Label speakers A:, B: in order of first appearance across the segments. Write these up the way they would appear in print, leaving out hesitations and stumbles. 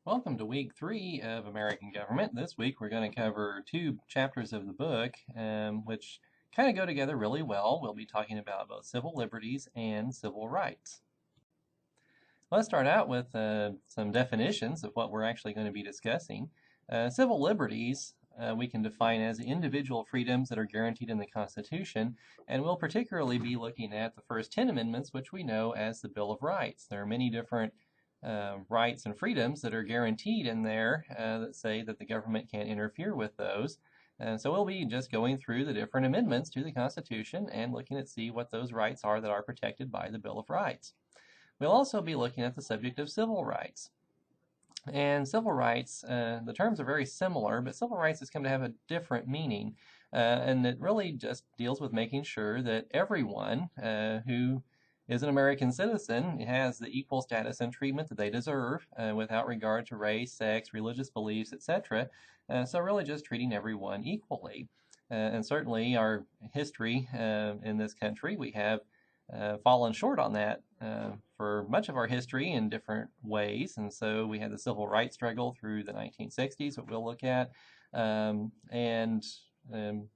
A: Welcome to week 3 of American Government. This week we're going to cover two chapters of the book, which kind of go together really well. We'll be talking about both civil liberties and civil rights. Let's start out with some definitions of what we're actually going to be discussing. Civil liberties we can define as individual freedoms that are guaranteed in the Constitution, and we'll particularly be looking at the first 10 amendments, which we know as the Bill of Rights. There are many different rights and freedoms that are guaranteed in there that say that the government can't interfere with those. So we'll be just going through the different amendments to the Constitution and looking at see what those rights are that are protected by the Bill of Rights. We'll also be looking at the subject of civil rights. And civil rights, the terms are very similar, but civil rights has come to have a different meaning. And it really just deals with making sure that everyone who is an American citizen has the equal status and treatment that they deserve without regard to race, sex, religious beliefs, etc. So really just treating everyone equally. And certainly our history in this country, we have fallen short on that for much of our history in different ways. And so we had the civil rights struggle through the 1960s, what we'll look at. And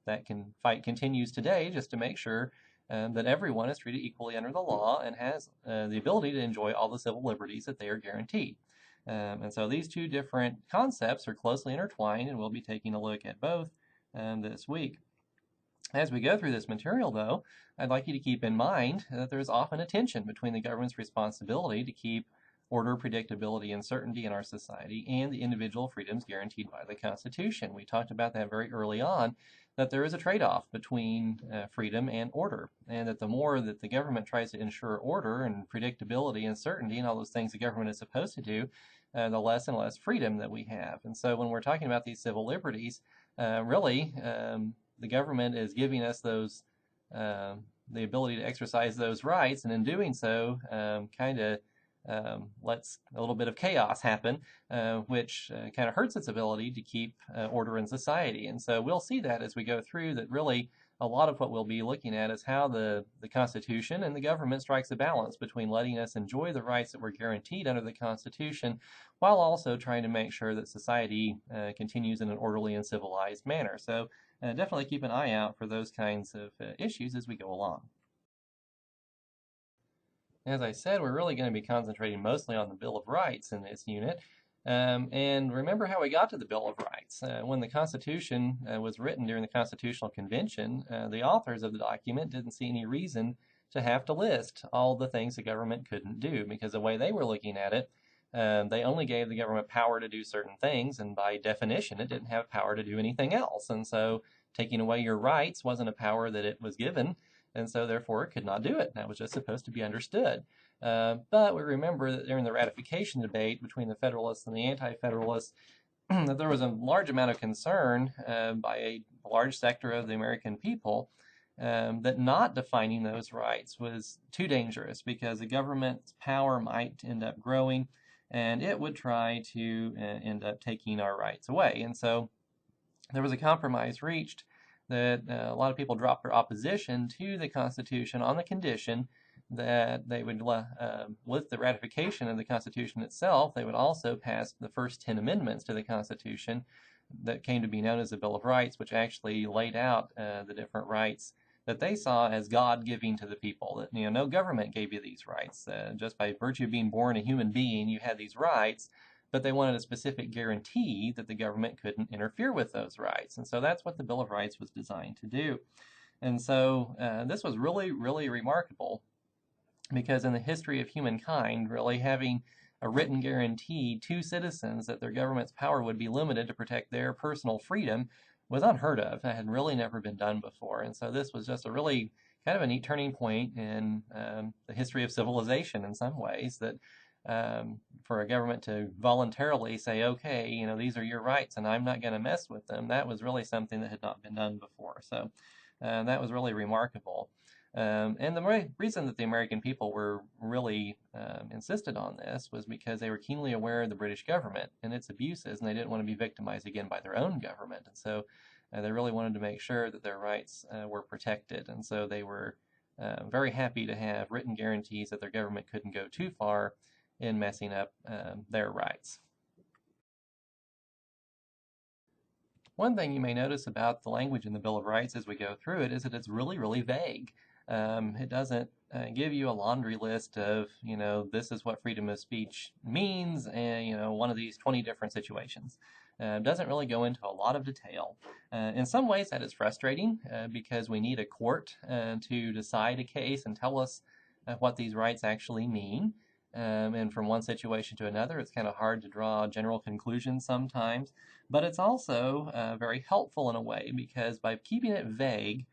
A: that fight continues today just to make sure that everyone is treated equally under the law and has the ability to enjoy all the civil liberties that they are guaranteed. And so these two different concepts are closely intertwined, and we'll be taking a look at both this week. As we go through this material, though, I'd like you to keep in mind that there is often a tension between the government's responsibility to keep order, predictability, and certainty in our society and the individual freedoms guaranteed by the Constitution. We talked about that very early on, that there is a trade-off between freedom and order, and that the more that the government tries to ensure order and predictability and certainty and all those things the government is supposed to do, the less and less freedom that we have. And so when we're talking about these civil liberties, really, the government is giving us those the ability to exercise those rights, and in doing so, kind of lets a little bit of chaos happen, which kind of hurts its ability to keep order in society. And so we'll see that as we go through, that really a lot of what we'll be looking at is how the Constitution and the government strikes a balance between letting us enjoy the rights that we're guaranteed under the Constitution, while also trying to make sure that society continues in an orderly and civilized manner. So definitely keep an eye out for those kinds of issues as we go along. As I said, we're really going to be concentrating mostly on the Bill of Rights in this unit. And remember how we got to the Bill of Rights. When the Constitution was written during the Constitutional Convention, the authors of the document didn't see any reason to have to list all the things the government couldn't do, because the way they were looking at it, they only gave the government power to do certain things, and by definition, it didn't have power to do anything else. And so taking away your rights wasn't a power that it was given, and so therefore it could not do it. That was just supposed to be understood. But we remember that during the ratification debate between the Federalists and the Anti-Federalists, that there was a large amount of concern by a large sector of the American people that not defining those rights was too dangerous, because the government's power might end up growing and it would try to end up taking our rights away. And so there was a compromise reached that a lot of people dropped their opposition to the Constitution on the condition that they would, with the ratification of the Constitution itself, they would also pass the first 10 amendments to the Constitution that came to be known as the Bill of Rights, which actually laid out the different rights that they saw as God giving to the people. That, no government gave you these rights. Just by virtue of being born a human being, you had these rights, but they wanted a specific guarantee that the government couldn't interfere with those rights. And so that's what the Bill of Rights was designed to do. And so this was really, really remarkable, because in the history of humankind, really having a written guarantee to citizens that their government's power would be limited to protect their personal freedom was unheard of. That had really never been done before. And so this was just a really kind of a neat turning point in the history of civilization in some ways, that for a government to voluntarily say, okay, these are your rights and I'm not going to mess with them, that was really something that had not been done before. So that was really remarkable. And the reason that the American people were really insisted on this was because they were keenly aware of the British government and its abuses, and they didn't want to be victimized again by their own government. And so they really wanted to make sure that their rights were protected. And so they were very happy to have written guarantees that their government couldn't go too far in messing up their rights. One thing you may notice about the language in the Bill of Rights as we go through it is that it's really, really vague. It doesn't give you a laundry list of, this is what freedom of speech means, and, one of these 20 different situations. It doesn't really go into a lot of detail. In some ways, that is frustrating because we need a court to decide a case and tell us what these rights actually mean. And from one situation to another, it's kind of hard to draw general conclusions sometimes. But it's also very helpful in a way because by keeping it vague,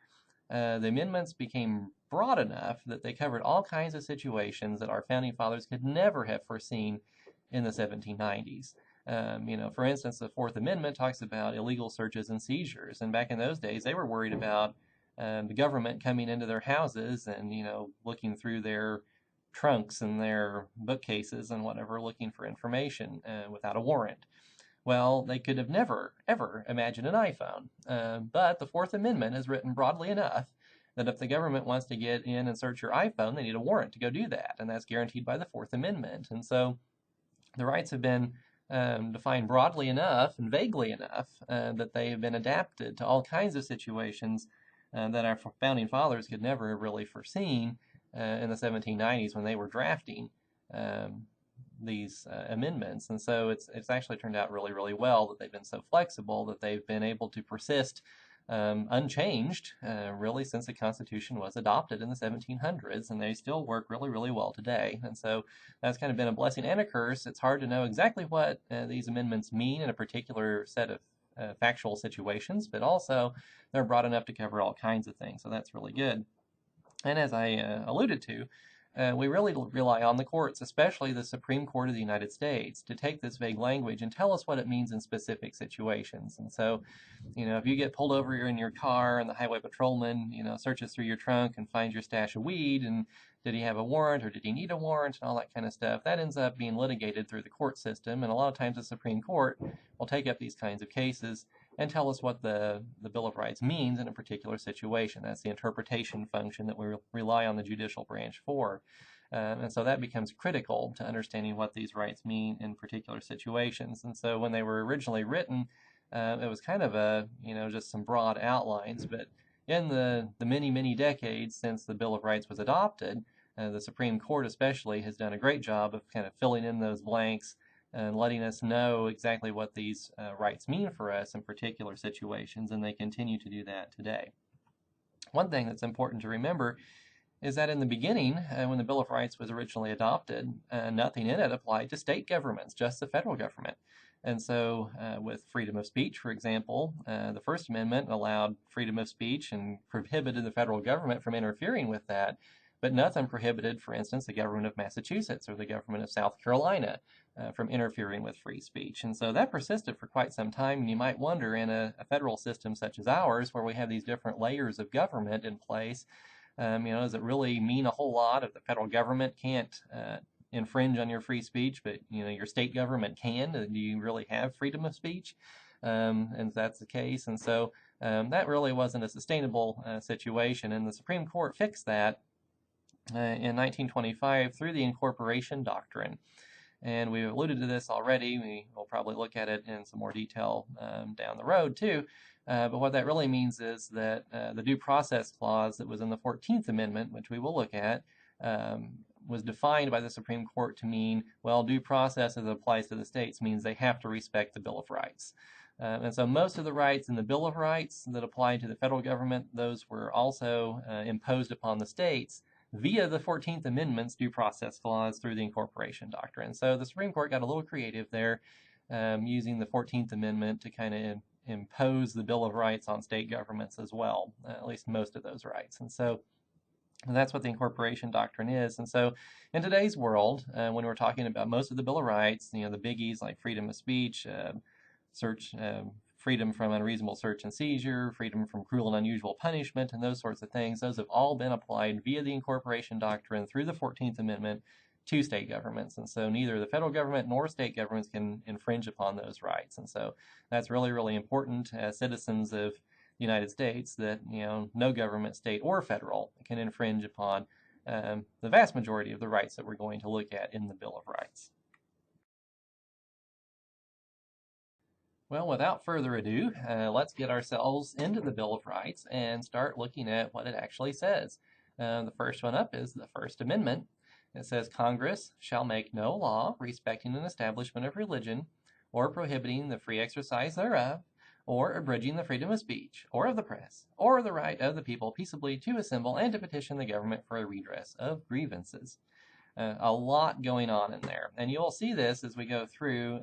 A: the amendments became broad enough that they covered all kinds of situations that our founding fathers could never have foreseen in the 1790s. For instance, the Fourth Amendment talks about illegal searches and seizures, and back in those days, they were worried about the government coming into their houses and looking through their trunks and their bookcases and whatever, looking for information without a warrant. Well, they could have never, ever imagined an iPhone. But the Fourth Amendment is written broadly enough that if the government wants to get in and search your iPhone, they need a warrant to go do that, and that's guaranteed by the Fourth Amendment. And so the rights have been defined broadly enough and vaguely enough that they have been adapted to all kinds of situations that our founding fathers could never have really foreseen in the 1790s when they were drafting these amendments. And so it's actually turned out really, really well that they've been so flexible that they've been able to persist unchanged really since the Constitution was adopted in the 1700s, and they still work really, really well today. And so that's kind of been a blessing and a curse. It's hard to know exactly what these amendments mean in a particular set of factual situations, but also they're broad enough to cover all kinds of things, so that's really good. And as I alluded to, we really rely on the courts, especially the Supreme Court of the United States, to take this vague language and tell us what it means in specific situations. And so, if you get pulled over in your car and the highway patrolman, searches through your trunk and finds your stash of weed, and did he have a warrant or did he need a warrant and all that kind of stuff, that ends up being litigated through the court system. And a lot of times the Supreme Court will take up these kinds of cases and tell us what the Bill of Rights means in a particular situation. That's the interpretation function that we rely on the judicial branch for. And so that becomes critical to understanding what these rights mean in particular situations. And so when they were originally written, it was kind of just some broad outlines. But in the many, many decades since the Bill of Rights was adopted, the Supreme Court especially has done a great job of kind of filling in those blanks and letting us know exactly what these rights mean for us in particular situations, and they continue to do that today. One thing that's important to remember is that in the beginning, when the Bill of Rights was originally adopted, nothing in it applied to state governments, just the federal government. And so with freedom of speech, for example, the First Amendment allowed freedom of speech and prohibited the federal government from interfering with that, but nothing prohibited, for instance, the government of Massachusetts or the government of South Carolina from interfering with free speech. And so that persisted for quite some time, and you might wonder in a federal system such as ours, where we have these different layers of government in place, does it really mean a whole lot if the federal government can't infringe on your free speech, but your state government can? Do you really have freedom of speech? And that's the case. And so that really wasn't a sustainable situation, and the Supreme Court fixed that in 1925 through the incorporation doctrine. And we've alluded to this already. We will probably look at it in some more detail down the road too. But what that really means is that the due process clause that was in the 14th Amendment, which we will look at, was defined by the Supreme Court to mean, well, due process as it applies to the states means they have to respect the Bill of Rights. And so most of the rights in the Bill of Rights that apply to the federal government, those were also imposed upon the states via the 14th Amendment's due process clause through the incorporation doctrine. So the Supreme Court got a little creative there, using the 14th Amendment to kind of impose the Bill of Rights on state governments as well, at least most of those rights. And so that's what the incorporation doctrine is. And so in today's world, when we're talking about most of the Bill of Rights, the biggies like freedom of speech, freedom from unreasonable search and seizure, freedom from cruel and unusual punishment, and those sorts of things, those have all been applied via the incorporation doctrine through the 14th Amendment to state governments. And so neither the federal government nor state governments can infringe upon those rights. And so that's really, really important as citizens of the United States that, no government, state or federal, can infringe upon the vast majority of the rights that we're going to look at in the Bill of Rights. Well, without further ado, let's get ourselves into the Bill of Rights and start looking at what it actually says. The first one up is the First Amendment. It says Congress shall make no law respecting an establishment of religion, or prohibiting the free exercise thereof, or abridging the freedom of speech, or of the press, or the right of the people peaceably to assemble and to petition the government for a redress of grievances. A lot going on in there. And you'll see this as we go through.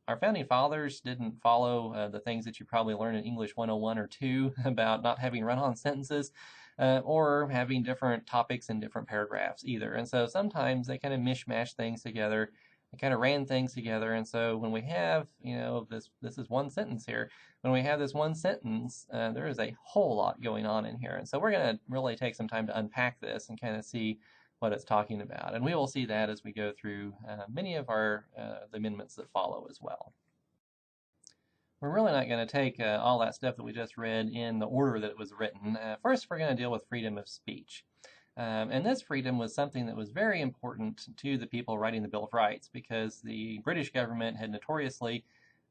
A: Our founding fathers didn't follow the things that you probably learn in English 101 or 2 about not having run-on sentences or having different topics in different paragraphs either. And so sometimes they kind of mishmash things together. They kind of ran things together. And so when we have, this is one sentence here. When we have this one sentence, there is a whole lot going on in here. And so we're going to really take some time to unpack this and kind of see what it's talking about. And we will see that as we go through many of the amendments that follow as well. We're really not going to take all that stuff that we just read in the order that it was written. First, we're going to deal with freedom of speech. And this freedom was something that was very important to the people writing the Bill of Rights because the British government had notoriously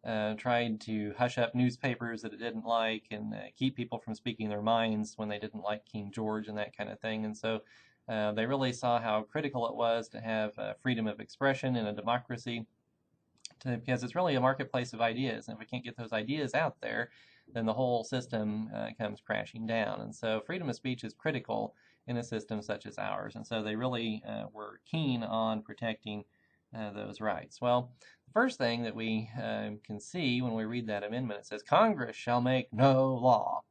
A: tried to hush up newspapers that it didn't like and keep people from speaking their minds when they didn't like King George and that kind of thing. And so they really saw how critical it was to have freedom of expression in a democracy because it's really a marketplace of ideas. And if we can't get those ideas out there, then the whole system comes crashing down. And so freedom of speech is critical in a system such as ours. And so they really were keen on protecting those rights. Well, the first thing that we can see when we read that amendment, it says, Congress shall make no law,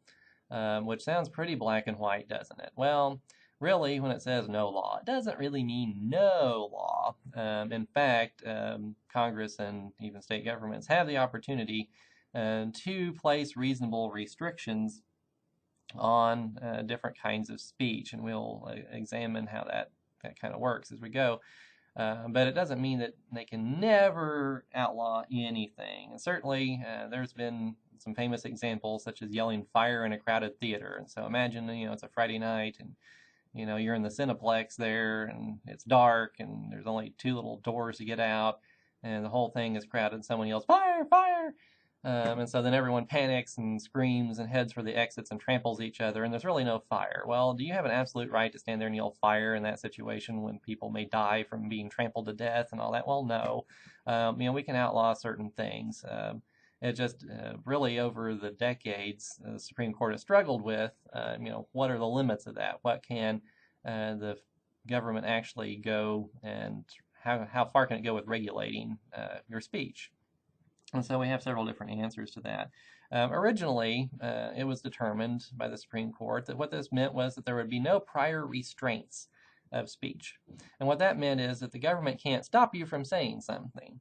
A: which sounds pretty black and white, doesn't it? Well, really, when it says no law, it doesn't really mean no law. In fact, Congress and even state governments have the opportunity to place reasonable restrictions on different kinds of speech, and we'll examine how that kind of works as we go. But it doesn't mean that they can never outlaw anything. And certainly, there's been some famous examples, such as yelling fire in a crowded theater. And so imagine, it's a Friday night, and you're in the Cineplex there, and it's dark, and there's only 2 little doors to get out, and the whole thing is crowded, and someone yells, fire, fire! And so then everyone panics and screams and heads for the exits and tramples each other, and there's really no fire. Well, do you have an absolute right to stand there and yell fire in that situation when people may die from being trampled to death and all that? Well, no. We can outlaw certain things. It just really over the decades, the Supreme Court has struggled with, what are the limits of that? What can the government actually go and how far can it go with regulating your speech? And so we have several different answers to that. Originally, it was determined by the Supreme Court that what this meant was that there would be no prior restraints of speech. And what that meant is that the government can't stop you from saying something.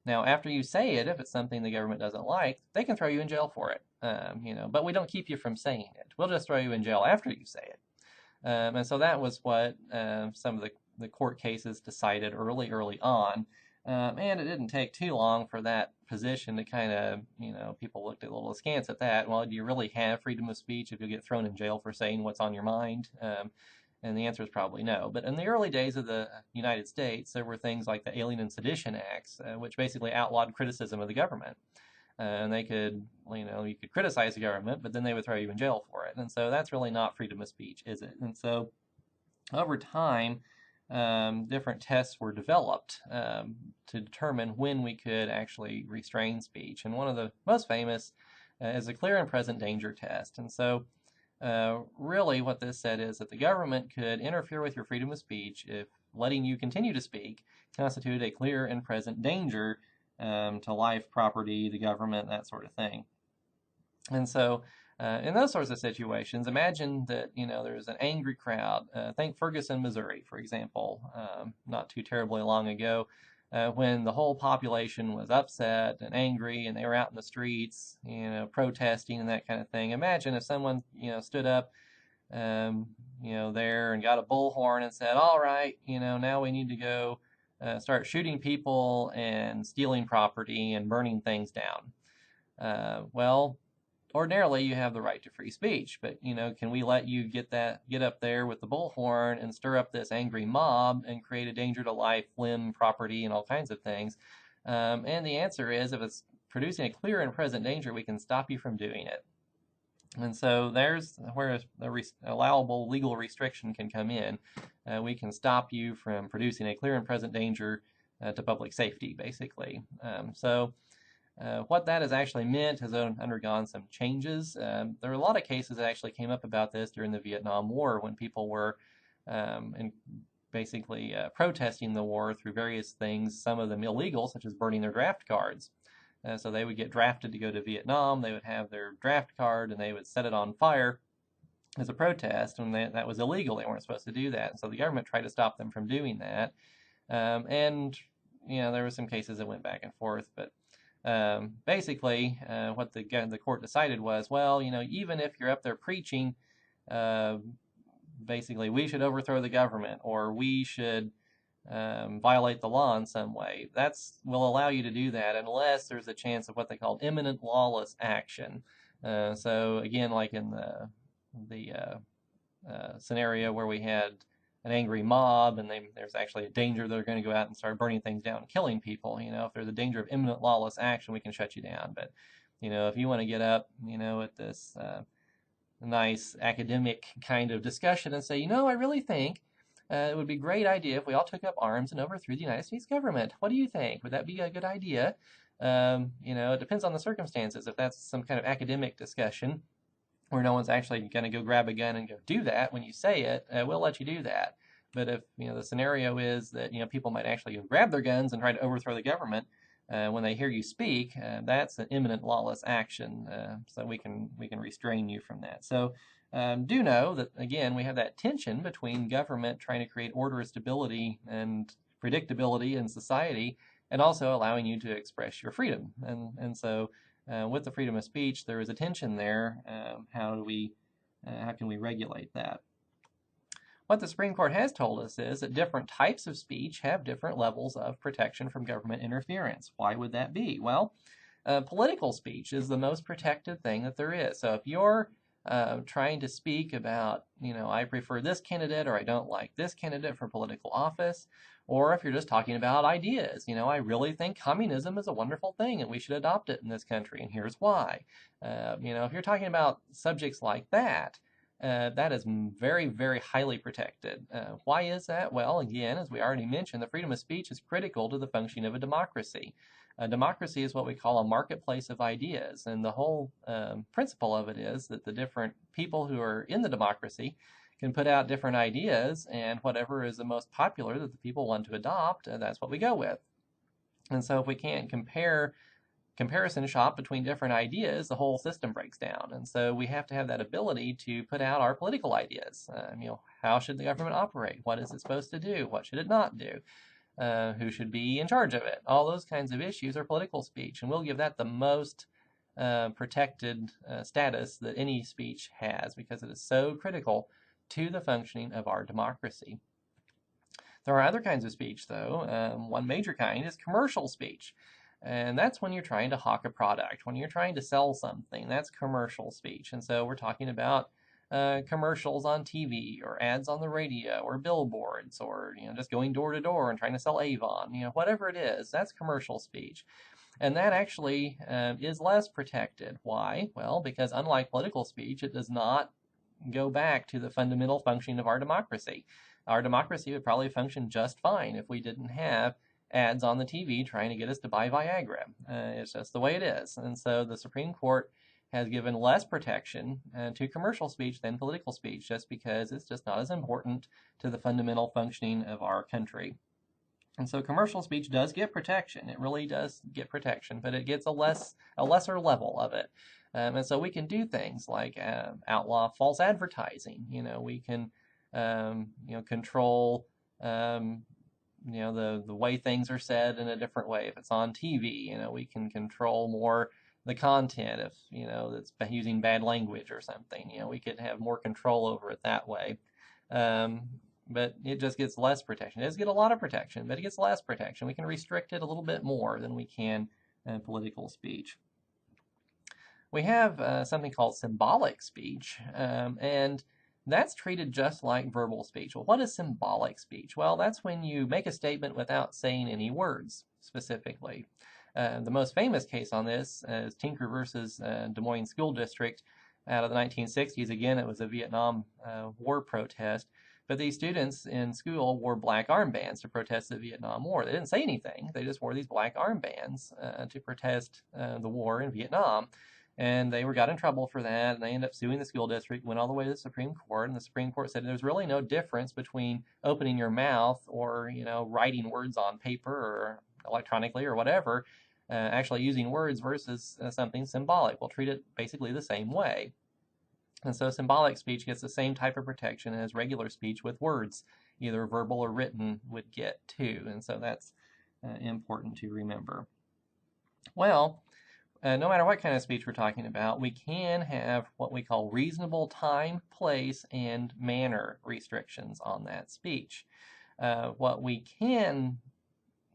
A: Now, after you say it, if it's something the government doesn't like, they can throw you in jail for it. But we don't keep you from saying it. We'll just throw you in jail after you say it. And so that was what some of the court cases decided early on. And it didn't take too long for that position to kind of, people looked a little askance at that. Well, do you really have freedom of speech if you get thrown in jail for saying what's on your mind? And the answer is probably no. But in the early days of the United States, there were things like the Alien and Sedition Acts, which basically outlawed criticism of the government. And they could, you could criticize the government, but then they would throw you in jail for it. And so that's really not freedom of speech, is it? And so over time, different tests were developed to determine when we could actually restrain speech. And one of the most famous is a clear and present danger test. And so really what this said is that the government could interfere with your freedom of speech if letting you continue to speak constituted a clear and present danger to life, property, the government, that sort of thing. And so in those sorts of situations, imagine that, there's an angry crowd. Think Ferguson, Missouri, for example, not too terribly long ago, when the whole population was upset and angry and they were out in the streets, protesting and that kind of thing. Imagine if someone, stood up, there and got a bullhorn and said, all right, now we need to go start shooting people and stealing property and burning things down. Well, ordinarily you have the right to free speech, but can we let you get up there with the bullhorn and stir up this angry mob and create a danger to life, limb, property, and all kinds of things? And the answer is, if it's producing a clear and present danger, we can stop you from doing it. And so there's where the allowable legal restriction can come in. We can stop you from producing a clear and present danger to public safety, basically. What that has actually meant has undergone some changes. There are a lot of cases that actually came up about this during the Vietnam War when people were basically protesting the war through various things, some of them illegal, such as burning their draft cards. So they would get drafted to go to Vietnam, they would have their draft card, and they would set it on fire as a protest, and that was illegal. They weren't supposed to do that. And so the government tried to stop them from doing that. And, there were some cases that went back and forth, but basically what the court decided was, well, even if you're up there preaching, basically we should overthrow the government, or we should violate the law in some way. Will allow you to do that unless there's a chance of what they call imminent lawless action. So again, like in the scenario where we had an angry mob and there's actually a danger they're going to go out and start burning things down and killing people. If there's a danger of imminent lawless action, we can shut you down. But if you want to get up, at this nice academic kind of discussion and say, I really think it would be a great idea if we all took up arms and overthrew the United States government. What do you think? Would that be a good idea? It depends on the circumstances. If that's some kind of academic discussion where no one's actually going to go grab a gun and go do that when you say it, we'll let you do that. But if the scenario is that people might actually grab their guns and try to overthrow the government when they hear you speak, that's an imminent lawless action. So we can restrain you from that. So. Do know that, again, we have that tension between government trying to create order, stability, and predictability in society, and also allowing you to express your freedom. And so with the freedom of speech, there is a tension there. How can we regulate that? What the Supreme Court has told us is that different types of speech have different levels of protection from government interference. Why would that be? Well, political speech is the most protected thing that there is. So if you're trying to speak about, I prefer this candidate or I don't like this candidate for political office, or if you're just talking about ideas, I really think communism is a wonderful thing and we should adopt it in this country, and here's why. If you're talking about subjects like that, that is very, very highly protected. Why is that? Well, again, as we already mentioned, the freedom of speech is critical to the functioning of a democracy. A democracy is what we call a marketplace of ideas, and the whole principle of it is that the different people who are in the democracy can put out different ideas, and whatever is the most popular that the people want to adopt, that's what we go with. And so if we can't comparison shop between different ideas, the whole system breaks down. And so we have to have that ability to put out our political ideas. How should the government operate? What is it supposed to do? What should it not do? Who should be in charge of it? All those kinds of issues are political speech, and we'll give that the most protected status that any speech has, because it is so critical to the functioning of our democracy. There are other kinds of speech, though. One major kind is commercial speech, and that's when you're trying to hawk a product, when you're trying to sell something. That's commercial speech, and so we're talking about commercials on TV or ads on the radio or billboards, or just going door to door and trying to sell Avon, whatever it is, that's commercial speech. And that actually is less protected. Why? Well, because unlike political speech, it does not go back to the fundamental functioning of our democracy. Our democracy would probably function just fine if we didn't have ads on the TV trying to get us to buy Viagra. It's just the way it is. And so the Supreme Court has given less protection to commercial speech than political speech, just because it's just not as important to the fundamental functioning of our country. And so commercial speech does get protection. It really does get protection, but it gets a lesser level of it. And so we can do things like outlaw false advertising. We can control the way things are said in a different way. If it's on TV, we can control more the content. If that's using bad language or something, we could have more control over it that way. But it just gets less protection. It does get a lot of protection, but it gets less protection. We can restrict it a little bit more than we can in political speech. We have something called symbolic speech, and that's treated just like verbal speech. Well, what is symbolic speech? Well, that's when you make a statement without saying any words specifically. The most famous case on this is Tinker versus Des Moines School District out of the 1960s. Again, it was a Vietnam War protest. But these students in school wore black armbands to protest the Vietnam War. They didn't say anything. They just wore these black armbands to protest the war in Vietnam. And they got in trouble for that, and they ended up suing the school district, went all the way to the Supreme Court, and the Supreme Court said there's really no difference between opening your mouth or, writing words on paper or electronically or whatever, actually using words versus something symbolic. We'll treat it basically the same way. And so symbolic speech gets the same type of protection as regular speech with words, either verbal or written, would get too. And so that's important to remember. Well, no matter what kind of speech we're talking about, we can have what we call reasonable time, place, and manner restrictions on that speech. What we can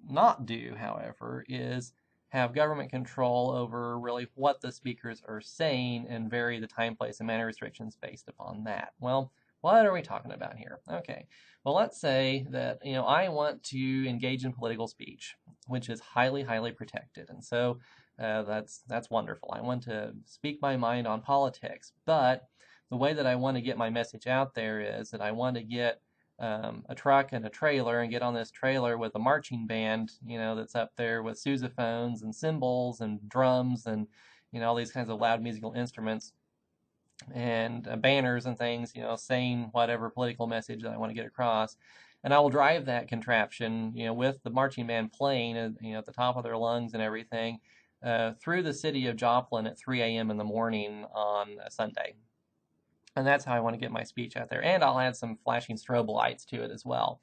A: not do, however, is have government control over really what the speakers are saying and vary the time, place, and manner restrictions based upon that. Well, what are we talking about here? Okay, well, let's say that I want to engage in political speech, which is highly, highly protected, and so that's wonderful. I want to speak my mind on politics, but the way that I want to get my message out there is that I want to get a truck and a trailer and get on this trailer with a marching band, that's up there with sousaphones and cymbals and drums and, all these kinds of loud musical instruments and banners and things, saying whatever political message that I want to get across. And I will drive that contraption, with the marching band playing, at the top of their lungs and everything, through the city of Joplin at 3 a.m. in the morning on a Sunday. And that's how I want to get my speech out there. And I'll add some flashing strobe lights to it as well.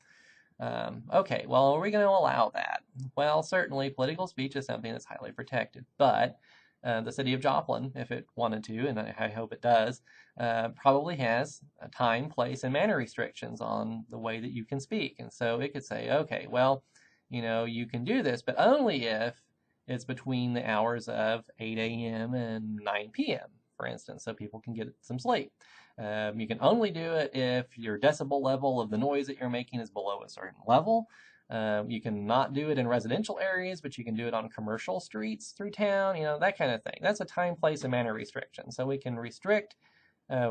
A: Okay, well, are we going to allow that? Well, certainly political speech is something that's highly protected. But the city of Joplin, if it wanted to, and I hope it does, probably has a time, place, and manner restrictions on the way that you can speak. And so it could say, okay, well, you can do this, but only if it's between the hours of 8 a.m. and 9 p.m., for instance, so people can get some sleep. You can only do it if your decibel level of the noise that you're making is below a certain level. You can not do it in residential areas, but you can do it on commercial streets through town, that kind of thing. That's a time, place, and manner restriction. So we can restrict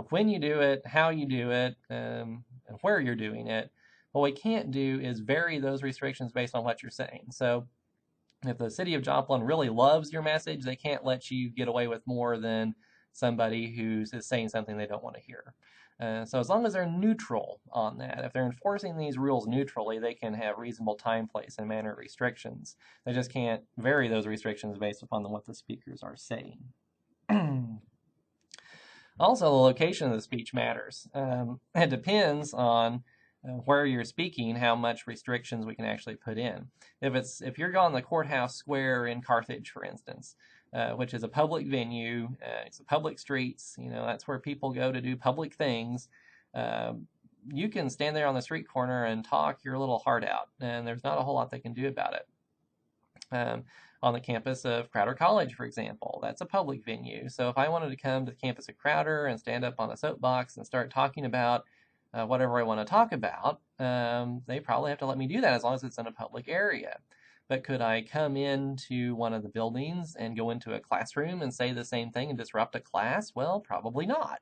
A: when you do it, how you do it, and where you're doing it. What we can't do is vary those restrictions based on what you're saying. So if the city of Joplin really loves your message, they can't let you get away with more than somebody who's saying something they don't want to hear. So as long as they're neutral on that, if they're enforcing these rules neutrally, they can have reasonable time, place, and manner restrictions. They just can't vary those restrictions based upon what the speakers are saying. Also, the location of the speech matters. It depends on where you're speaking, how much restrictions we can actually put in. If you're on the courthouse square in Carthage, for instance, which is a public venue, it's a public streets, that's where people go to do public things. You can stand there on the street corner and talk your little heart out, and there's not a whole lot they can do about it. On the campus of Crowder College, for example, that's a public venue. So if I wanted to come to the campus of Crowder and stand up on a soapbox and start talking about whatever I want to talk about, they probably have to let me do that as long as it's in a public area. But could I come into one of the buildings and go into a classroom and say the same thing and disrupt a class? Well, probably not.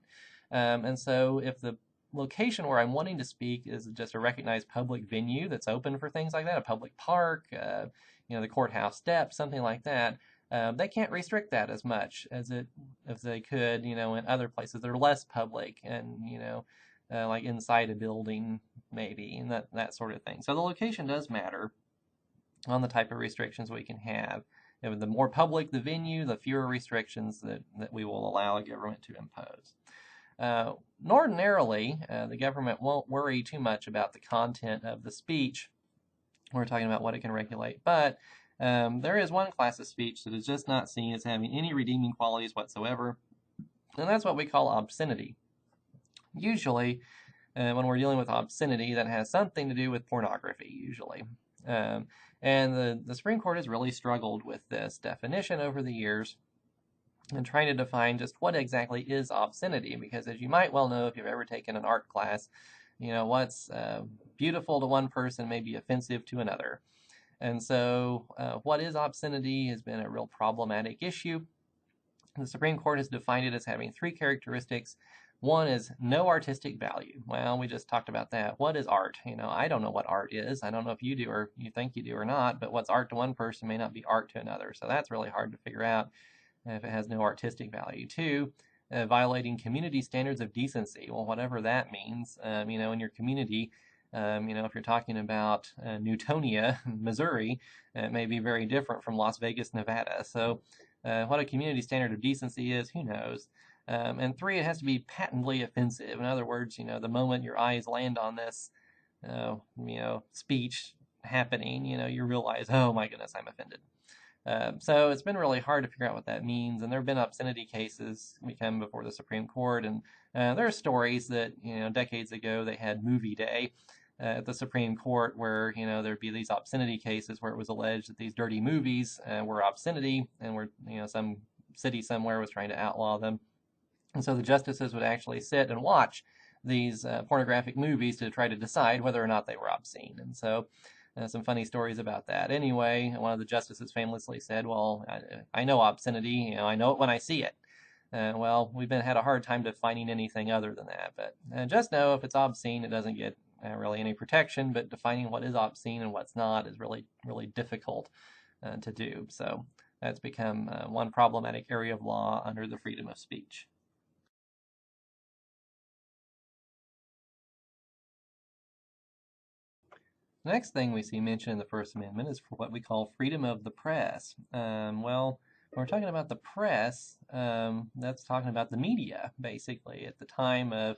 A: And so if the location where I'm wanting to speak is just a recognized public venue that's open for things like that, a public park, the courthouse steps, something like that, they can't restrict that as much as if they could, in other places that are less public and, like inside a building maybe, and that sort of thing. So the location does matter on the type of restrictions we can have. The more public the venue, the fewer restrictions that we will allow a government to impose. Ordinarily, the government won't worry too much about the content of the speech. We're talking about what it can regulate, but there is one class of speech that is just not seen as having any redeeming qualities whatsoever, and that's what we call obscenity. Usually, when we're dealing with obscenity, that has something to do with pornography, usually. And the Supreme Court has really struggled with this definition over the years and trying to define just what exactly is obscenity, because as you might well know if you've ever taken an art class, what's beautiful to one person may be offensive to another. And so what is obscenity has been a real problematic issue. The Supreme Court has defined it as having three characteristics. One is no artistic value. Well, we just talked about that. What is art? I don't know what art is. I don't know if you do or you think you do or not, but what's art to one person may not be art to another. So that's really hard to figure out if it has no artistic value. Two, violating community standards of decency. Well, whatever that means, in your community, if you're talking about Newtonia, Missouri, it may be very different from Las Vegas, Nevada. So what a community standard of decency is, who knows? And three, it has to be patently offensive. In other words, the moment your eyes land on this, speech happening, you realize, oh my goodness, I'm offended. So it's been really hard to figure out what that means. And there have been obscenity cases we come before the Supreme Court. And there are stories that, decades ago they had movie day at the Supreme Court where, there'd be these obscenity cases where it was alleged that these dirty movies were obscenity and were, some city somewhere was trying to outlaw them. And so the justices would actually sit and watch these pornographic movies to try to decide whether or not they were obscene. And so some funny stories about that. Anyway, one of the justices famously said, well, I know obscenity, I know it when I see it. Well, we've had a hard time defining anything other than that. But just know if it's obscene, it doesn't get really any protection, but defining what is obscene and what's not is really, really difficult to do. So that's become one problematic area of law under the freedom of speech. The next thing we see mentioned in the First Amendment is for what we call freedom of the press. Well, when we're talking about the press, that's talking about the media, basically. At the time of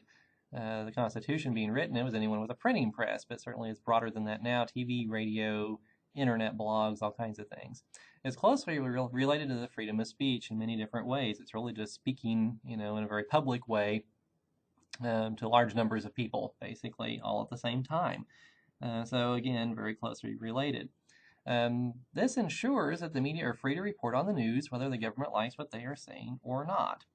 A: the Constitution being written, it was anyone with a printing press, but certainly it's broader than that now. TV, radio, internet blogs, all kinds of things. It's closely related to the freedom of speech in many different ways. It's really just speaking, in a very public way to large numbers of people, basically, all at the same time. So again, very closely related. This ensures that the media are free to report on the news, whether the government likes what they are saying or not.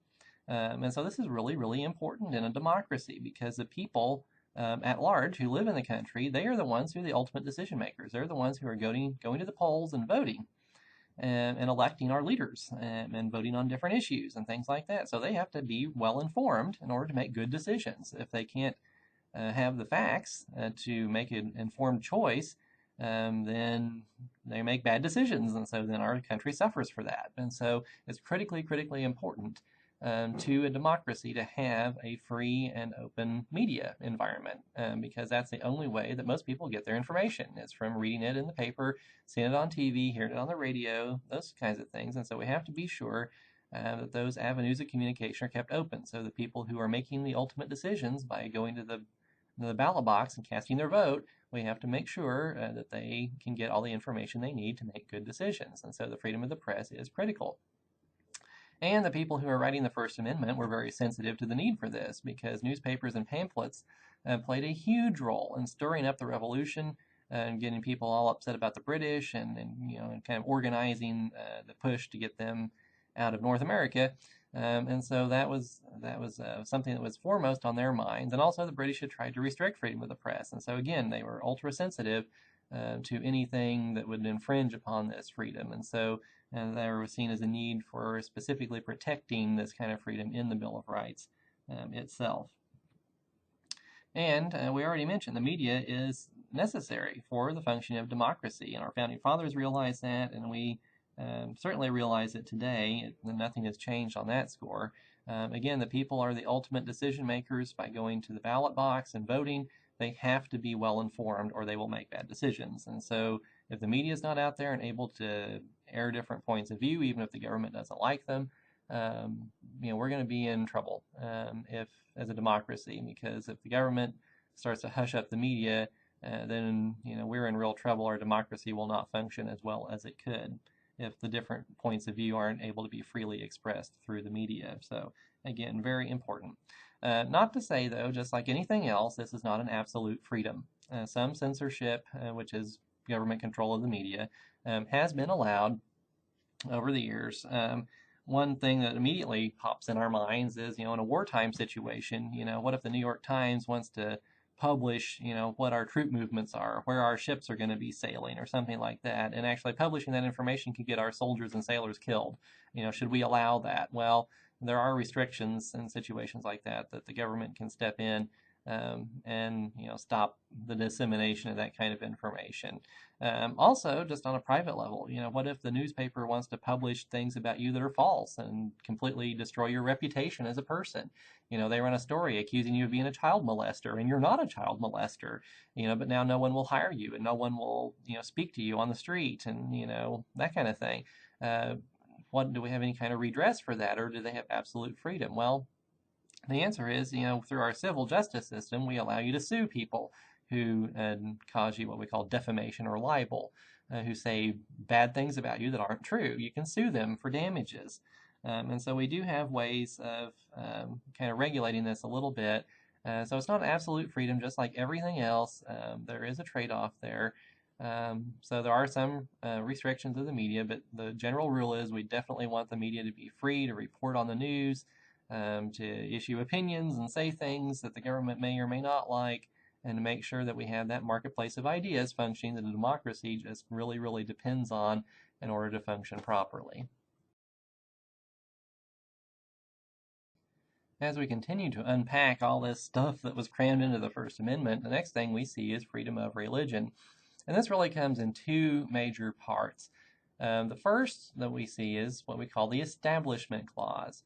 A: And so this is really, really important in a democracy because the people at large who live in the country, they are the ones who are the ultimate decision makers. They're the ones who are going to the polls and voting and electing our leaders and voting on different issues and things like that. So they have to be well informed in order to make good decisions. If they can't have the facts to make an informed choice, then they make bad decisions, and so then our country suffers for that. And so it's critically, critically important to a democracy to have a free and open media environment because that's the only way that most people get their information. It's from reading it in the paper, seeing it on TV, hearing it on the radio, those kinds of things. And so we have to be sure that those avenues of communication are kept open so the people who are making the ultimate decisions by going to the ballot box and casting their vote, we have to make sure that they can get all the information they need to make good decisions. And so the freedom of the press is critical. And the people who are writing the First Amendment were very sensitive to the need for this because newspapers and pamphlets played a huge role in stirring up the revolution and getting people all upset about the British and kind of organizing the push to get them out of North America. And so that was something that was foremost on their minds. And also the British had tried to restrict freedom of the press. And so again, they were ultra sensitive to anything that would infringe upon this freedom. And so there was seen as a need for specifically protecting this kind of freedom in the Bill of Rights itself. And we already mentioned the media is necessary for the functioning of democracy. And our founding fathers realized that, and we certainly realize it today. Nothing has changed on that score. Again, the people are the ultimate decision makers by going to the ballot box and voting. They have to be well informed or they will make bad decisions. And so if the media is not out there and able to air different points of view, even if the government doesn't like them, we're going to be in trouble if as a democracy, because if the government starts to hush up the media, then we're in real trouble. Our democracy will not function as well as it could if the different points of view aren't able to be freely expressed through the media. So again, very important. Not to say, though, just like anything else, this is not an absolute freedom. Some censorship, which is government control of the media, has been allowed over the years. One thing that immediately pops in our minds is, in a wartime situation, what if the New York Times wants to publish, what our troop movements are, where our ships are going to be sailing, or something like that. And actually publishing that information could get our soldiers and sailors killed. Should we allow that? Well, there are restrictions in situations like that the government can step in and stop the dissemination of that kind of information. Also, just on a private level, what if the newspaper wants to publish things about you that are false and completely destroy your reputation as a person? They run a story accusing you of being a child molester, and you're not a child molester, but now no one will hire you, and no one will, speak to you on the street, and, that kind of thing. What, do we have any kind of redress for that, or do they have absolute freedom? Well, the answer is, through our civil justice system, we allow you to sue people who cause you what we call defamation or libel, who say bad things about you that aren't true. You can sue them for damages. And so we do have ways of kind of regulating this a little bit. So it's not absolute freedom, just like everything else. There is a trade-off there. So there are some restrictions of the media, but the general rule is we definitely want the media to be free to report on the news, to issue opinions and say things that the government may or may not like, and to make sure that we have that marketplace of ideas functioning that a democracy just really, really depends on in order to function properly. As we continue to unpack all this stuff that was crammed into the First Amendment, the next thing we see is freedom of religion. And this really comes in two major parts. The first that we see is what we call the Establishment Clause.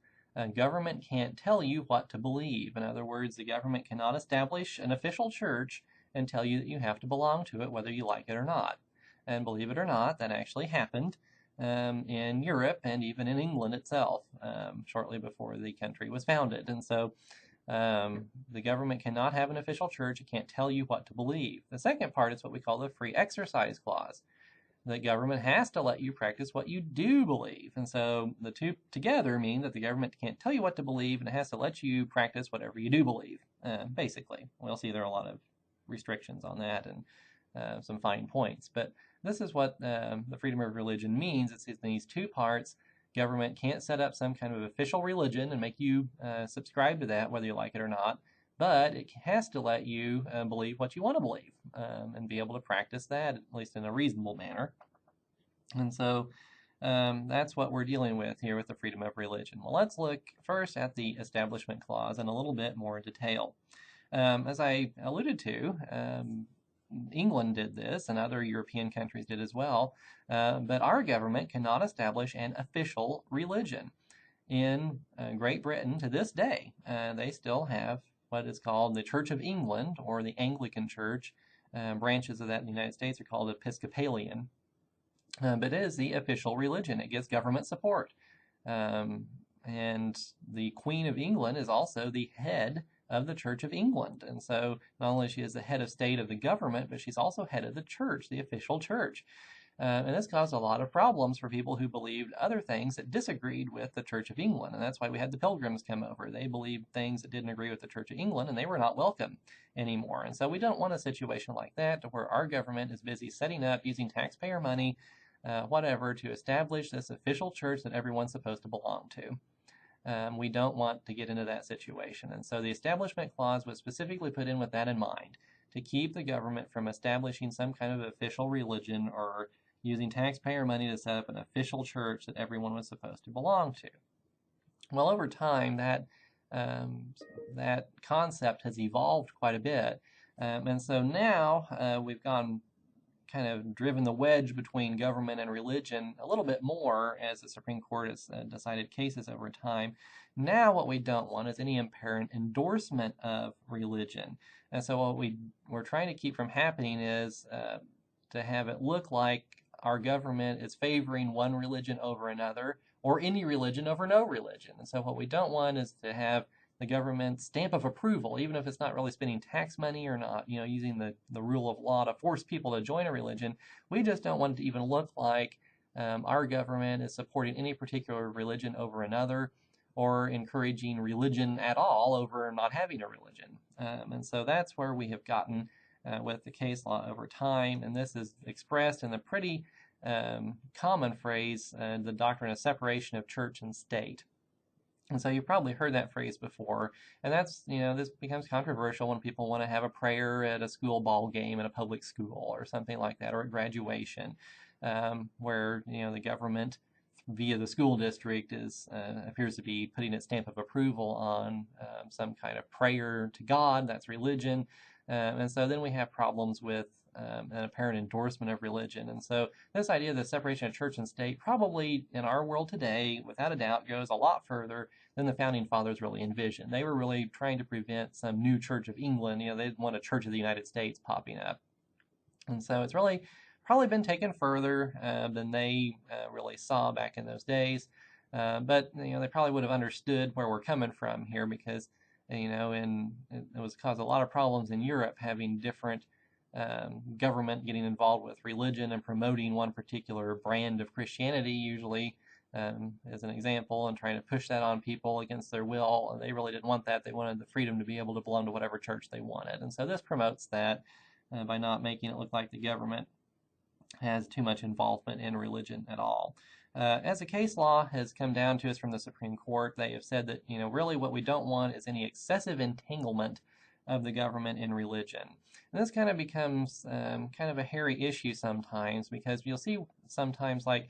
A: Government can't tell you what to believe. In other words, the government cannot establish an official church and tell you that you have to belong to it whether you like it or not. And believe it or not, that actually happened in Europe and even in England itself shortly before the country was founded. And so the government cannot have an official church. It can't tell you what to believe. The second part is what we call the Free Exercise Clause. The government has to let you practice what you do believe. And so the two together mean that the government can't tell you what to believe, and it has to let you practice whatever you do believe, basically. We'll see there are a lot of restrictions on that and some fine points. But this is what the freedom of religion means. It's in these two parts. Government can't set up some kind of official religion and make you subscribe to that, whether you like it or not. But it has to let you believe what you want to believe and be able to practice that, at least in a reasonable manner. And so that's what we're dealing with here with the freedom of religion. Well, let's look first at the Establishment Clause in a little bit more detail. As I alluded to, England did this, and other European countries did as well, but our government cannot establish an official religion. In Great Britain, to this day, they still have what is called the Church of England, or the Anglican Church. Branches of that in the United States are called Episcopalian. But it is the official religion. It gets government support. And the Queen of England is also the head of the Church of England. And so not only is she the head of state of the government, but she's also head of the church, the official church. And this caused a lot of problems for people who believed other things that disagreed with the Church of England. And that's why we had the Pilgrims come over. They believed things that didn't agree with the Church of England, and they were not welcome anymore. And so we don't want a situation like that, to where our government is busy setting up, using taxpayer money, whatever, to establish this official church that everyone's supposed to belong to. We don't want to get into that situation. And so the Establishment Clause was specifically put in with that in mind, to keep the government from establishing some kind of official religion or using taxpayer money to set up an official church that everyone was supposed to belong to. Well, over time, that concept has evolved quite a bit. And so now we've gone kind of driven the wedge between government and religion a little bit more as the Supreme Court has decided cases over time. Now what we don't want is any apparent endorsement of religion. And so what we're trying to keep from happening is to have it look like our government is favoring one religion over another, or any religion over no religion. And so what we don't want is to have the government's stamp of approval, even if it's not really spending tax money or not, using the rule of law to force people to join a religion. We just don't want it to even look like our government is supporting any particular religion over another, or encouraging religion at all over not having a religion. And so that's where we have gotten with the case law over time, and this is expressed in the pretty common phrase, the doctrine of separation of church and state. And so you've probably heard that phrase before. And that's, this becomes controversial when people want to have a prayer at a school ball game in a public school or something like that, or at graduation, where, the government via the school district appears to be putting its stamp of approval on some kind of prayer to God. That's religion. And so then we have problems with an apparent endorsement of religion. And so this idea of the separation of church and state probably in our world today, without a doubt, goes a lot further than the founding fathers really envisioned. They were really trying to prevent some new Church of England. They didn't want a Church of the United States popping up. And so it's really probably been taken further than they really saw back in those days. But they probably would have understood where we're coming from here, because and it was caused a lot of problems in Europe, having different government getting involved with religion and promoting one particular brand of Christianity, usually as an example, and trying to push that on people against their will. And they really didn't want that. They wanted the freedom to be able to belong to whatever church they wanted. And so this promotes that by not making it look like the government has too much involvement in religion at all. As the case law has come down to us from the Supreme Court, they have said that, really what we don't want is any excessive entanglement of the government in religion. And this kind of becomes kind of a hairy issue sometimes, because you'll see sometimes like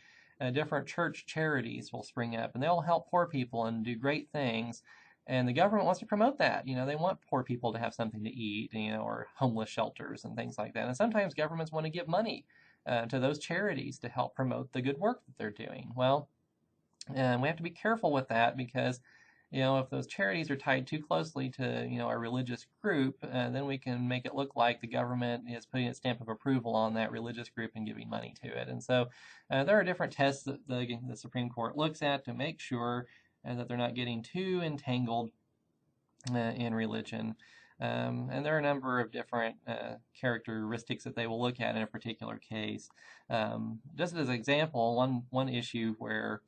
A: different church charities will spring up, and they'll help poor people and do great things. And the government wants to promote that. They want poor people to have something to eat, or homeless shelters and things like that. And sometimes governments want to give money to those charities to help promote the good work that they're doing. Well, we have to be careful with that, because if those charities are tied too closely to a religious group, then we can make it look like the government is putting its stamp of approval on that religious group and giving money to it. And so there are different tests that the Supreme Court looks at to make sure that they're not getting too entangled in religion. And there are a number of different characteristics that they will look at in a particular case. Just as an example, one issue where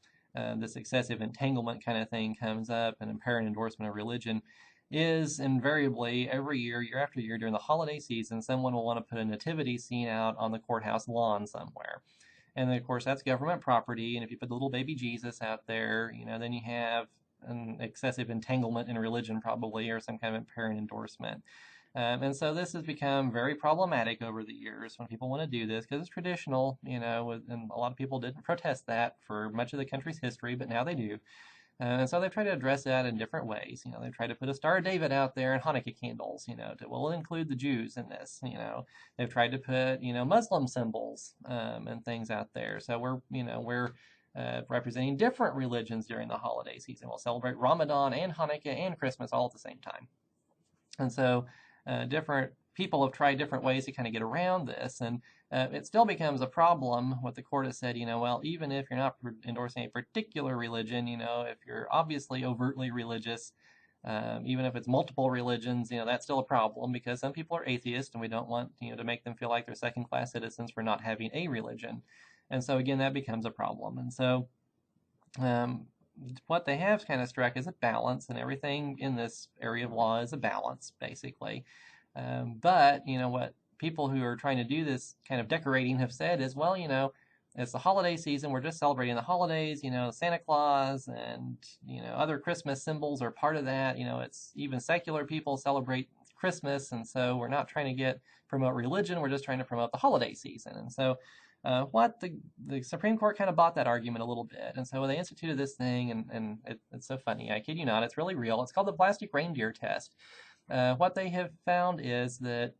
A: this excessive entanglement kind of thing comes up, an apparent endorsement of religion, is invariably every year, year after year, during the holiday season, someone will want to put a nativity scene out on the courthouse lawn somewhere. And then, of course, that's government property. And if you put the little baby Jesus out there, then you have an excessive entanglement in religion, probably, or some kind of apparent endorsement. And so this has become very problematic over the years when people want to do this, because it's traditional, and a lot of people didn't protest that for much of the country's history, but now they do. And so they've tried to address that in different ways. They've tried to put a Star of David out there and Hanukkah candles, we'll include the Jews in this. They've tried to put, Muslim symbols and things out there. So we're representing different religions during the holiday season. We'll celebrate Ramadan and Hanukkah and Christmas all at the same time. And so different people have tried different ways to kind of get around this, and it still becomes a problem. What the court has said, well, even if you're not endorsing a particular religion, if you're obviously overtly religious, even if it's multiple religions, that's still a problem, because some people are atheists, and we don't want, to make them feel like they're second-class citizens for not having a religion. And so, again, that becomes a problem. And so what they have kind of struck is a balance, and everything in this area of law is a balance, basically. But, what people who are trying to do this kind of decorating have said is, well, it's the holiday season, we're just celebrating the holidays, Santa Claus and, other Christmas symbols are part of that. It's even secular people celebrate Christmas, and so we're not trying to promote religion, we're just trying to promote the holiday season. And so the Supreme Court kind of bought that argument a little bit, and so they instituted this thing, and it's so funny, I kid you not, it's really real. It's called the plastic reindeer test. What they have found is that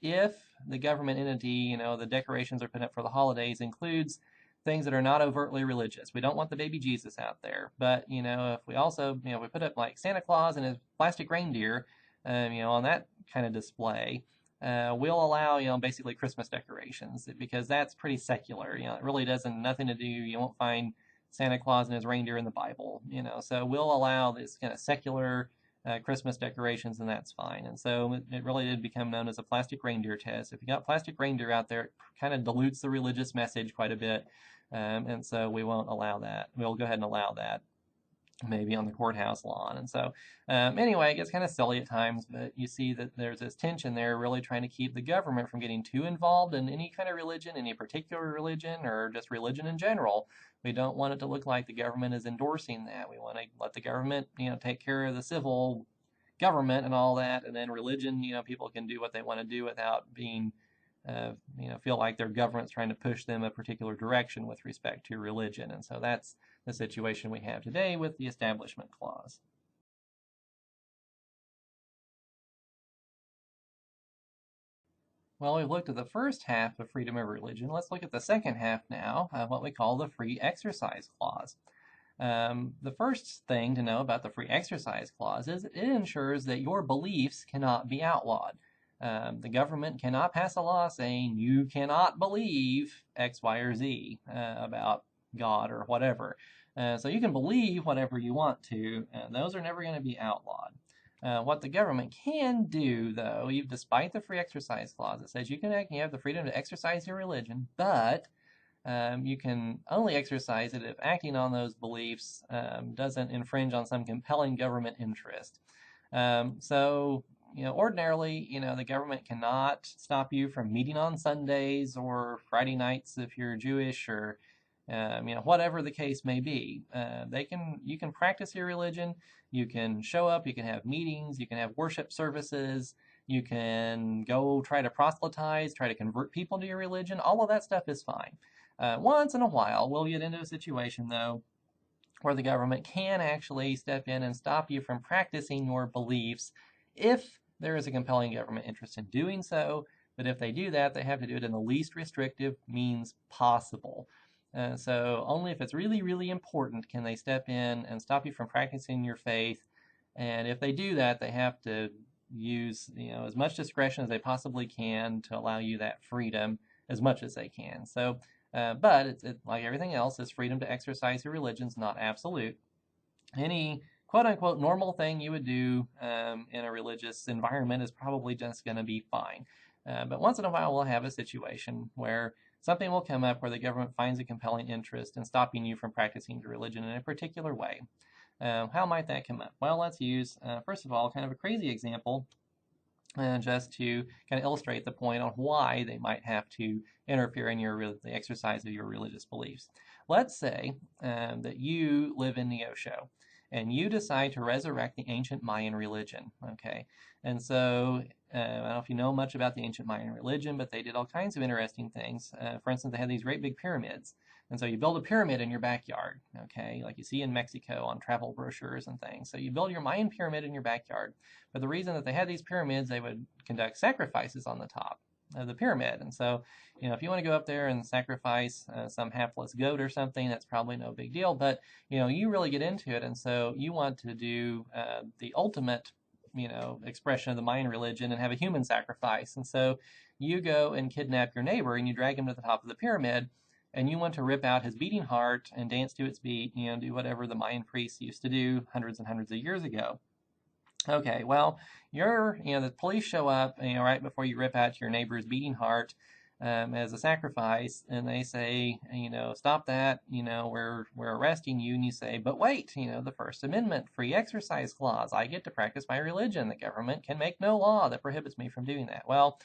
A: if the government entity, the decorations are put up for the holidays, includes things that are not overtly religious. We don't want the baby Jesus out there, but if we also, we put up like Santa Claus and his plastic reindeer, on that kind of display, we'll allow, basically Christmas decorations, because that's pretty secular. It really doesn't, nothing to do, you won't find Santa Claus and his reindeer in the Bible, so we'll allow this kind of secular Christmas decorations, and that's fine. And so it really did become known as a plastic reindeer test. If you got plastic reindeer out there, it kind of dilutes the religious message quite a bit, and so we won't allow that. We'll go ahead and allow that. maybe on the courthouse lawn. And so, anyway, it gets kind of silly at times, but you see that there's this tension there, really trying to keep the government from getting too involved in any kind of religion, any particular religion, or just religion in general. We don't want it to look like the government is endorsing that. We want to let the government, take care of the civil government and all that, and then religion, people can do what they want to do without being feel like their government's trying to push them a particular direction with respect to religion. And so that's the situation we have today with the Establishment Clause. Well, we've looked at the first half of freedom of religion. Let's look at the second half now, what we call the Free Exercise Clause. The first thing to know about the Free Exercise Clause is it ensures that your beliefs cannot be outlawed. The government cannot pass a law saying you cannot believe X, Y, or Z about God or whatever. So you can believe whatever you want to, and those are never going to be outlawed. What the government can do, though, even despite the Free Exercise Clause, it says you have the freedom to exercise your religion, but you can only exercise it if acting on those beliefs doesn't infringe on some compelling government interest. Ordinarily, the government cannot stop you from meeting on Sundays or Friday nights if you're Jewish or, whatever the case may be. You can practice your religion, you can show up, you can have meetings, you can have worship services, you can go try to proselytize, try to convert people to your religion. All of that stuff is fine. Once in a while, we'll get into a situation, though, where the government can actually step in and stop you from practicing your beliefs if there is a compelling government interest in doing so. But if they do that, they have to do it in the least restrictive means possible. So only if it's really, really important can they step in and stop you from practicing your faith. And if they do that, they have to use as much discretion as they possibly can to allow you that freedom as much as they can. So, but it's like everything else, is freedom to exercise your religion is not absolute. Any quote-unquote normal thing you would do in a religious environment is probably just going to be fine. But once in a while, we'll have a situation where something will come up where the government finds a compelling interest in stopping you from practicing your religion in a particular way. How might that come up? Well, let's use, first of all, kind of a crazy example just to kind of illustrate the point on why they might have to interfere in the exercise of your religious beliefs. Let's say that you live in Neosho and you decide to resurrect the ancient Mayan religion, okay? And so, I don't know if you know much about the ancient Mayan religion, but they did all kinds of interesting things. For instance, they had these great big pyramids. And so you build a pyramid in your backyard, okay, like you see in Mexico on travel brochures and things. So you build your Mayan pyramid in your backyard. But the reason that they had these pyramids, they would conduct sacrifices on the top of the pyramid. And so, if you want to go up there and sacrifice some hapless goat or something, that's probably no big deal. But, you really get into it. And so you want to do the ultimate, expression of the Mayan religion and have a human sacrifice. And so you go and kidnap your neighbor and you drag him to the top of the pyramid. And you want to rip out his beating heart and dance to its beat, do whatever the Mayan priests used to do hundreds and hundreds of years ago. Okay, well, the police show up, right before you rip out your neighbor's beating heart as a sacrifice, and they say, stop that, we're arresting you, and you say, but wait, the First Amendment, Free Exercise Clause, I get to practice my religion. The government can make no law that prohibits me from doing that. Well,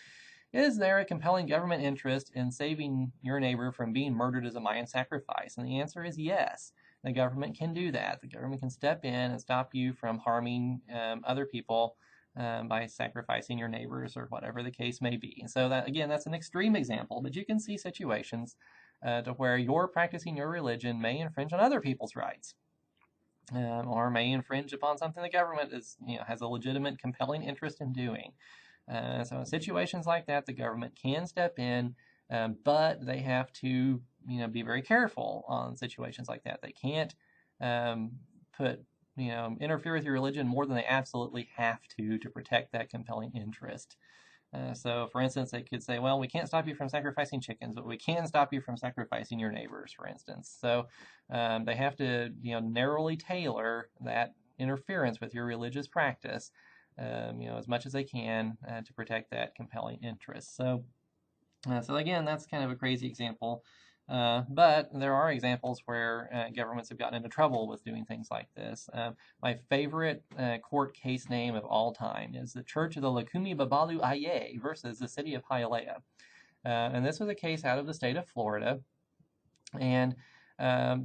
A: is there a compelling government interest in saving your neighbor from being murdered as a Mayan sacrifice? And the answer is yes. The government can do that. The government can step in and stop you from harming other people by sacrificing your neighbors or whatever the case may be. And so that, again, that's an extreme example, but you can see situations to where you're practicing your religion may infringe on other people's rights. Or may infringe upon something the government has a legitimate, compelling interest in doing. So in situations like that, the government can step in, but they have to, be very careful on situations like that. They can't interfere with your religion more than they absolutely have to protect that compelling interest. So, for instance, they could say, well, we can't stop you from sacrificing chickens, but we can stop you from sacrificing your neighbors, for instance. So they have to, narrowly tailor that interference with your religious practice as much as they can to protect that compelling interest. So again, that's kind of a crazy example But there are examples where governments have gotten into trouble with doing things like this. My favorite court case name of all time is the Church of the Lukumi Babalu Aye versus the city of Hialeah. And this was a case out of the state of Florida. And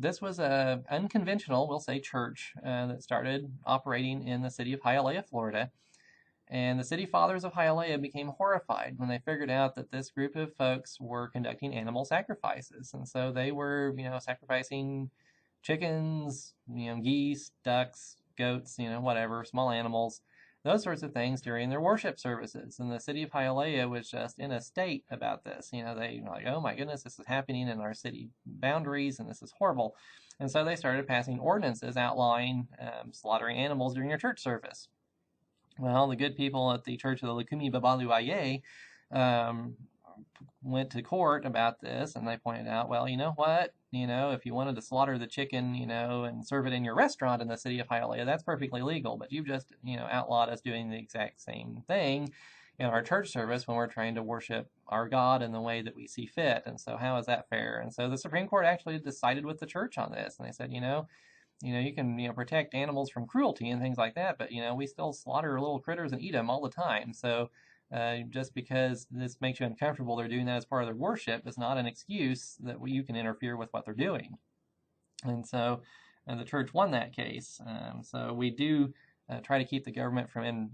A: this was an unconventional, we'll say, church that started operating in the city of Hialeah, Florida. And the city fathers of Hialeah became horrified when they figured out that this group of folks were conducting animal sacrifices. And so they were, sacrificing chickens, geese, ducks, goats, whatever, small animals, those sorts of things during their worship services. And the city of Hialeah was just in a state about this. They were like, oh my goodness, this is happening in our city boundaries and this is horrible. And so they started passing ordinances outlawing slaughtering animals during your church service. Well, the good people at the Church of the Lukumi Babalu Aye went to court about this, and they pointed out, well, you know what? If you wanted to slaughter the chicken, and serve it in your restaurant in the city of Hialeah, that's perfectly legal. But you've just, outlawed us doing the exact same thing in our church service when we're trying to worship our God in the way that we see fit. And so how is that fair? And so the Supreme Court actually decided with the church on this, and they said, you can protect animals from cruelty and things like that, but we still slaughter little critters and eat them all the time. So just because this makes you uncomfortable, they're doing that as part of their worship is not an excuse that you can interfere with what they're doing. And so the church won that case. So we do try to keep the government from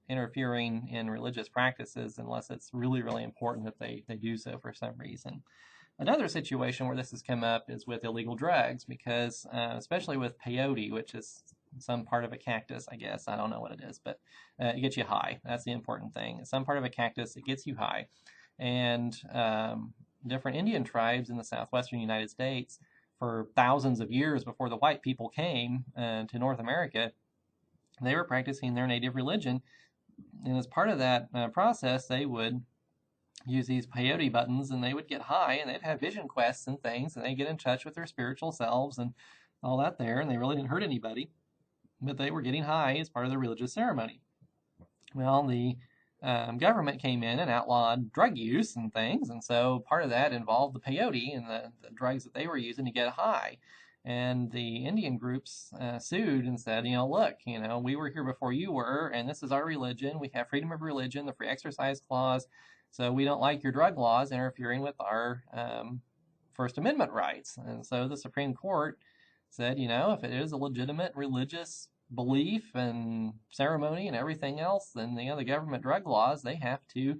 A: interfering in religious practices unless it's really, really important that they do so for some reason. Another situation where this has come up is with illegal drugs because, especially with peyote, which is some part of a cactus, I guess. I don't know what it is, but it gets you high. That's the important thing. It's some part of a cactus, it gets you high. And different Indian tribes in the southwestern United States, for thousands of years before the white people came to North America, they were practicing their native religion. And as part of that process, they would use these peyote buttons and they would get high and they'd have vision quests and things and they'd get in touch with their spiritual selves and all that there, and they really didn't hurt anybody, but they were getting high as part of the religious ceremony. Well, the government came in and outlawed drug use and things, and so part of that involved the peyote and the drugs that they were using to get high. And the Indian groups sued and said, look, we were here before you were, and this is our religion. We have freedom of religion, the free exercise clause. So we don't like your drug laws interfering with our First Amendment rights. And so the Supreme Court said, if it is a legitimate religious belief and ceremony and everything else, then the government drug laws, they have to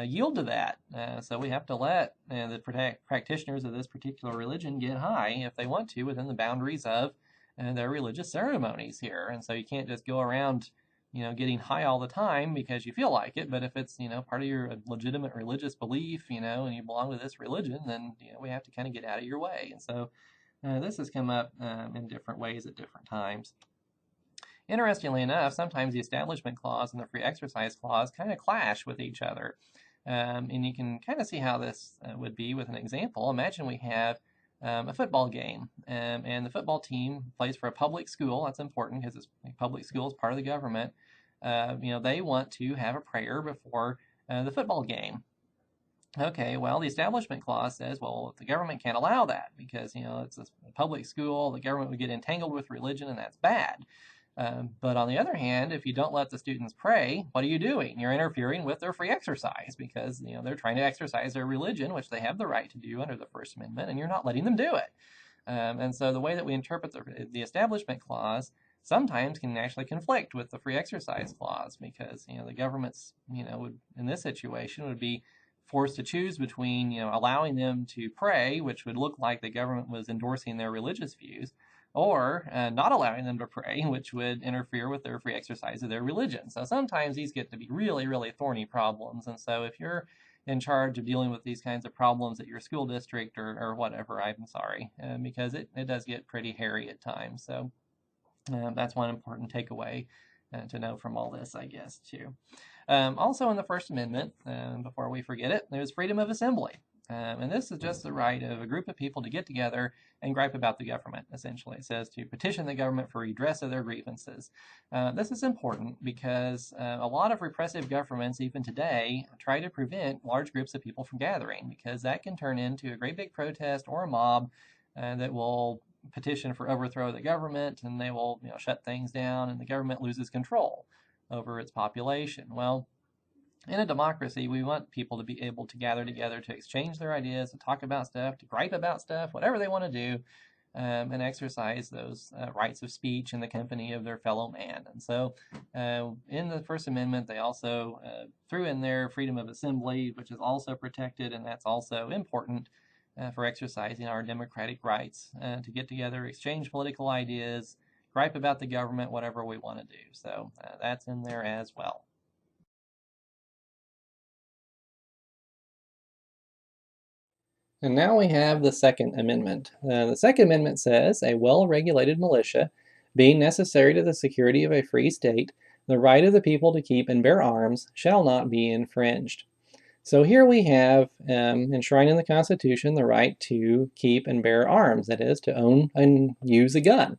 A: yield to that. So we have to let the practitioners of this particular religion get high if they want to within the boundaries of their religious ceremonies here. And so you can't just go around getting high all the time because you feel like it. But if it's, part of your legitimate religious belief, and you belong to this religion, then, we have to kind of get out of your way. And so this has come up in different ways at different times. Interestingly enough, sometimes the Establishment Clause and the Free Exercise Clause kind of clash with each other. And you can kind of see how this would be with an example. Imagine we have a football game, and the football team plays for a public school. That's important because it's public school is part of the government. They want to have a prayer before the football game. Okay, well, the Establishment Clause says, well, the government can't allow that because, it's a public school. The government would get entangled with religion, and that's bad. But on the other hand, if you don't let the students pray, what are you doing? You're interfering with their free exercise because, they're trying to exercise their religion, which they have the right to do under the First Amendment, and you're not letting them do it. And so the way that we interpret the Establishment Clause sometimes can actually conflict with the Free Exercise Clause because, the government's, would, in this situation, would be forced to choose between, allowing them to pray, which would look like the government was endorsing their religious views, or not allowing them to pray, which would interfere with their free exercise of their religion. So sometimes these get to be really, really thorny problems. And so if you're in charge of dealing with these kinds of problems at your school district or whatever, I'm sorry, because it does get pretty hairy at times. So that's one important takeaway to know from all this, I guess, too. Also in the First Amendment, before we forget it, there's freedom of assembly. And this is just the right of a group of people to get together and gripe about the government, essentially. It says to petition the government for redress of their grievances. This is important because a lot of repressive governments, even today, try to prevent large groups of people from gathering, because that can turn into a great big protest or a mob that will petition for overthrow of the government, and they will shut things down, and the government loses control over its population. Well, in a democracy, we want people to be able to gather together to exchange their ideas, to talk about stuff, to gripe about stuff, whatever they want to do, and exercise those rights of speech in the company of their fellow man. And so in the First Amendment, they also threw in there freedom of assembly, which is also protected, and that's also important for exercising our democratic rights to get together, exchange political ideas, gripe about the government, whatever we want to do. So that's in there as well. And now we have the Second Amendment. The Second Amendment says a well-regulated militia, being necessary to the security of a free state, the right of the people to keep and bear arms shall not be infringed. So here we have enshrined in the Constitution the right to keep and bear arms, that is, to own and use a gun.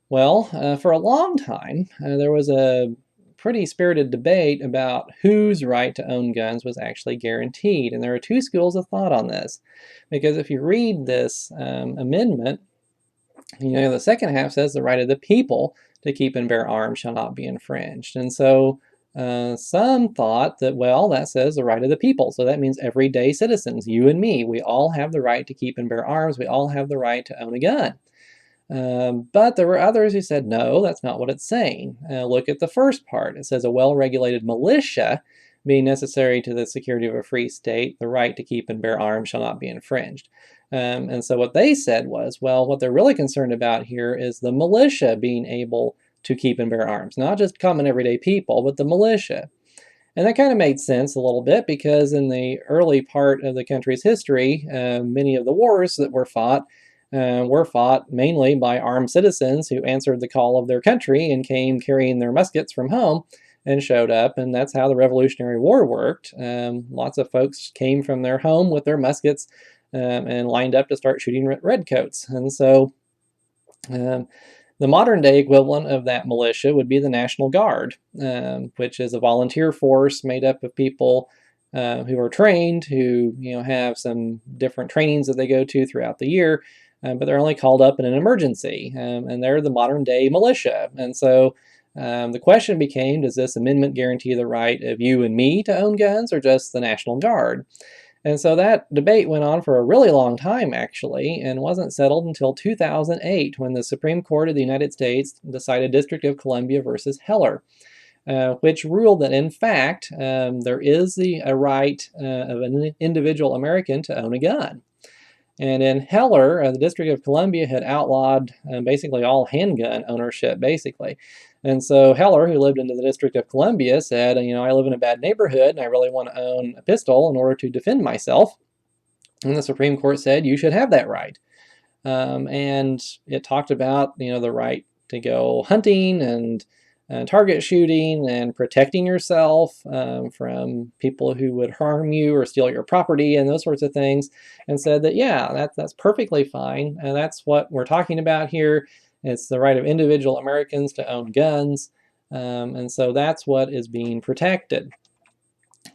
A: Well, for a long time, there was a pretty spirited debate about whose right to own guns was actually guaranteed. And there are two schools of thought on this. Because if you read this amendment, the second half says the right of the people to keep and bear arms shall not be infringed. And so some thought that, well, that says the right of the people. So that means everyday citizens, you and me, we all have the right to keep and bear arms. We all have the right to own a gun. But there were others who said, no, that's not what it's saying. Look at the first part. It says a well-regulated militia, being necessary to the security of a free state, the right to keep and bear arms shall not be infringed. And so what they said was, well, what they're really concerned about here is the militia being able to keep and bear arms. Not just common everyday people, but the militia. And that kind of made sense a little bit, because in the early part of the country's history, many of the wars that were fought mainly by armed citizens who answered the call of their country and came carrying their muskets from home and showed up. And that's how the Revolutionary War worked. Lots of folks came from their home with their muskets and lined up to start shooting redcoats. And so the modern day equivalent of that militia would be the National Guard, which is a volunteer force made up of people who are trained, who have some different trainings that they go to throughout the year, but they're only called up in an emergency, and they're the modern day militia. And so the question became, does this amendment guarantee the right of you and me to own guns, or just the National Guard? And so that debate went on for a really long time, actually, and wasn't settled until 2008, when the Supreme Court of the United States decided District of Columbia versus Heller, which ruled that, in fact, there is a right of an individual American to own a gun. And in Heller, the District of Columbia had outlawed basically all handgun ownership, basically. And so Heller, who lived in the District of Columbia, said, I live in a bad neighborhood and I really want to own a pistol in order to defend myself. And the Supreme Court said, you should have that right. And it talked about, the right to go hunting and target shooting and protecting yourself from people who would harm you or steal your property and those sorts of things, and said that, yeah, that's perfectly fine. And that's what we're talking about here. It's the right of individual Americans to own guns. And so that's what is being protected.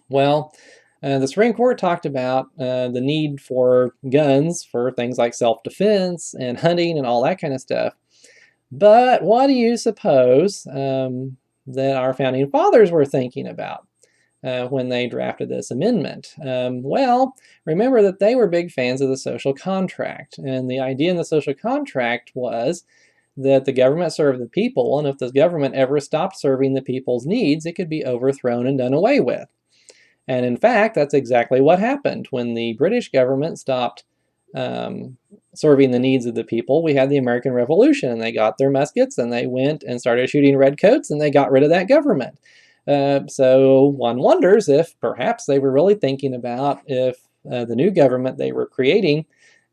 A: Well, the Supreme Court talked about the need for guns for things like self-defense and hunting and all that kind of stuff. But what do you suppose that our founding fathers were thinking about when they drafted this amendment? Well, remember that they were big fans of the social contract. And the idea in the social contract was that the government served the people, and if the government ever stopped serving the people's needs, it could be overthrown and done away with. And in fact, that's exactly what happened. When the British government stopped serving the needs of the people, we had the American Revolution, and they got their muskets and they went and started shooting redcoats, and they got rid of that government. So one wonders if perhaps they were really thinking about if the new government they were creating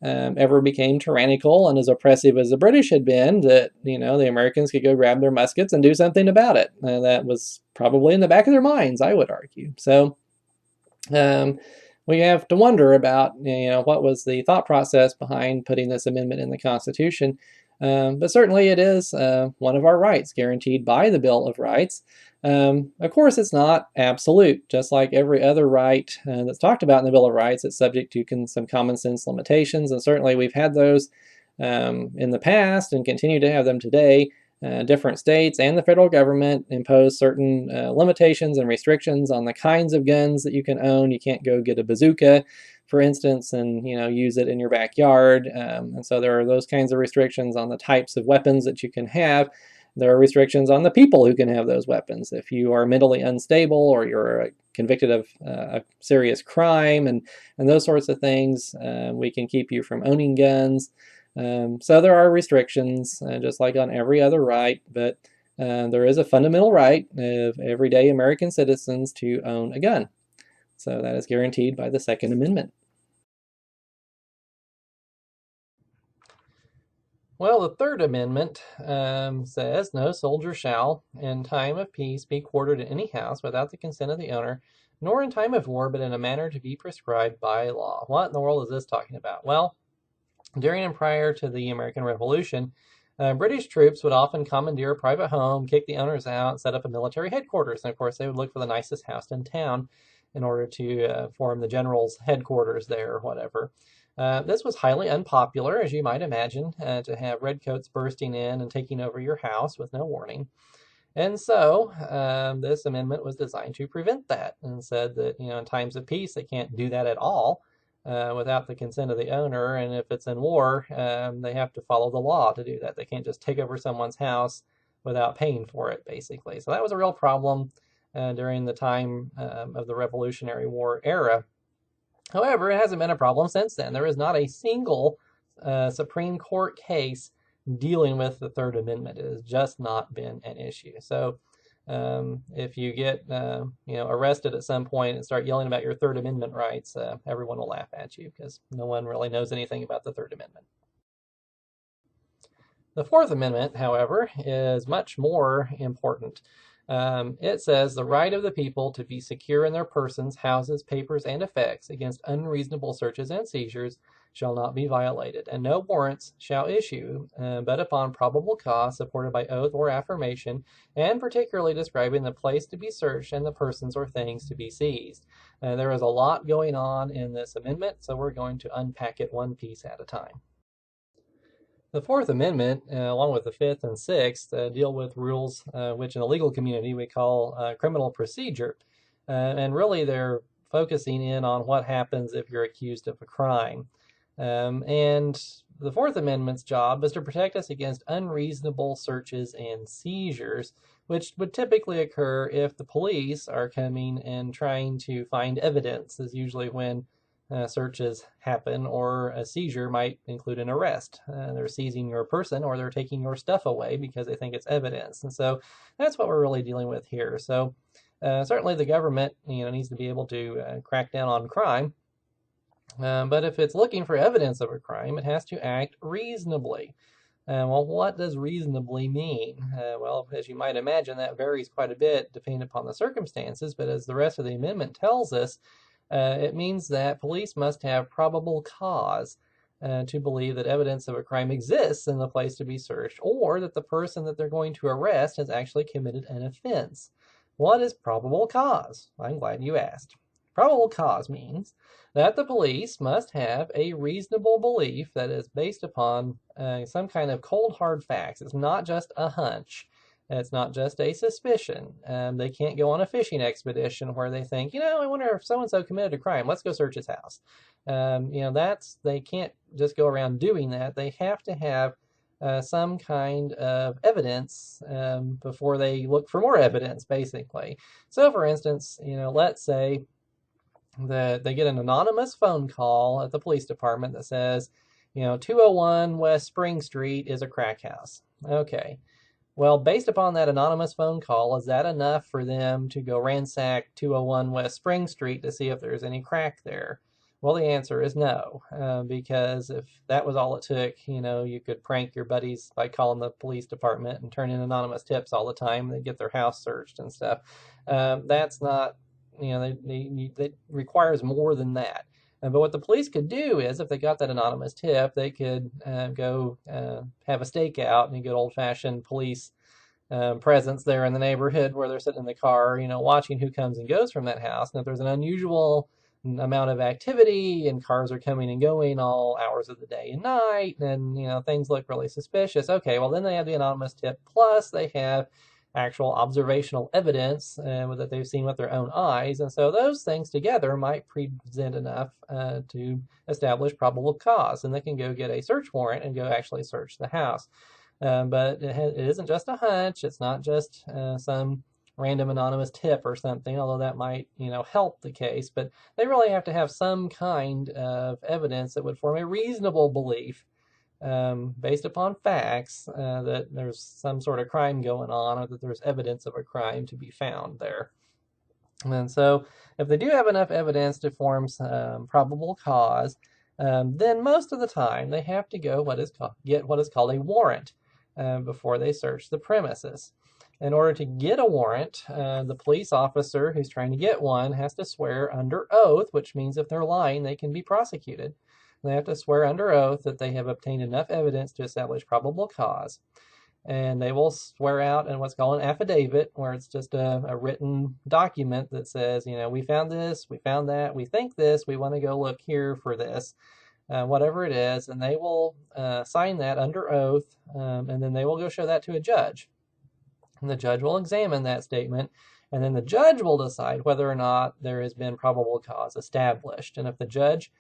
A: ever became tyrannical and as oppressive as the British had been, that the Americans could go grab their muskets and do something about it. That was probably in the back of their minds, I would argue. So
B: we have to wonder about what was the thought process behind putting this amendment in the Constitution. But certainly it is one of our rights guaranteed by the Bill of Rights. Of course, it's not absolute. Just like every other right that's talked about in the Bill of Rights, it's subject to some common sense limitations, and certainly we've had those in the past and continue to have them today. Different states and the federal government impose certain limitations and restrictions on the kinds of guns that you can own. You can't go get a bazooka, for instance, and use it in your backyard. And so there are those kinds of restrictions on the types of weapons that you can have. There are restrictions on the people who can have those weapons. If you are mentally unstable or you're convicted of a serious crime and those sorts of things, we can keep you from owning guns. So there are restrictions, just like on every other right, but there is a fundamental right of everyday American citizens to own a gun. So that is guaranteed by the Second Amendment.
A: Well, the Third Amendment says no soldier shall, in time of peace, be quartered in any house without the consent of the owner, nor in time of war, but in a manner to be prescribed by law. What in the world is this talking about? Well, during and prior to the American Revolution, British troops would often commandeer a private home, kick the owners out, set up a military headquarters. And of course, they would look for the nicest house in town in order to form the general's headquarters there or whatever. This was highly unpopular, as you might imagine, to have redcoats bursting in and taking over your house with no warning. And so this amendment was designed to prevent that and said that, in times of peace, they can't do that at all without the consent of the owner. And if it's in war, they have to follow the law to do that. They can't just take over someone's house without paying for it, basically. So that was a real problem during the time of the Revolutionary War era. However, it hasn't been a problem since then. There is not a single Supreme Court case dealing with the Third Amendment. It has just not been an issue. So if you get arrested at some point and start yelling about your Third Amendment rights, everyone will laugh at you because no one really knows anything about the Third Amendment. The Fourth Amendment, however, is much more important. It says the right of the people to be secure in their persons, houses, papers, and effects against unreasonable searches and seizures shall not be violated, and no warrants shall issue, but upon probable cause supported by oath or affirmation, and particularly describing the place to be searched and the persons or things to be seized. There is a lot going on in this amendment, so we're going to unpack it one piece at a time. The Fourth Amendment, along with the Fifth and Sixth, deal with rules which in the legal community we call criminal procedure. And really they're focusing in on what happens if you're accused of a crime. And the Fourth Amendment's job is to protect us against unreasonable searches and seizures, which would typically occur if the police are coming and trying to find evidence, is usually when searches happen, or a seizure might include an arrest. They're seizing your person or they're taking your stuff away because they think it's evidence. And so that's what we're really dealing with here. So certainly the government needs to be able to crack down on crime. But if it's looking for evidence of a crime, it has to act reasonably. Well, what does reasonably mean? Well, as you might imagine, that varies quite a bit depending upon the circumstances. But as the rest of the amendment tells us, it means that police must have probable cause to believe that evidence of a crime exists in the place to be searched, or that the person that they're going to arrest has actually committed an offense. What is probable cause? I'm glad you asked. Probable cause means that the police must have a reasonable belief that is based upon some kind of cold hard facts. It's not just a hunch. It's not just a suspicion. They can't go on a fishing expedition where they think, I wonder if so-and-so committed a crime. Let's go search his house. They can't just go around doing that. They have to have some kind of evidence before they look for more evidence, basically. So, for instance, let's say that they get an anonymous phone call at the police department that says, 201 West Spring Street is a crack house. Okay. Well, based upon that anonymous phone call, is that enough for them to go ransack 201 West Spring Street to see if there's any crack there? Well, the answer is no, because if that was all it took, you could prank your buddies by calling the police department and turn in anonymous tips all the time and get their house searched and stuff. That's not
B: that requires more than that. But what the police could do is, if they got that anonymous tip, they could go have a stakeout and a good old-fashioned police presence there in the neighborhood where they're sitting in the car, watching who comes and goes from that house. And if there's an unusual amount of activity and cars are coming and going all hours of the day and night, and things look really suspicious, okay, well then they have the anonymous tip, plus they have actual observational evidence that they've seen with their own eyes. And so those things together might present enough to establish probable cause, and they can go get a search warrant and go actually search the house. But it isn't just a hunch. It's not just some random anonymous tip or something, although that might, help the case. But they really have to have some kind of evidence that would form a reasonable belief based upon facts that there's some sort of crime going on, or that there's evidence of a crime to be found there. And so if they do have enough evidence to form probable cause, then most of the time they have to go get what is called a warrant before they search the premises. In order to get a warrant, the police officer who's trying to get one has to swear under oath, which means if they're lying, they can be prosecuted. They have to swear under oath that they have obtained enough evidence to establish probable cause. And they will swear out in what's called an affidavit, where it's just a written document that says, we found this, we found that, we think this, we want to go look here for this, whatever it is. And they will sign that under oath, and then they will go show that to a judge. And the judge will examine that statement, and then the judge will decide whether or not there has been probable cause established. And if the judge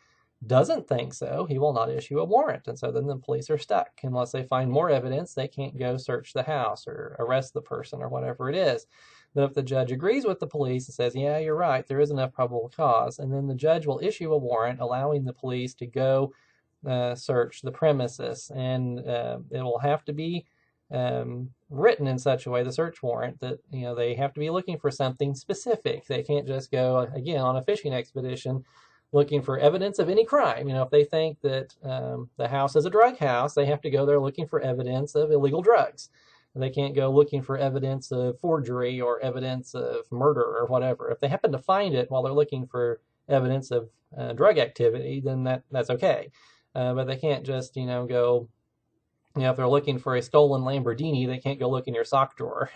B: doesn't think so, he will not issue a warrant. And so then the police are stuck. Unless they find more evidence, they can't go search the house or arrest the person or whatever it is. But if the judge agrees with the police and says, yeah, you're right, there is enough probable cause, and then the judge will issue a warrant allowing the police to go search the premises. And it will have to be written in such a way, the search warrant, that they have to be looking for something specific. They can't just go, again, on a fishing expedition looking for evidence of any crime. If they think that the house is a drug house, they have to go there looking for evidence of illegal drugs. They can't go looking for evidence of forgery or evidence of murder or whatever. If they happen to find it while they're looking for evidence of drug activity, then that's okay. But they can't just, go, if they're looking for a stolen Lamborghini, they can't go look in your sock drawer,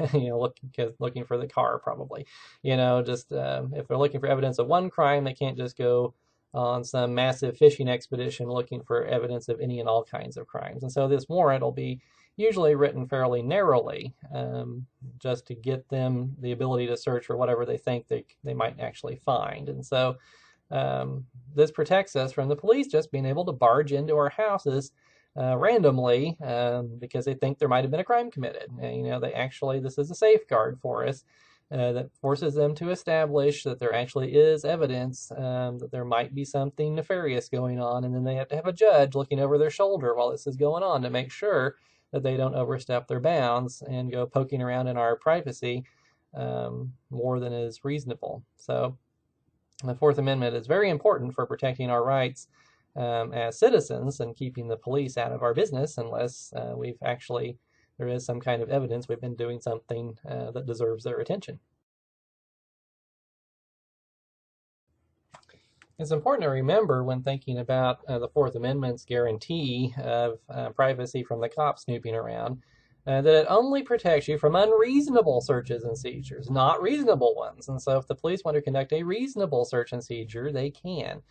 B: looking for the car probably. Just if they're looking for evidence of one crime, they can't just go on some massive fishing expedition looking for evidence of any and all kinds of crimes. And so this warrant will be usually written fairly narrowly, just to get them the ability to search for whatever they think they might actually find. And so this protects us from the police just being able to barge into our houses randomly because they think there might have been a crime committed. This is a safeguard for us that forces them to establish that there actually is evidence that there might be something nefarious going on, and then they have to have a judge looking over their shoulder while this is going on to make sure that they don't overstep their bounds and go poking around in our privacy more than is reasonable. So the Fourth Amendment is very important for protecting our rights as citizens and keeping the police out of our business unless there is some kind of evidence we've been doing something that deserves their attention. It's important to remember when thinking about the Fourth Amendment's guarantee of privacy from the cops snooping around, that it only protects you from unreasonable searches and seizures, not reasonable ones. And so if the police want to conduct a reasonable search and seizure, they can.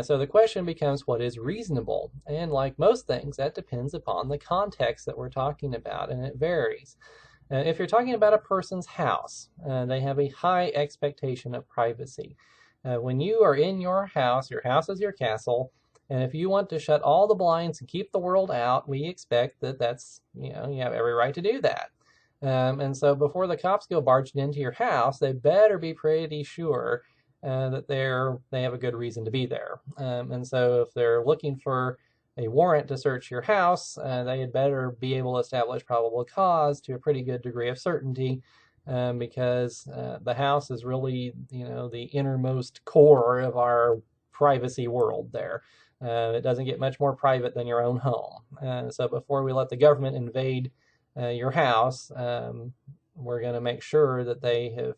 B: So the question becomes, what is reasonable? And like most things, that depends upon the context that we're talking about, and it varies. If you're talking about a person's house, they have a high expectation of privacy. When you are in your house is your castle, and if you want to shut all the blinds and keep the world out, we expect that's, you have every right to do that. And so before the cops go barging into your house, they better be pretty sure that they have a good reason to be there. And so if they're looking for a warrant to search your house, they had better be able to establish probable cause to a pretty good degree of certainty, because the house is really, the innermost core of our privacy world there. It doesn't get much more private than your own home. So before we let the government invade your house, we're going to make sure that they have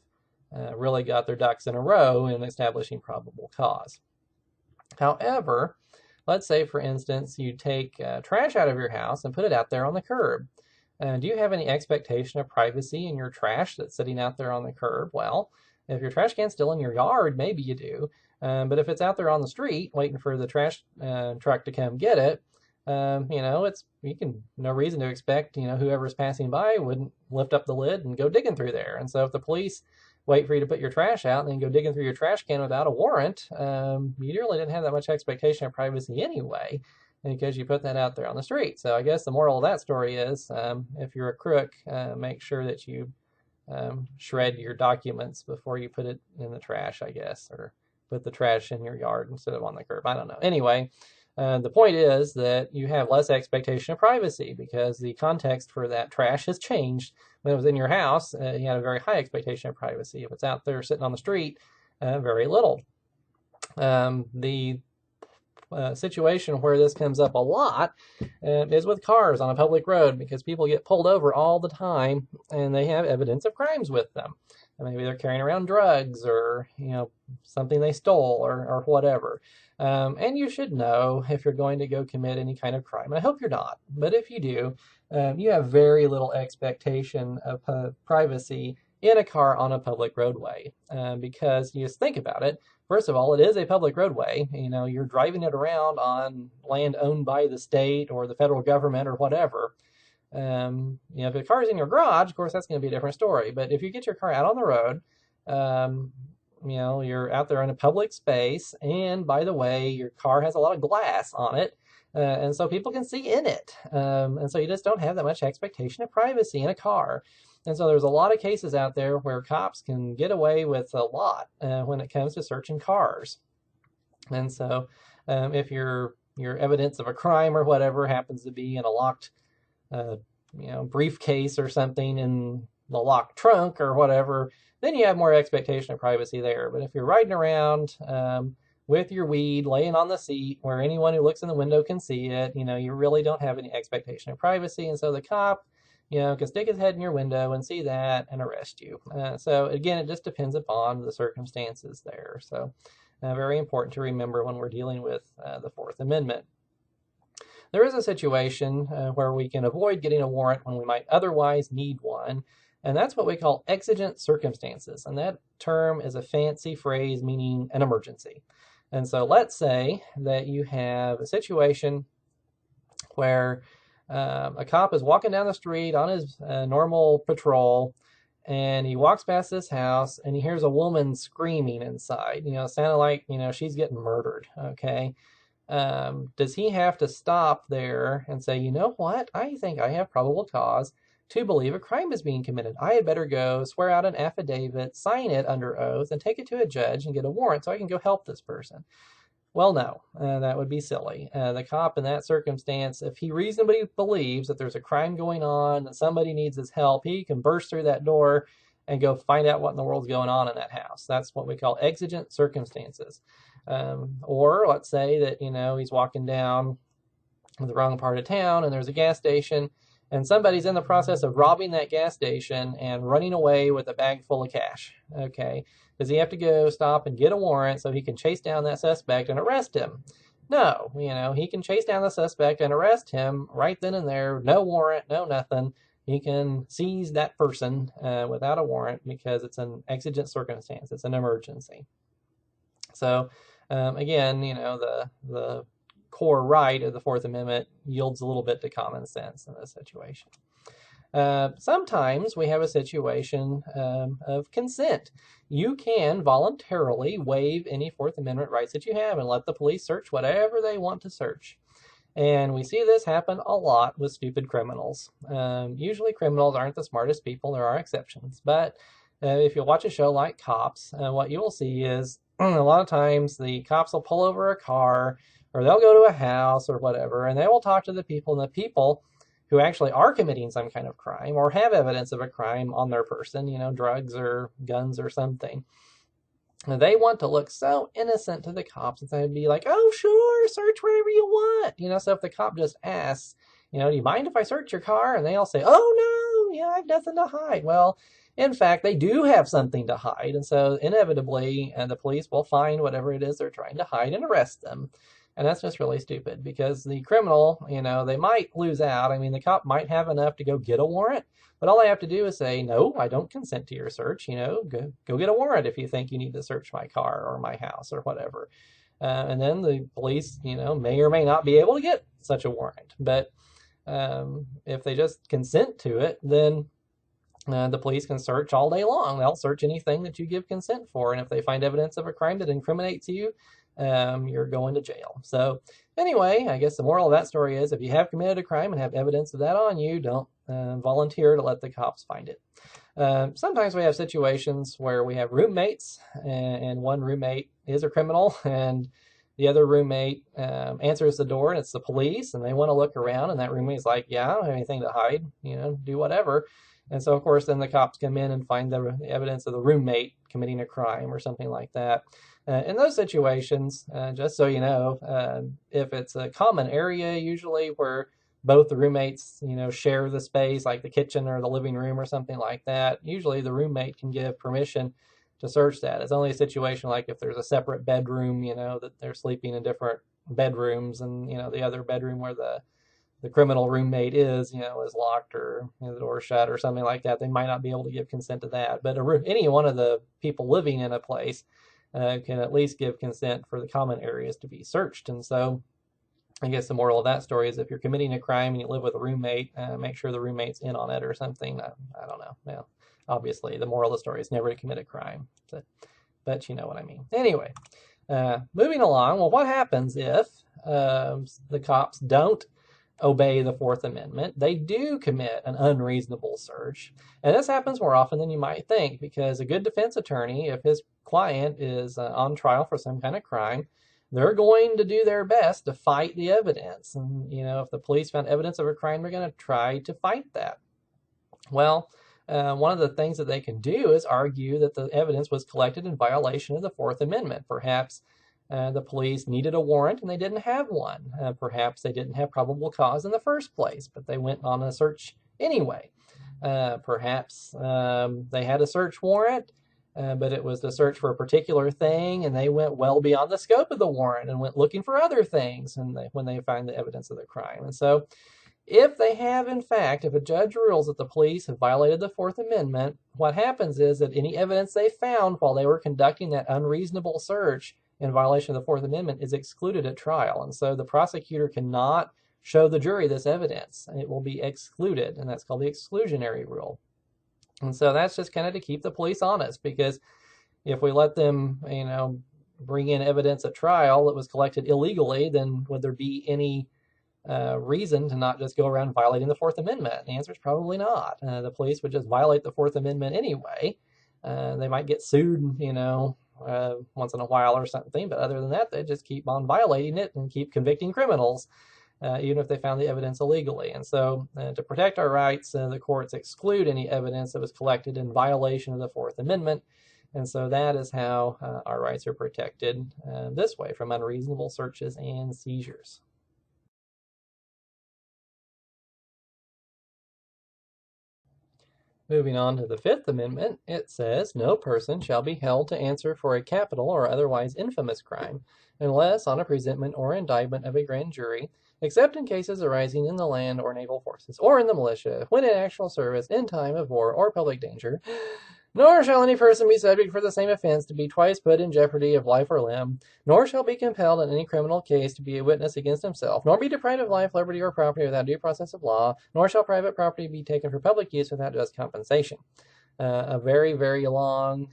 B: really got their ducks in a row in establishing probable cause. However, let's say, for instance, you take trash out of your house and put it out there on the curb. Do you have any expectation of privacy in your trash that's sitting out there on the curb? Well, if your trash can's still in your yard, maybe you do. But if it's out there on the street waiting for the trash truck to come get it, it's no reason to expect whoever's passing by wouldn't lift up the lid and go digging through there. And so if the police wait for you to put your trash out and then go digging through your trash can without a warrant, you really didn't have that much expectation of privacy anyway, because you put that out there on the street. So I guess the moral of that story is, if you're a crook, make sure that you shred your documents before you put it in the trash, I guess, or put the trash in your yard instead of on the curb. I don't know. Anyway, the point is that you have less expectation of privacy because the context for that trash has changed. When it was in your house, you had a very high expectation of privacy. If it's out there sitting on the street, very little. The situation where this comes up a lot is with cars on a public road, because people get pulled over all the time and they have evidence of crimes with them. And maybe they're carrying around drugs or something they stole or whatever. And you should know if you're going to go commit any kind of crime. I hope you're not, but if you do, you have very little expectation of privacy in a car on a public roadway, because you just think about it. First of all, it is a public roadway. You're driving it around on land owned by the state or the federal government or whatever. If the car's in your garage, of course, that's going to be a different story. But if you get your car out on the road, you're out there in a public space, and by the way, your car has a lot of glass on it, and so people can see in it. And so you just don't have that much expectation of privacy in a car. And so there's a lot of cases out there where cops can get away with a lot when it comes to searching cars. And so if your evidence of a crime or whatever happens to be in a locked briefcase or something in the locked trunk or whatever, then you have more expectation of privacy there. But if you're riding around with your weed laying on the seat where anyone who looks in the window can see it, you really don't have any expectation of privacy. And so the cop can stick his head in your window and see that and arrest you. So again, it just depends upon the circumstances there. So very important to remember when we're dealing with the Fourth Amendment. There is a situation where we can avoid getting a warrant when we might otherwise need one, and that's what we call exigent circumstances. And that term is a fancy phrase meaning an emergency. And so let's say that you have a situation where a cop is walking down the street on his normal patrol, and he walks past this house and he hears a woman screaming inside, sounding like, she's getting murdered, okay? Does he have to stop there and say, you know what, I think I have probable cause to believe a crime is being committed. I had better go swear out an affidavit, sign it under oath, and take it to a judge and get a warrant so I can go help this person? Well, no, that would be silly. The cop in that circumstance, if he reasonably believes that there's a crime going on, that somebody needs his help, he can burst through that door and go find out what in the world's going on in that house. That's what we call exigent circumstances. Or let's say that, he's walking down the wrong part of town and there's a gas station and somebody's in the process of robbing that gas station and running away with a bag full of cash. Okay. Does he have to go stop and get a warrant so he can chase down that suspect and arrest him? No, he can chase down the suspect and arrest him right then and there. No warrant, no nothing. He can seize that person without a warrant because it's an exigent circumstance. It's an emergency. So again, the core right of the Fourth Amendment yields a little bit to common sense in this situation. Sometimes we have a situation of consent. You can voluntarily waive any Fourth Amendment rights that you have and let the police search whatever they want to search. And we see this happen a lot with stupid criminals. Usually criminals aren't the smartest people. There are exceptions. But if you watch a show like Cops, what you will see is a lot of times the cops will pull over a car or they'll go to a house or whatever, and they will talk to the people, and the people who actually are committing some kind of crime or have evidence of a crime on their person, drugs or guns or something. And they want to look so innocent to the cops, and they'd be like, oh, sure, search wherever you want. So if the cop just asks, do you mind if I search your car? And they all say, oh, no, I have nothing to hide. Well, in fact, they do have something to hide. And so inevitably, the police will find whatever it is they're trying to hide and arrest them. And that's just really stupid because the criminal, they might lose out. I mean, the cop might have enough to go get a warrant, but all they have to do is say, no, I don't consent to your search. Go get a warrant if you think you need to search my car or my house or whatever. And then the police, may or may not be able to get such a warrant. But if they just consent to it, then the police can search all day long. They'll search anything that you give consent for. And if they find evidence of a crime that incriminates you, you're going to jail. So anyway, I guess the moral of that story is if you have committed a crime and have evidence of that on you, don't volunteer to let the cops find it. Sometimes we have situations where we have roommates and one roommate is a criminal and the other roommate answers the door and it's the police and they want to look around and that roommate's like, yeah, I don't have anything to hide, do whatever. And so, of course, then the cops come in and find the evidence of the roommate committing a crime or something like that. In those situations, just so you know, if it's a common area usually where both the roommates, share the space, like the kitchen or the living room or something like that, usually the roommate can give permission to search that. It's only a situation like if there's a separate bedroom, that they're sleeping in different bedrooms and, the other bedroom where the criminal roommate is locked or the door shut or something like that, they might not be able to give consent to that. But any one of the people living in a place can at least give consent for the common areas to be searched. And so I guess the moral of that story is if you're committing a crime and you live with a roommate, make sure the roommate's in on it or something. I don't know. Well, obviously, the moral of the story is never to commit a crime. But you know what I mean. Anyway, moving along. Well, what happens if the cops don't obey the Fourth Amendment? They do commit an unreasonable search. And this happens more often than you might think because a good defense attorney, if his client is on trial for some kind of crime, they're going to do their best to fight the evidence. And, if the police found evidence of a crime, they're going to try to fight that. Well, one of the things that they can do is argue that the evidence was collected in violation of the Fourth Amendment. Perhaps the police needed a warrant and they didn't have one. Perhaps they didn't have probable cause in the first place, but they went on a search anyway. Perhaps they had a search warrant, but it was to search for a particular thing, and they went well beyond the scope of the warrant and went looking for other things when they find the evidence of the crime. And so if they have, in fact, if a judge rules that the police have violated the Fourth Amendment, what happens is that any evidence they found while they were conducting that unreasonable search in violation of the Fourth Amendment is excluded at trial. And so the prosecutor cannot show the jury this evidence. It will be excluded, and that's called the exclusionary rule. And so that's just kind of to keep the police honest, because if we let them, bring in evidence at trial that was collected illegally, then would there be any reason to not just go around violating the Fourth Amendment? The answer is probably not. The police would just violate the Fourth Amendment anyway. They might get sued, once in a while or something, but other than that, they just keep on violating it and keep convicting criminals, even if they found the evidence illegally. And so to protect our rights, the courts exclude any evidence that was collected in violation of the Fourth Amendment. And so that is how our rights are protected this way from unreasonable searches and seizures. Moving on to the Fifth Amendment, it says, no person shall be held to answer for a capital or otherwise infamous crime, unless on a presentment or indictment of a grand jury, except in cases arising in the land or naval forces, or in the militia, when in actual service, in time of war or public danger. Nor shall any person be subject for the same offense to be twice put in jeopardy of life or limb, nor shall be compelled in any criminal case to be a witness against himself, nor be deprived of life, liberty, or property without due process of law, nor shall private property be taken for public use without just compensation. A very, very long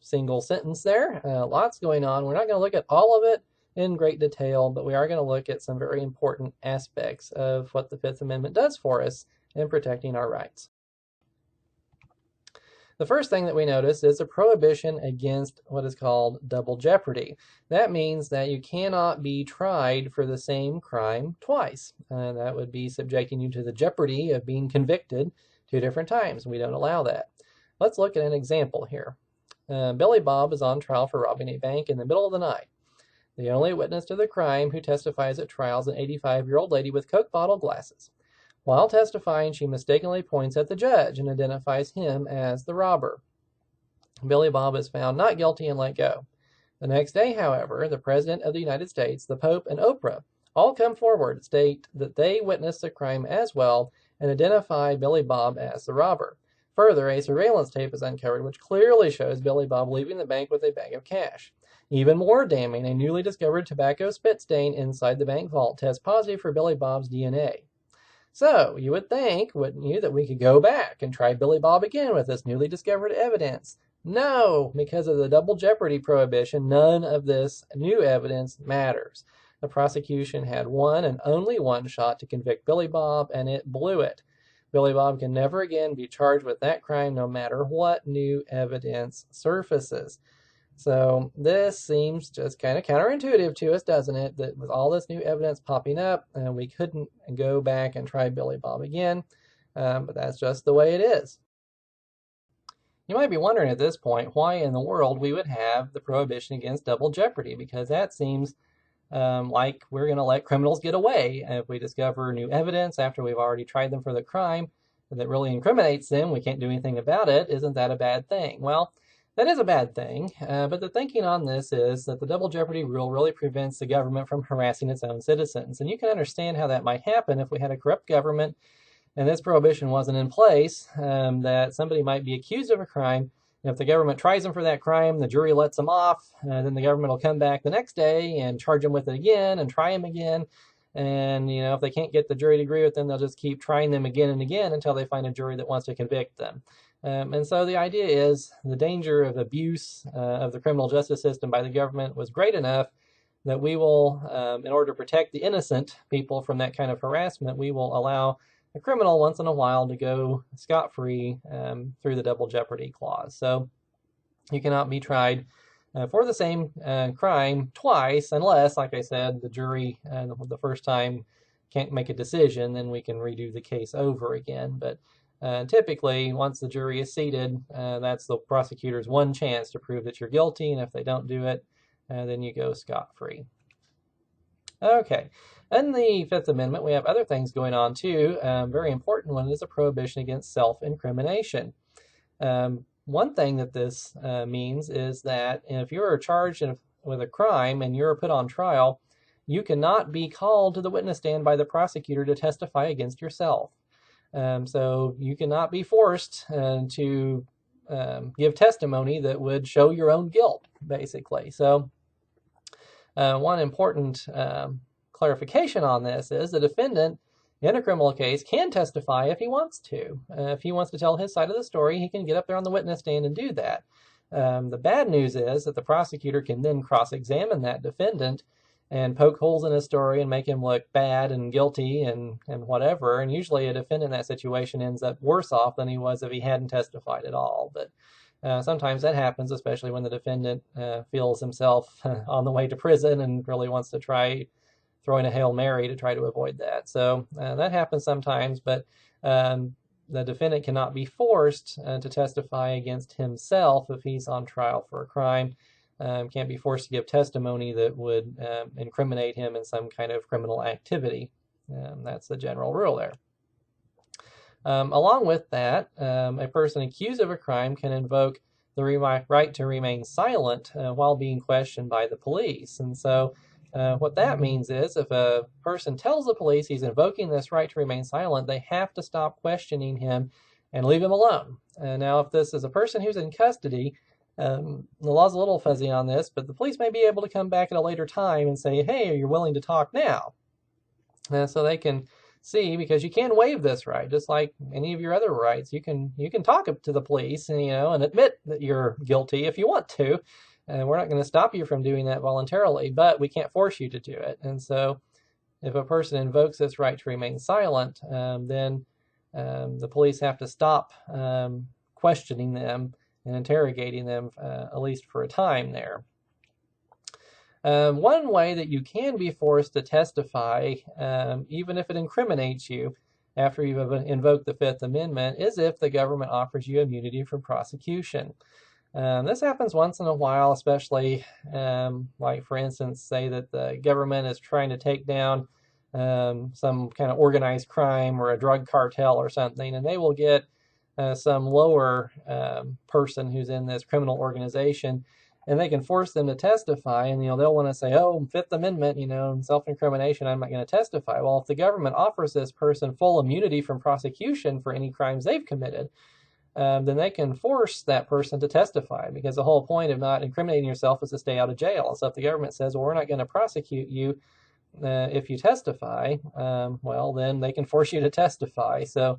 B: single sentence there. Lots going on. We're not going to look at all of it in great detail, but we are going to look at some very important aspects of what the Fifth Amendment does for us in protecting our rights. The first thing that we notice is a prohibition against what is called double jeopardy. That means that you cannot be tried for the same crime twice. That would be subjecting you to the jeopardy of being convicted 2 different times. We don't allow that. Let's look at an example here. Billy Bob is on trial for robbing a bank in the middle of the night. The only witness to the crime who testifies at trial is an 85-year-old lady with Coke bottle glasses. While testifying, she mistakenly points at the judge and identifies him as the robber. Billy Bob is found not guilty and let go. The next day, however, the President of the United States, the Pope, and Oprah all come forward and state that they witnessed the crime as well and identify Billy Bob as the robber. Further, a surveillance tape is uncovered which clearly shows Billy Bob leaving the bank with a bag of cash. Even more damning, a newly discovered tobacco spit stain inside the bank vault tests positive for Billy Bob's DNA. So, you would think, wouldn't you, that we could go back and try Billy Bob again with this newly discovered evidence. No, because of the double jeopardy prohibition, none of this new evidence matters. The prosecution had one and only one shot to convict Billy Bob, and it blew it. Billy Bob can never again be charged with that crime no matter what new evidence surfaces. So this seems just kind of counterintuitive to us, doesn't it? That with all this new evidence popping up, we couldn't go back and try Billy Bob again, but that's just the way it is. You might be wondering at this point why in the world we would have the prohibition against double jeopardy, because that seems like we're going to let criminals get away. If we discover new evidence after we've already tried them for the crime that really incriminates them, we can't do anything about it. Isn't that a bad thing? Well, that is a bad thing, but the thinking on this is that the double jeopardy rule really prevents the government from harassing its own citizens. And you can understand how that might happen if we had a corrupt government and this prohibition wasn't in place, that somebody might be accused of a crime. And if the government tries them for that crime, the jury lets them off, then the government will come back the next day and charge them with it again and try them again. And, if they can't get the jury to agree with them, they'll just keep trying them again and again until they find a jury that wants to convict them. And so the idea is the danger of abuse of the criminal justice system by the government was great enough that we will, in order to protect the innocent people from that kind of harassment, we will allow a criminal once in a while to go scot-free through the double jeopardy clause. So you cannot be tried for the same crime twice unless, like I said, the jury the first time can't make a decision, then we can redo the case over again. But typically, once the jury is seated, that's the prosecutor's one chance to prove that you're guilty, and if they don't do it, then you go scot-free. Okay, in the Fifth Amendment, we have other things going on too. Very important one is a prohibition against self-incrimination. One thing that this means is that if you're charged with a crime and you're put on trial, you cannot be called to the witness stand by the prosecutor to testify against yourself. So you cannot be forced to give testimony that would show your own guilt, basically. So one important clarification on this is the defendant in a criminal case can testify if he wants to. If he wants to tell his side of the story, he can get up there on the witness stand and do that. The bad news is that the prosecutor can then cross-examine that defendant and poke holes in his story and make him look bad and guilty and whatever. And usually a defendant in that situation ends up worse off than he was if he hadn't testified at all. But sometimes that happens, especially when the defendant feels himself on the way to prison and really wants to try throwing a Hail Mary to try to avoid that. So that happens sometimes, but the defendant cannot be forced to testify against himself if he's on trial for a crime. Can't be forced to give testimony that would incriminate him in some kind of criminal activity. That's the general rule there. Along with that, a person accused of a crime can invoke the right to remain silent while being questioned by the police. And so what that means is if a person tells the police he's invoking this right to remain silent, they have to stop questioning him and leave him alone. Now, if this is a person who's in custody, the law's a little fuzzy on this, but the police may be able to come back at a later time and say, hey, are you willing to talk now? So they can see, because you can waive this right, just like any of your other rights. You can talk to the police and, and admit that you're guilty if you want to. We're not going to stop you from doing that voluntarily, but we can't force you to do it. And so if a person invokes this right to remain silent, then the police have to stop questioning them and interrogating them, at least for a time there. One way that you can be forced to testify, even if it incriminates you after you've invoked the Fifth Amendment, is if the government offers you immunity from prosecution. This happens once in a while, especially like, for instance, say that the government is trying to take down some kind of organized crime or a drug cartel or something, and they will get some lower person who's in this criminal organization, and they can force them to testify, and they'll want to say, oh, Fifth Amendment, self-incrimination, I'm not going to testify. Well, if the government offers this person full immunity from prosecution for any crimes they've committed, then they can force that person to testify, because the whole point of not incriminating yourself is to stay out of jail. So if the government says, well, we're not going to prosecute you if you testify, well, then they can force you to testify. So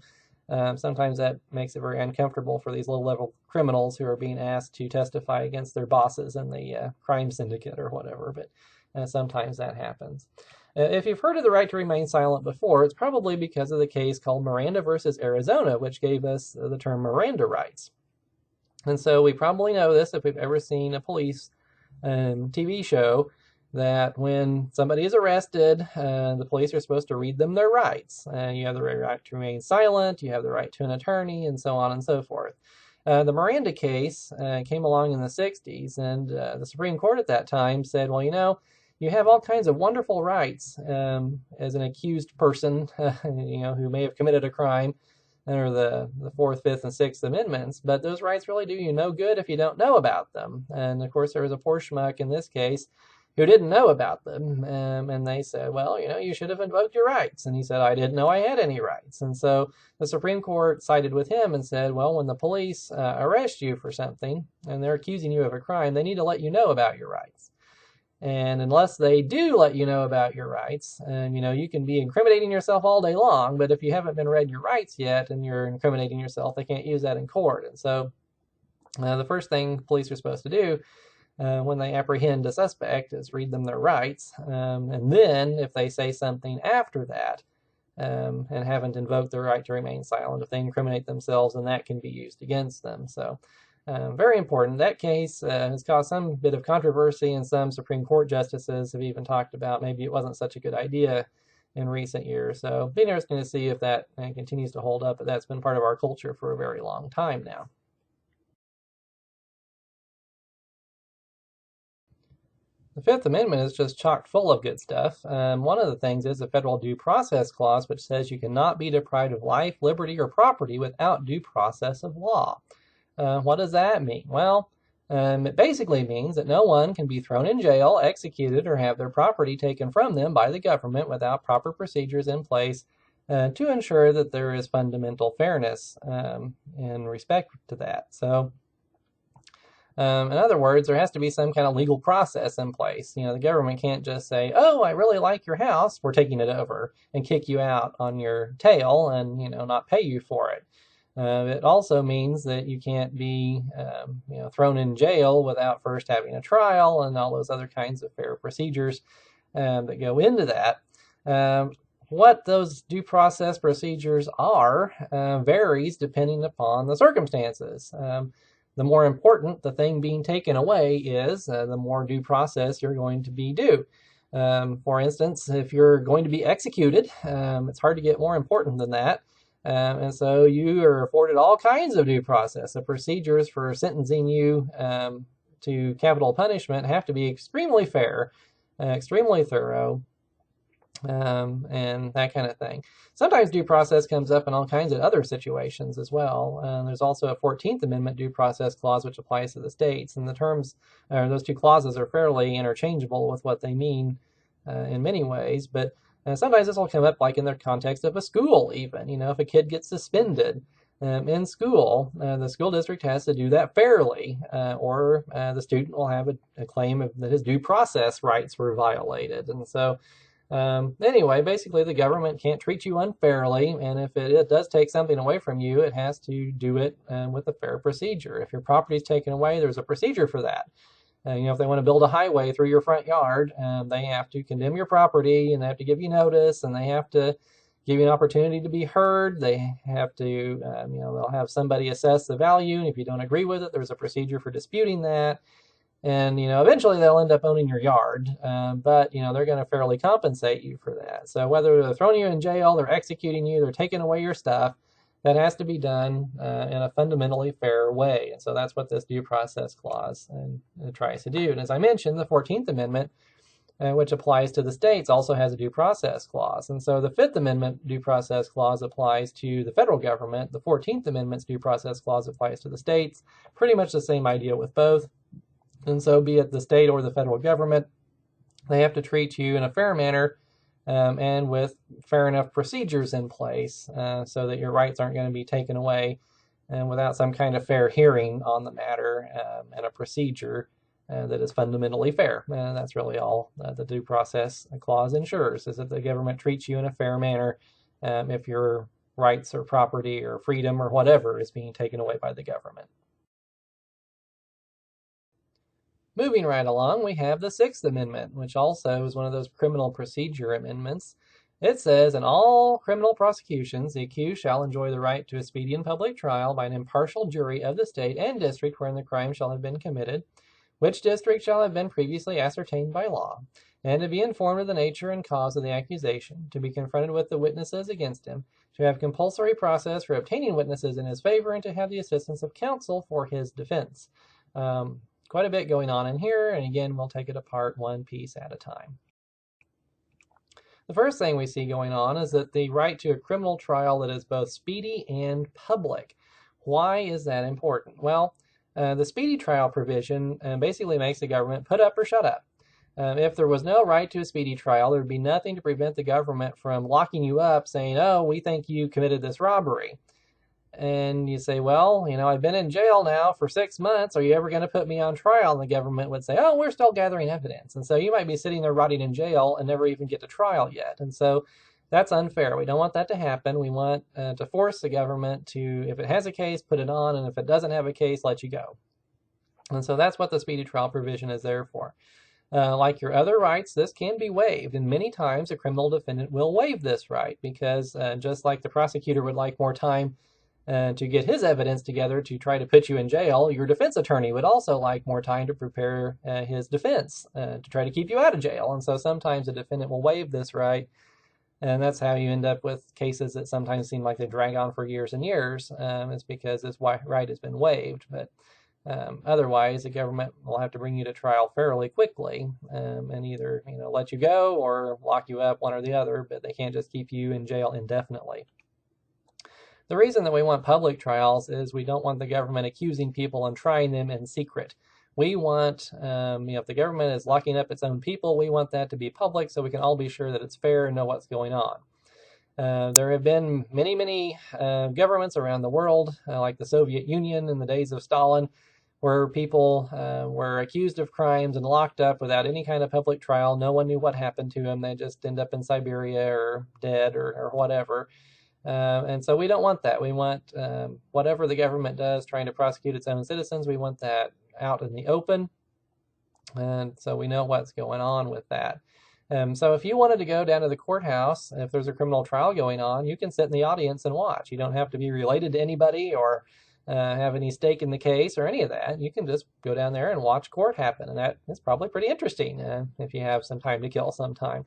B: sometimes that makes it very uncomfortable for these low-level criminals who are being asked to testify against their bosses in the crime syndicate or whatever, but sometimes that happens. If you've heard of the right to remain silent before, it's probably because of the case called Miranda versus Arizona, which gave us the term Miranda rights. And so we probably know this if we've ever seen a police TV show, that when somebody is arrested, the police are supposed to read them their rights. You have the right to remain silent, you have the right to an attorney, and so on and so forth. The Miranda case came along in the 60s, and the Supreme Court at that time said, well, you have all kinds of wonderful rights as an accused person, who may have committed a crime under the Fourth, Fifth, and Sixth Amendments, but those rights really do you no good if you don't know about them. And of course, there was a poor schmuck in this case who didn't know about them, and they said, well, you should have invoked your rights. And he said, I didn't know I had any rights. And so the Supreme Court sided with him and said, well, when the police arrest you for something and they're accusing you of a crime, they need to let you know about your rights. And unless they do let you know about your rights, and you can be incriminating yourself all day long, but if you haven't been read your rights yet and you're incriminating yourself, they can't use that in court. And so the first thing police are supposed to do when they apprehend a suspect is read them their rights, and then if they say something after that and haven't invoked their right to remain silent, if they incriminate themselves, then that can be used against them. So very important. That case has caused some bit of controversy, and some Supreme Court justices have even talked about maybe it wasn't such a good idea in recent years. So it'll be interesting to see if that continues to hold up, but that's been part of our culture for a very long time now. The Fifth Amendment is just chock full of good stuff. One of the things is the Federal Due Process Clause, which says you cannot be deprived of life, liberty, or property without due process of law. What does that mean? Well, it basically means that no one can be thrown in jail, executed, or have their property taken from them by the government without proper procedures in place to ensure that there is fundamental fairness in respect to that. So, in other words, there has to be some kind of legal process in place. The government can't just say, oh, I really like your house, we're taking it over, and kick you out on your tail and, not pay you for it. It also means that you can't be, thrown in jail without first having a trial and all those other kinds of fair procedures that go into that. What those due process procedures are varies depending upon the circumstances. The more important the thing being taken away is, the more due process you're going to be due. For instance, if you're going to be executed, it's hard to get more important than that. And so you are afforded all kinds of due process. The procedures for sentencing you to capital punishment have to be extremely fair, extremely thorough, and that kind of thing. Sometimes due process comes up in all kinds of other situations as well. There's also a 14th Amendment due process clause which applies to the states, and the terms, those two clauses are fairly interchangeable with what they mean in many ways, but sometimes this will come up like in the context of a school even. If a kid gets suspended in school, the school district has to do that fairly, or the student will have a claim that his due process rights were violated. And so anyway, basically the government can't treat you unfairly, and if it does take something away from you, it has to do it with a fair procedure. If your property is taken away, there's a procedure for that. If they want to build a highway through your front yard, they have to condemn your property, and they have to give you notice, and they have to give you an opportunity to be heard. They have to, they'll have somebody assess the value, and if you don't agree with it, there's a procedure for disputing that. And, eventually they'll end up owning your yard, but, they're going to fairly compensate you for that. So whether they're throwing you in jail, they're executing you, they're taking away your stuff, that has to be done in a fundamentally fair way. And so that's what this due process clause tries to do. And as I mentioned, the 14th Amendment which applies to the states, also has a due process clause. And so the Fifth Amendment due process clause applies to the federal government. The 14th Amendment's due process clause applies to the states. Pretty much the same idea with both. And so be it the state or the federal government, they have to treat you in a fair manner and with fair enough procedures in place so that your rights aren't going to be taken away and without some kind of fair hearing on the matter and a procedure that is fundamentally fair. And that's really all the due process clause ensures, is that the government treats you in a fair manner if your rights or property or freedom or whatever is being taken away by the government. Moving right along, we have the Sixth Amendment, which also is one of those criminal procedure amendments. It says, in all criminal prosecutions, the accused shall enjoy the right to a speedy and public trial by an impartial jury of the state and district wherein the crime shall have been committed, which district shall have been previously ascertained by law, and to be informed of the nature and cause of the accusation, to be confronted with the witnesses against him, to have compulsory process for obtaining witnesses in his favor, and to have the assistance of counsel for his defense. Quite a bit going on in here, and again, we'll take it apart one piece at a time. The first thing we see going on is that the right to a criminal trial that is both speedy and public. Why is that important? Well, the speedy trial provision basically makes the government put up or shut up. If there was no right to a speedy trial, there would be nothing to prevent the government from locking you up saying, oh, we think you committed this robbery. And you say, well, I've been in jail now for 6 months. Are you ever going to put me on trial? And the government would say, oh, we're still gathering evidence. And so you might be sitting there rotting in jail and never even get to trial yet. And so that's unfair. We don't want that to happen. We want to force the government to, if it has a case, put it on. And if it doesn't have a case, let you go. And so that's what the speedy trial provision is there for. Like your other rights, this can be waived. And many times a criminal defendant will waive this right because just like the prosecutor would like more time to get his evidence together to try to put you in jail, your defense attorney would also like more time to prepare his defense to try to keep you out of jail. And so sometimes a defendant will waive this right, and that's how you end up with cases that sometimes seem like they drag on for years and years. It's because this right has been waived. But otherwise, the government will have to bring you to trial fairly quickly and either let you go or lock you up, one or the other, but they can't just keep you in jail indefinitely. The reason that we want public trials is we don't want the government accusing people and trying them in secret. We want, if the government is locking up its own people, we want that to be public so we can all be sure that it's fair and know what's going on. There have been many governments around the world, like the Soviet Union in the days of Stalin, where people were accused of crimes and locked up without any kind of public trial. No one knew what happened to them. They just end up in Siberia or dead or whatever. And so we don't want that. We want whatever the government does trying to prosecute its own citizens, we want that out in the open. And so we know what's going on with that. So if you wanted to go down to the courthouse, if there's a criminal trial going on, you can sit in the audience and watch. You don't have to be related to anybody or have any stake in the case or any of that. You can just go down there and watch court happen. And that is probably pretty interesting if you have some time to kill sometime.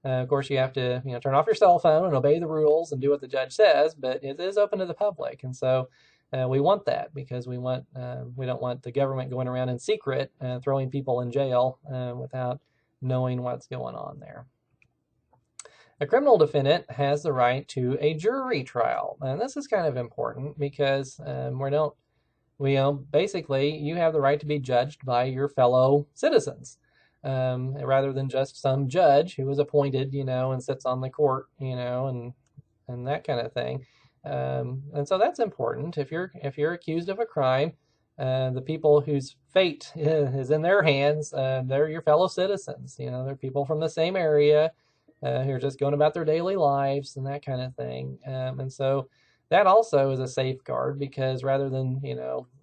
B: Of course, you have to turn off your cell phone and obey the rules and do what the judge says, but it is open to the public. And so we want that because we don't want the government going around in secret throwing people in jail without knowing what's going on there. A criminal defendant has the right to a jury trial. And this is kind of important because basically you have the right to be judged by your fellow citizens. Rather than just some judge who was appointed, and sits on the court, and that kind of thing. And so that's important. If you're accused of a crime, the people whose fate is in their hands, they're your fellow citizens. They're people from the same area who are just going about their daily lives and that kind of thing. And so that also is a safeguard because rather than,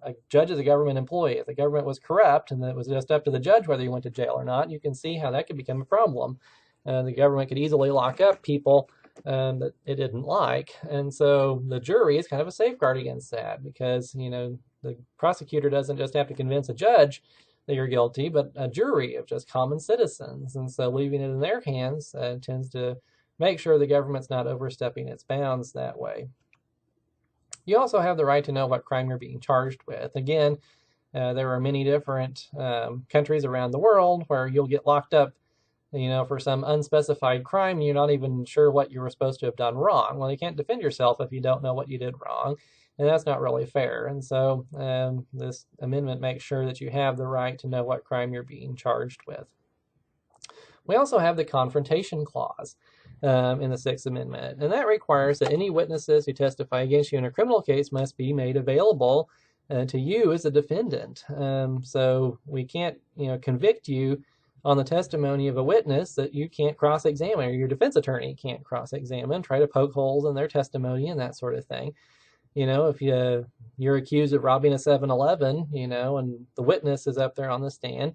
B: a judge is a government employee. If the government was corrupt and it was just up to the judge whether you went to jail or not, you can see how that could become a problem. The government could easily lock up people that it didn't like. And so the jury is kind of a safeguard against that because, the prosecutor doesn't just have to convince a judge that you're guilty, but a jury of just common citizens. And so leaving it in their hands tends to make sure the government's not overstepping its bounds that way. You also have the right to know what crime you're being charged with. Again, there are many different countries around the world where you'll get locked up for some unspecified crime, you're not even sure what you were supposed to have done wrong. Well, you can't defend yourself if you don't know what you did wrong, and that's not really fair. And so this amendment makes sure that you have the right to know what crime you're being charged with. We also have the confrontation clause in the Sixth Amendment, and that requires that any witnesses who testify against you in a criminal case must be made available to you as a defendant. So we can't, convict you on the testimony of a witness that you can't cross-examine, or your defense attorney can't cross-examine, try to poke holes in their testimony and that sort of thing. If you're accused of robbing a 7-Eleven, and the witness is up there on the stand,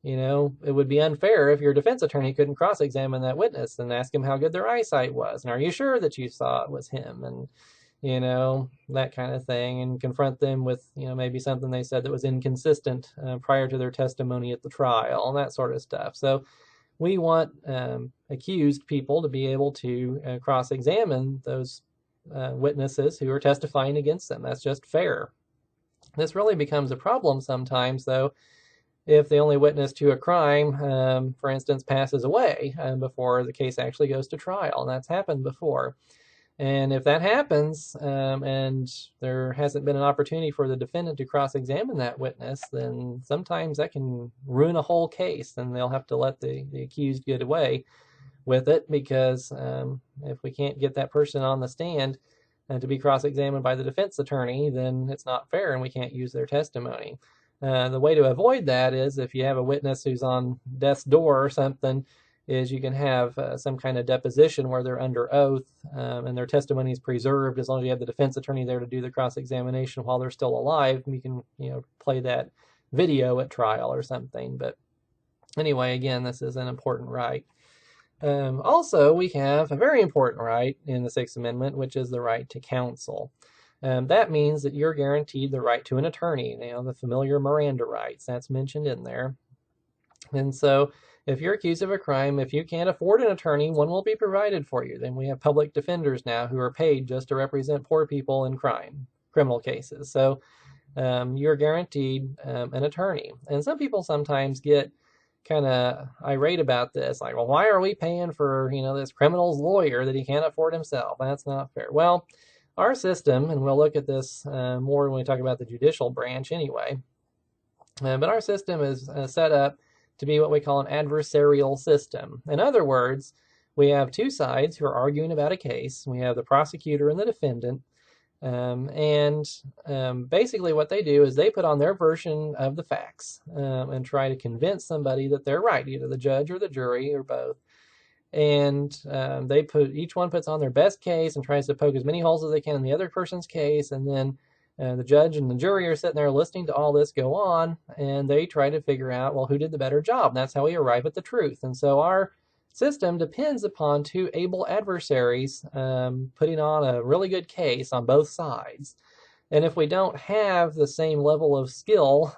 B: it would be unfair if your defense attorney couldn't cross-examine that witness and ask him how good their eyesight was, and are you sure that you saw it was him, and that kind of thing, and confront them with, maybe something they said that was inconsistent prior to their testimony at the trial, and that sort of stuff. So we want accused people to be able to cross-examine those witnesses who are testifying against them. That's just fair. This really becomes a problem sometimes, though, if the only witness to a crime, for instance, passes away before the case actually goes to trial, and that's happened before. And if that happens, and there hasn't been an opportunity for the defendant to cross-examine that witness, then sometimes that can ruin a whole case, and they'll have to let the accused get away with it, because if we can't get that person on the stand to be cross-examined by the defense attorney, then it's not fair and we can't use their testimony. The way to avoid that is, if you have a witness who's on death's door or something, is you can have some kind of deposition where they're under oath and their testimony is preserved, as long as you have the defense attorney there to do the cross-examination while they're still alive. You can play that video at trial or something. But anyway, again, this is an important right. Also, we have a very important right in the Sixth Amendment, which is the right to counsel. That means that you're guaranteed the right to an attorney, the familiar Miranda rights, that's mentioned in there. And so if you're accused of a crime, if you can't afford an attorney, one will be provided for you. Then we have public defenders now who are paid just to represent poor people in criminal cases. So you're guaranteed an attorney. And some people sometimes get kind of irate about this, like, well, why are we paying for, this criminal's lawyer that he can't afford himself? That's not fair. Well, our system, and we'll look at this more when we talk about the judicial branch anyway, but our system is set up to be what we call an adversarial system. In other words, we have two sides who are arguing about a case. We have the prosecutor and the defendant, basically what they do is they put on their version of the facts and try to convince somebody that they're right, either the judge or the jury or both. And each one puts on their best case and tries to poke as many holes as they can in the other person's case, and then the judge and the jury are sitting there listening to all this go on, and they try to figure out, well, who did the better job? And that's how we arrive at the truth. And so our system depends upon two able adversaries putting on a really good case on both sides. And if we don't have the same level of skill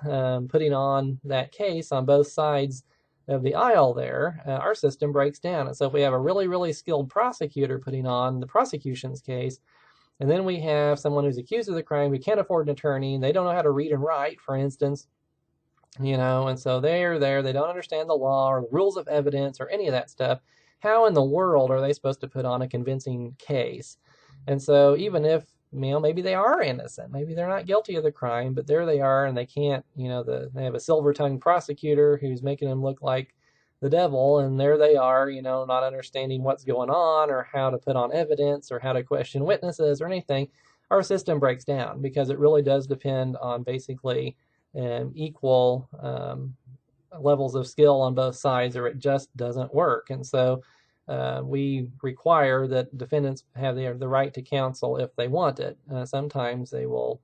B: putting on that case on both sides of the aisle there, our system breaks down. And so if we have a really, really skilled prosecutor putting on the prosecution's case, and then we have someone who's accused of the crime who can't afford an attorney, and they don't know how to read and write, for instance, and so they're there, they don't understand the law or the rules of evidence or any of that stuff. How in the world are they supposed to put on a convincing case? And so even if, maybe they are innocent, maybe they're not guilty of the crime, but there they are, and they can't, they have a silver-tongued prosecutor who's making them look like the devil, and there they are, not understanding what's going on or how to put on evidence or how to question witnesses or anything. Our system breaks down because it really does depend on basically equal levels of skill on both sides, or it just doesn't work. And so we require that defendants have the right to counsel if they want it. Sometimes they will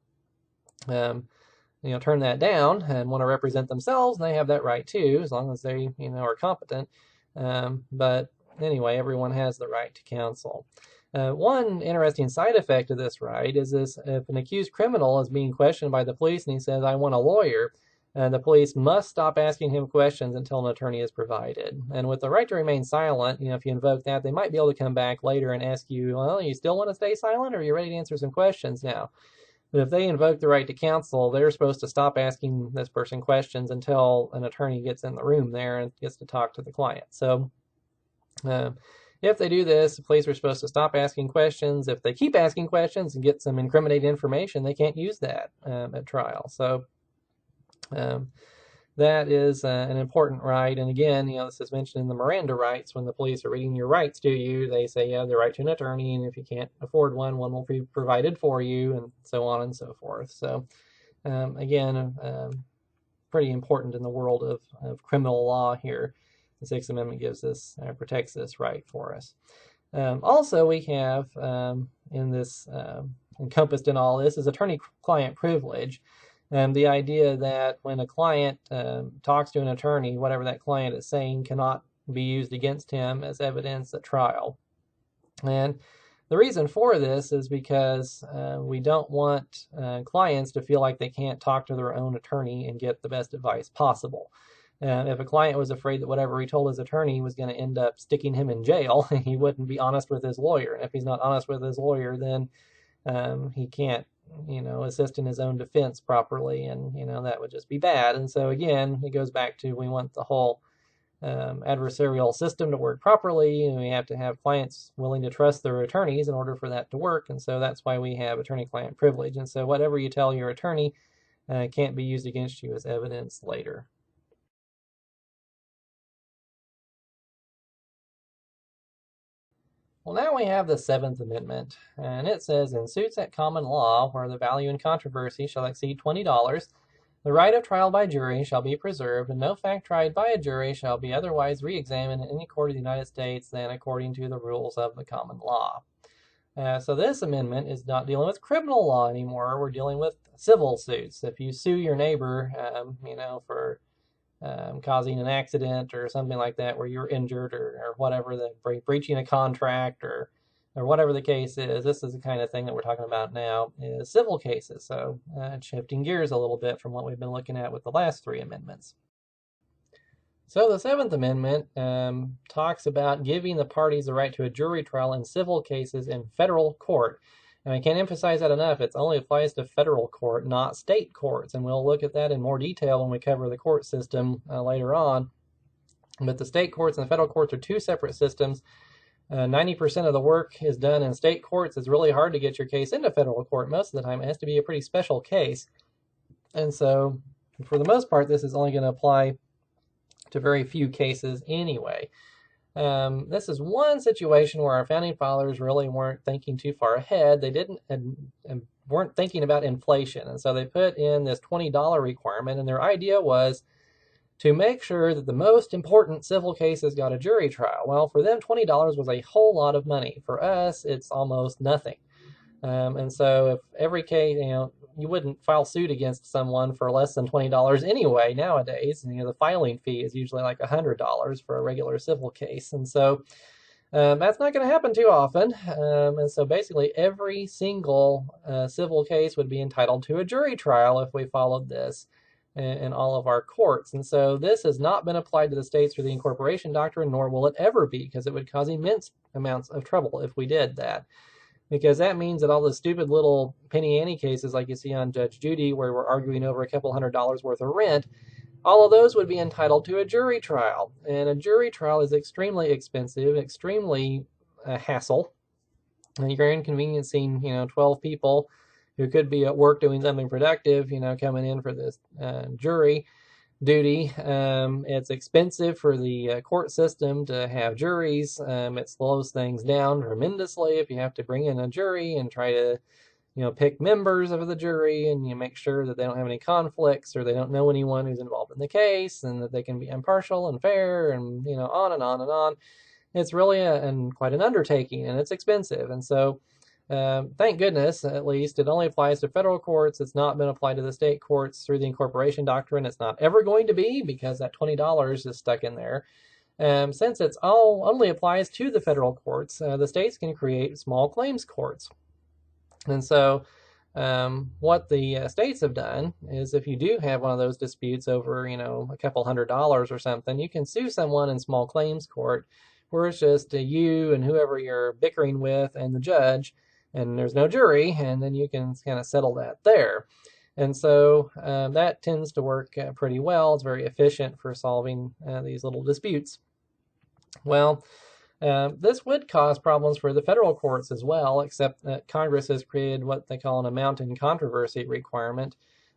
B: turn that down and want to represent themselves, and they have that right too, as long as they, are competent. But anyway, everyone has the right to counsel. One interesting side effect of this right is if an accused criminal is being questioned by the police and he says, I want a lawyer, the police must stop asking him questions until an attorney is provided. And with the right to remain silent, if you invoke that, they might be able to come back later and ask you, well, you still want to stay silent, or are you ready to answer some questions now? But if they invoke the right to counsel, they're supposed to stop asking this person questions until an attorney gets in the room there and gets to talk to the client. So uh, if they do this, the police are supposed to stop asking questions. If they keep asking questions and get some incriminating information, they can't use that at trial. So um, that is an important right. And again, this is mentioned in the Miranda rights. When the police are reading your rights to you, they say, the right to an attorney, and if you can't afford one, one will be provided for you, and so on and so forth. So again, pretty important in the world of criminal law here. The Sixth Amendment gives us, protects this right for us. Also, we have in this, encompassed in all this, is attorney-client privilege. The idea that when a client talks to an attorney, whatever that client is saying cannot be used against him as evidence at trial. And the reason for this is because we don't want clients to feel like they can't talk to their own attorney and get the best advice possible. If a client was afraid that whatever he told his attorney was going to end up sticking him in jail, he wouldn't be honest with his lawyer. And if he's not honest with his lawyer, then he can't, assist in his own defense properly, and that would just be bad. And so again, it goes back to, we want the whole adversarial system to work properly, and we have to have clients willing to trust their attorneys in order for that to work. And so that's why we have attorney-client privilege. And so whatever you tell your attorney can't be used against you as evidence later. Well, now we have the Seventh Amendment, and it says, in suits at common law, where the value in controversy shall exceed $20, the right of trial by jury shall be preserved, and no fact tried by a jury shall be otherwise re-examined in any court of the United States than according to the rules of the common law. So this amendment is not dealing with criminal law anymore. We're dealing with civil suits. If you sue your neighbor, for causing an accident or something like that, where you're injured or whatever, breaching a contract or whatever the case is, this is the kind of thing that we're talking about now, is civil cases. So shifting gears a little bit from what we've been looking at with the last three amendments. So the Seventh Amendment talks about giving the parties the right to a jury trial in civil cases in federal court. And I can't emphasize that enough. It only applies to federal court, not state courts. And we'll look at that in more detail when we cover the court system later on. But the state courts and the federal courts are two separate systems. 90% of the work is done in state courts. It's really hard to get your case into federal court. Most of the time, it has to be a pretty special case. And so, for the most part, this is only going to apply to very few cases anyway. This is one situation where our founding fathers really weren't thinking too far ahead. They weren't thinking about inflation, and so they put in this $20 requirement, and their idea was to make sure that the most important civil cases got a jury trial. Well, for them, $20 was a whole lot of money. For us, it's almost nothing. And so if every case, you wouldn't file suit against someone for less than $20 anyway nowadays. The filing fee is usually like $100 for a regular civil case. And so that's not going to happen too often. And so basically every single civil case would be entitled to a jury trial if we followed this in all of our courts. And so this has not been applied to the states through the incorporation doctrine, nor will it ever be, because it would cause immense amounts of trouble if we did that. Because that means that all the stupid little penny ante cases like you see on Judge Judy, where we're arguing over a couple $100 worth of rent, all of those would be entitled to a jury trial. And a jury trial is extremely expensive, extremely hassle. And you're inconveniencing, 12 people who could be at work doing something productive, coming in for this jury duty. It's expensive for the court system to have juries. It slows things down tremendously if you have to bring in a jury and try to, pick members of the jury, and you make sure that they don't have any conflicts or they don't know anyone who's involved in the case, and that they can be impartial and fair, and on and on and on. It's really quite an undertaking, and it's expensive. And so thank goodness, at least, it only applies to federal courts. It's not been applied to the state courts through the incorporation doctrine. It's not ever going to be, because that $20 is stuck in there. Since it's only applies to the federal courts, the states can create small claims courts. And so what the states have done is, if you do have one of those disputes over, a couple $100 or something, you can sue someone in small claims court, where it's just you and whoever you're bickering with and the judge. and there's no jury, and then you can kind of settle that there. And so that tends to work pretty well. It's very efficient for solving these little disputes. Well, this would cause problems for the federal courts as well, except that Congress has created what they call an amount in controversy requirement.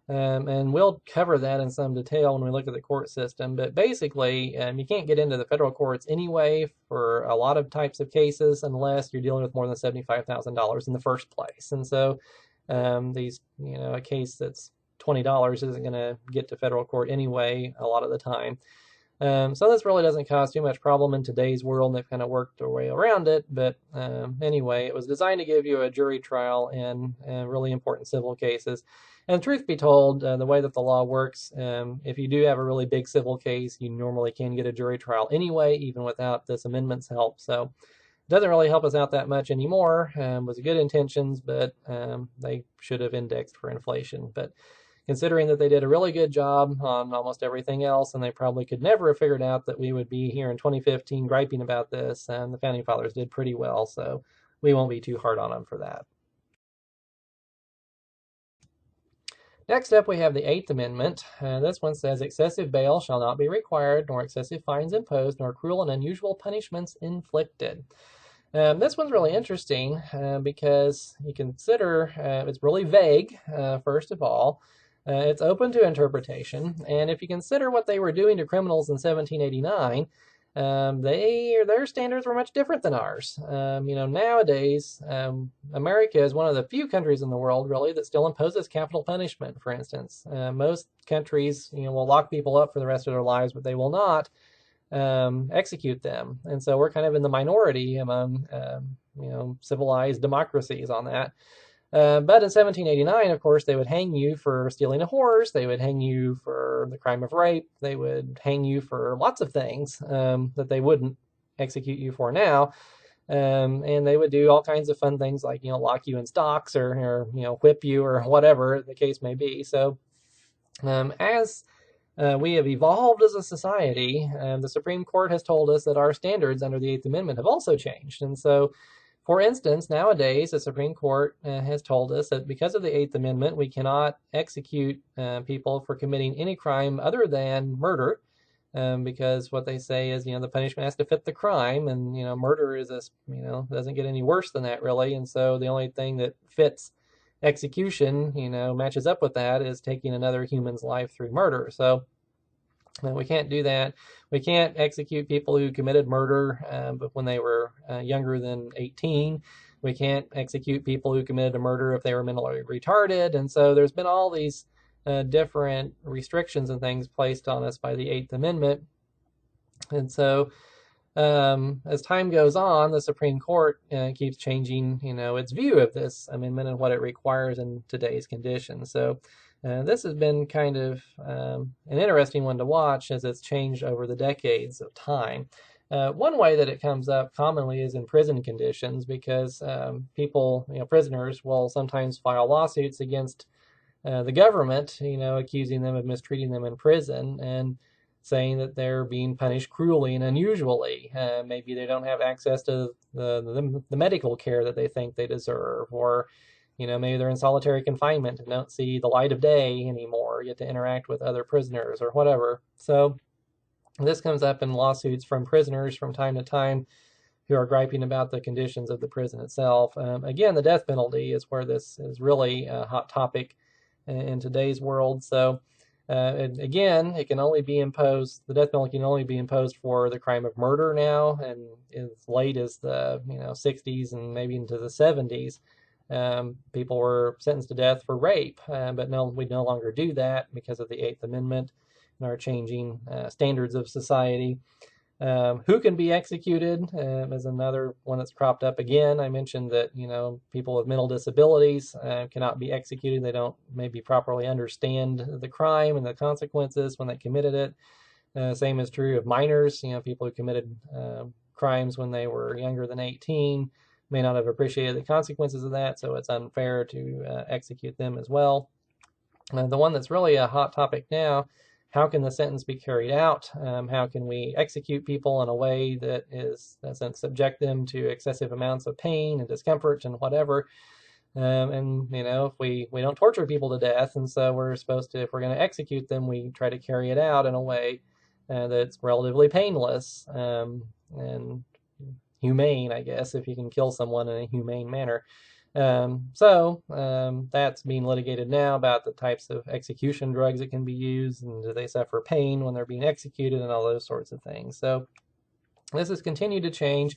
B: And we'll cover that in some detail when we look at the court system. But basically, you can't get into the federal courts anyway for a lot of types of cases unless you're dealing with more than $75,000 in the first place. And so a case that's $20 isn't going to get to federal court anyway a lot of the time. So this really doesn't cause too much problem in today's world, and they've kind of worked their way around it. But anyway, it was designed to give you a jury trial in really important civil cases. And truth be told, the way that the law works, if you do have a really big civil case, you normally can get a jury trial anyway, even without this amendment's help. So it doesn't really help us out that much anymore. With good intentions, but they should have indexed for inflation. But considering that they did a really good job on almost everything else, and they probably could never have figured out that we would be here in 2015 griping about this, and the Founding Fathers did pretty well, so we won't be too hard on them for that. Next up, we have the Eighth Amendment. This one says, excessive bail shall not be required, nor excessive fines imposed, nor cruel and unusual punishments inflicted. This one's really interesting because you consider it's really vague, first of all. It's open to interpretation, and if you consider what they were doing to criminals in 1789, their standards were much different than ours. Nowadays, America is one of the few countries in the world, really, that still imposes capital punishment, for instance. Most countries, will lock people up for the rest of their lives, but they will not execute them. And so we're kind of in the minority among, civilized democracies on that. But in 1789, of course, they would hang you for stealing a horse. They would hang you for the crime of rape. They would hang you for lots of things that they wouldn't execute you for now. And they would do all kinds of fun things like, lock you in stocks or whip you or whatever the case may be. So as we have evolved as a society, the Supreme Court has told us that our standards under the Eighth Amendment have also changed. And so, for instance, nowadays, the Supreme Court has told us that because of the Eighth Amendment, we cannot execute people for committing any crime other than murder, because what they say is, the punishment has to fit the crime, and, murder is doesn't get any worse than that, really. And so the only thing that fits execution, matches up with that is taking another human's life through murder. So we can't do that. We can't execute people who committed murder but when they were younger than 18. We can't execute people who committed a murder if they were mentally retarded. And so there's been all these different restrictions and things placed on us by the Eighth Amendment. And so as time goes on, the Supreme Court keeps changing, its view of this amendment and what it requires in today's conditions. So this has been kind of an interesting one to watch as it's changed over the decades of time. One way that it comes up commonly is in prison conditions, because people, prisoners, will sometimes file lawsuits against the government, accusing them of mistreating them in prison and saying that they're being punished cruelly and unusually. Maybe they don't have access to the medical care that they think they deserve, or maybe they're in solitary confinement and don't see the light of day anymore, get to interact with other prisoners or whatever. So this comes up in lawsuits from prisoners from time to time who are griping about the conditions of the prison itself. Again, the death penalty is where this is really a hot topic in today's world. So again, it can only be imposed, the death penalty can only be imposed for the crime of murder now, and as late as the 60s and maybe into the 70s. People were sentenced to death for rape, but no, we no longer do that because of the Eighth Amendment and our changing standards of society. Who can be executed is another one that's cropped up again. I mentioned that, people with mental disabilities cannot be executed. They don't maybe properly understand the crime and the consequences when they committed it. Same is true of minors, people who committed crimes when they were younger than 18 may not have appreciated the consequences of that, so it's unfair to execute them as well. The one that's really a hot topic now how can the sentence be carried out? How can we execute people in a way that doesn't subject them to excessive amounts of pain and discomfort and whatever? And if we don't torture people to death, and so we're supposed to, if we're going to execute them, we try to carry it out in a way that's relatively painless and humane, I guess, if you can kill someone in a humane manner. That's being litigated now about the types of execution drugs that can be used, and do they suffer pain when they're being executed, and all those sorts of things. So this has continued to change.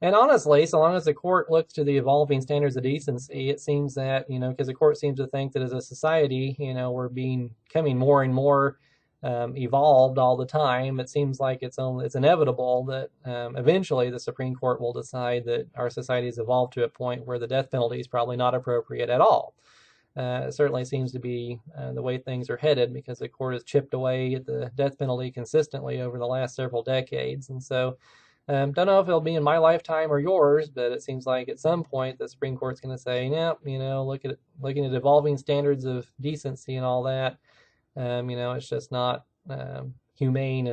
B: And honestly, so long as the court looks to the evolving standards of decency, it seems that, because the court seems to think that as a society, we're becoming more and more evolved all the time. It seems like it's inevitable that eventually the Supreme Court will decide that our society has evolved to a point where the death penalty is probably not appropriate at all. It certainly seems to be the way things are headed, because the court has chipped away at the death penalty consistently over the last several decades. And so don't know if it'll be in my lifetime or yours, but it seems like at some point the Supreme Court's going to say, no, looking at evolving standards of decency and all that, it's just not humane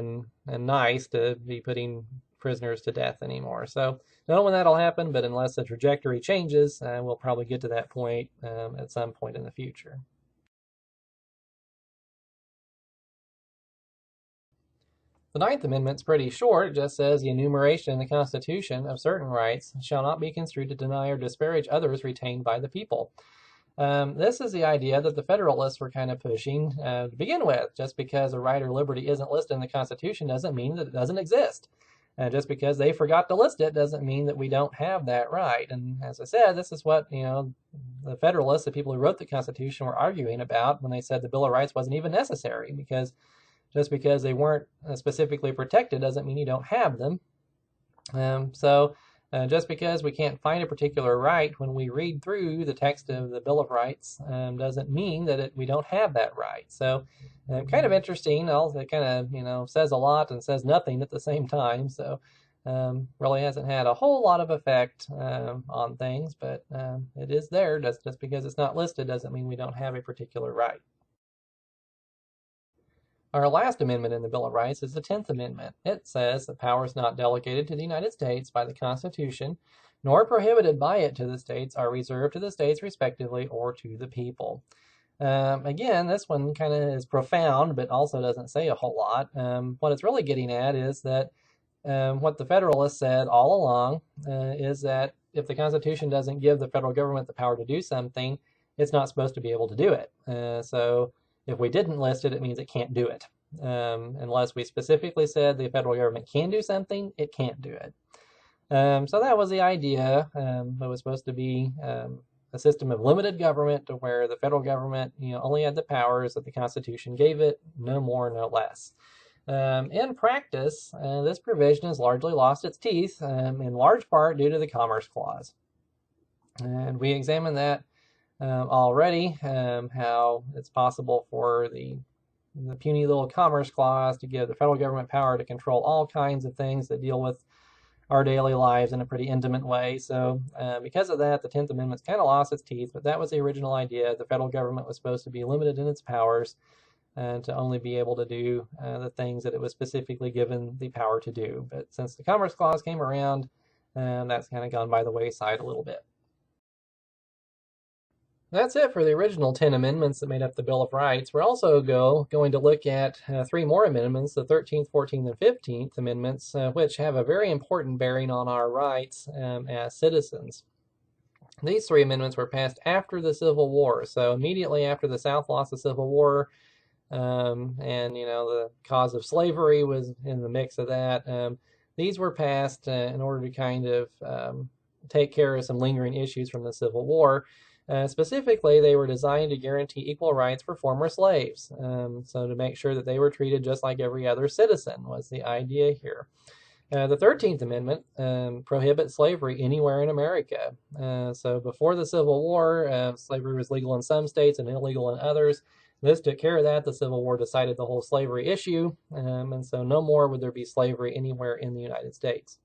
B: and nice to be putting prisoners to death anymore. So don't know when that'll happen, but unless the trajectory changes, we'll probably get to that point at some point in the future. The Ninth Amendment's pretty short. It just says the enumeration in the Constitution of certain rights shall not be construed to deny or disparage others retained by the people. This is the idea that the Federalists were kind of pushing to begin with. Just because a right or liberty isn't listed in the Constitution doesn't mean that it doesn't exist. Just because they forgot to list it doesn't mean that we don't have that right. And as I said, this is what the Federalists, the people who wrote the Constitution, were arguing about when they said the Bill of Rights wasn't even necessary, because just because they weren't specifically protected doesn't mean you don't have them. Just because we can't find a particular right when we read through the text of the Bill of Rights doesn't mean that we don't have that right. So kind of interesting. It kind of says a lot and says nothing at the same time. So really hasn't had a whole lot of effect on things, but it is there. Just because it's not listed doesn't mean we don't have a particular right. Our last amendment in the Bill of Rights is the 10th Amendment. It says the powers not delegated to the United States by the Constitution, nor prohibited by it to the states, are reserved to the states respectively or to the people. Again, this one kind of is profound, but also doesn't say a whole lot. What it's really getting at is that what the Federalists said all along is that if the Constitution doesn't give the federal government the power to do something, it's not supposed to be able to do it. So if we didn't list it, it means it can't do it. Unless we specifically said the federal government can do something, it can't do it. So that was the idea. It was supposed to be a system of limited government, to where the federal government only had the powers that the Constitution gave it, no more, no less. In practice, this provision has largely lost its teeth, in large part due to the Commerce Clause. And we examined that already, how it's possible for the puny little Commerce Clause to give the federal government power to control all kinds of things that deal with our daily lives in a pretty intimate way. So because of that, the 10th Amendment's kind of lost its teeth, but that was the original idea. The federal government was supposed to be limited in its powers and to only be able to do the things that it was specifically given the power to do. But since the Commerce Clause came around, that's kind of gone by the wayside a little bit. That's it for the original 10 amendments that made up the Bill of Rights. We're also going to look at 3 more amendments, the 13th, 14th, and 15th amendments, which have a very important bearing on our rights as citizens. These 3 amendments were passed after the Civil War, so immediately after the South lost the Civil War, and the cause of slavery was in the mix of that. These were passed in order to kind of take care of some lingering issues from the Civil War. Specifically, they were designed to guarantee equal rights for former slaves, so to make sure that they were treated just like every other citizen was the idea here. The 13th Amendment prohibits slavery anywhere in America. So before the Civil War, slavery was legal in some states and illegal in others. This took care of that. The Civil War decided the whole slavery issue, and so no more would there be slavery anywhere in the United States.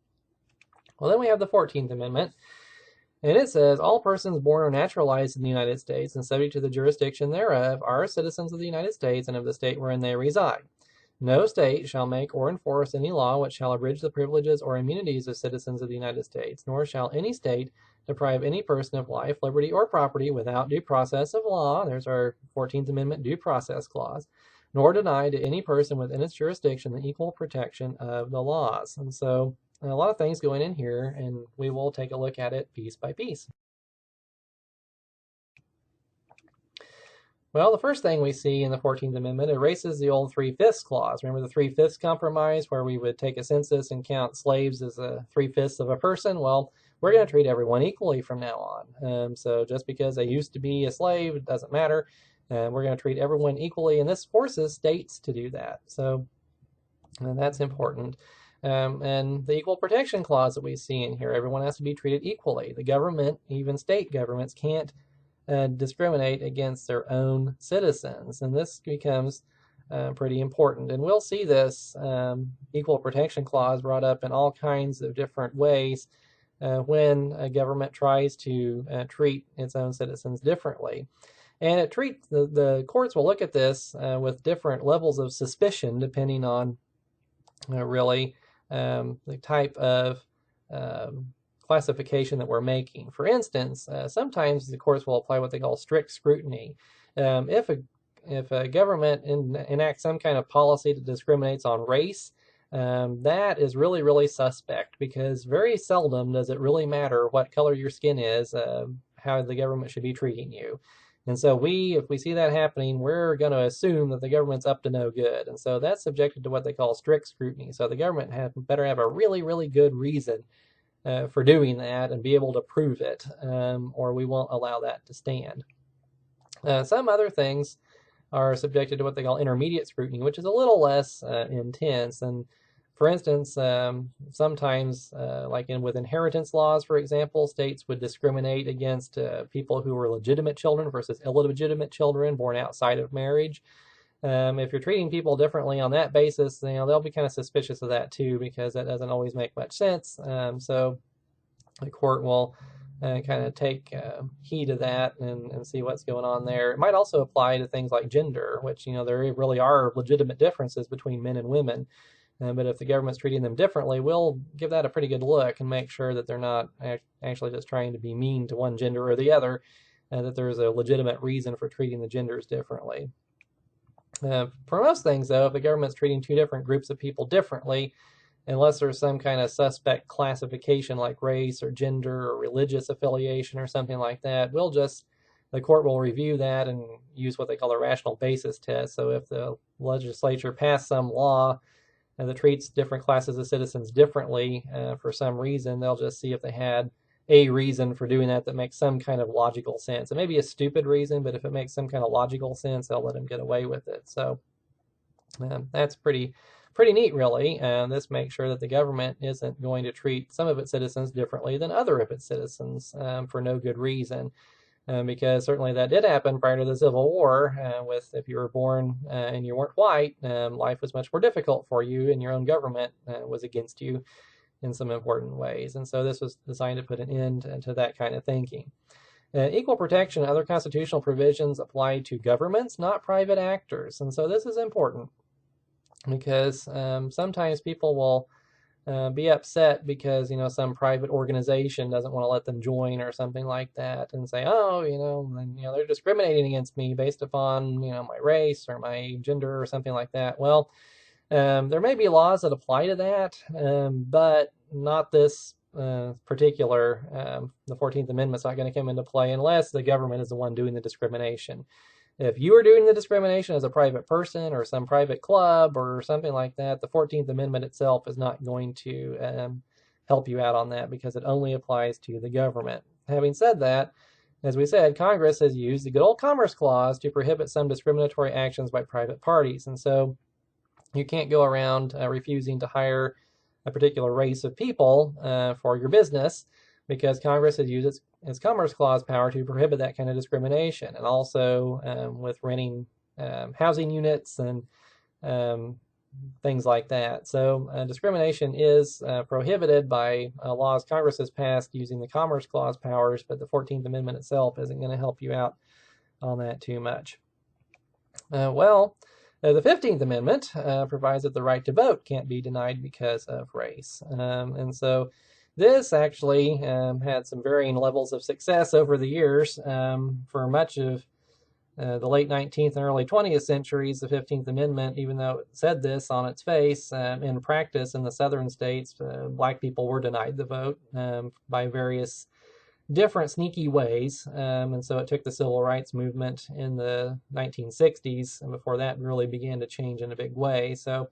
B: Well, then we have the 14th Amendment. And it says, all persons born or naturalized in the United States and subject to the jurisdiction thereof are citizens of the United States and of the state wherein they reside. No state shall make or enforce any law which shall abridge the privileges or immunities of citizens of the United States, nor shall any state deprive any person of life, liberty, or property without due process of law. There's our 14th Amendment due process clause, nor deny to any person within its jurisdiction the equal protection of the laws. And so a lot of things going in here, and we will take a look at it piece by piece. Well, the first thing we see in the 14th Amendment erases the old 3/5 clause. Remember the 3/5 compromise where we would take a census and count slaves as a 3/5 of a person? Well, we're going to treat everyone equally from now on. So just because they used to be a slave, it doesn't matter. We're going to treat everyone equally, and this forces states to do that. So that's important. And the equal protection clause that we see in here, everyone has to be treated equally. The government, even state governments, can't discriminate against their own citizens. And this becomes pretty important. And we'll see this equal protection clause brought up in all kinds of different ways when a government tries to treat its own citizens differently. And the courts will look at this with different levels of suspicion depending on really the type of classification that we're making. For instance, sometimes the courts will apply what they call strict scrutiny. If a government enacts some kind of policy that discriminates on race, that is really, really suspect, because very seldom does it really matter what color your skin is, how the government should be treating you. And so if we see that happening, we're going to assume that the government's up to no good. And so that's subjected to what they call strict scrutiny. So the government better have a really, really good reason for doing that and be able to prove it, or we won't allow that to stand. Some other things are subjected to what they call intermediate scrutiny, which is a little less intense. And for instance, sometimes, like with inheritance laws, for example, states would discriminate against people who were legitimate children versus illegitimate children born outside of marriage. If you're treating people differently on that basis, they'll be kind of suspicious of that too, because that doesn't always make much sense. So the court will kind of take heed of that and see what's going on there. It might also apply to things like gender, which, there really are legitimate differences between men and women. But if the government's treating them differently, we'll give that a pretty good look and make sure that they're not actually just trying to be mean to one gender or the other, and that there's a legitimate reason for treating the genders differently. For most things, though, if the government's treating two different groups of people differently, unless there's some kind of suspect classification like race or gender or religious affiliation or something like that, the court will review that and use what they call a rational basis test. So if the legislature passed some law that treats different classes of citizens differently for some reason, they'll just see if they had a reason for doing that makes some kind of logical sense. It may be a stupid reason, but if it makes some kind of logical sense, they'll let them get away with it. So that's pretty neat, really. And this makes sure that the government isn't going to treat some of its citizens differently than other of its citizens for no good reason. Because certainly that did happen prior to the Civil War. If you were born and you weren't white, life was much more difficult for you, and your own government was against you in some important ways. And so this was designed to put an end to that kind of thinking. Equal protection and other constitutional provisions apply to governments, not private actors. And so this is important because sometimes people will be upset because some private organization doesn't want to let them join or something like that, and say, they're discriminating against me based upon my race or my gender or something like that. Well, there may be laws that apply to that, but not this particular. The 14th Amendment's not going to come into play unless the government is the one doing the discrimination. If you are doing the discrimination as a private person or some private club or something like that, the 14th Amendment itself is not going to help you out on that, because it only applies to the government. Having said that, as we said, Congress has used the good old Commerce Clause to prohibit some discriminatory actions by private parties. And so you can't go around refusing to hire a particular race of people for your business, because Congress has used its Commerce Clause power to prohibit that kind of discrimination. And also with renting housing units and things like that. So discrimination is prohibited by laws Congress has passed using the Commerce Clause powers, but the 14th Amendment itself isn't going to help you out on that too much. The 15th Amendment provides that the right to vote can't be denied because of race. And so this actually had some varying levels of success over the years. For much of the late 19th and early 20th centuries, the 15th Amendment, even though it said this on its face, in practice in the southern states, black people were denied the vote by various different sneaky ways. And so it took the civil rights movement in the 1960s, and before that really began to change in a big way. So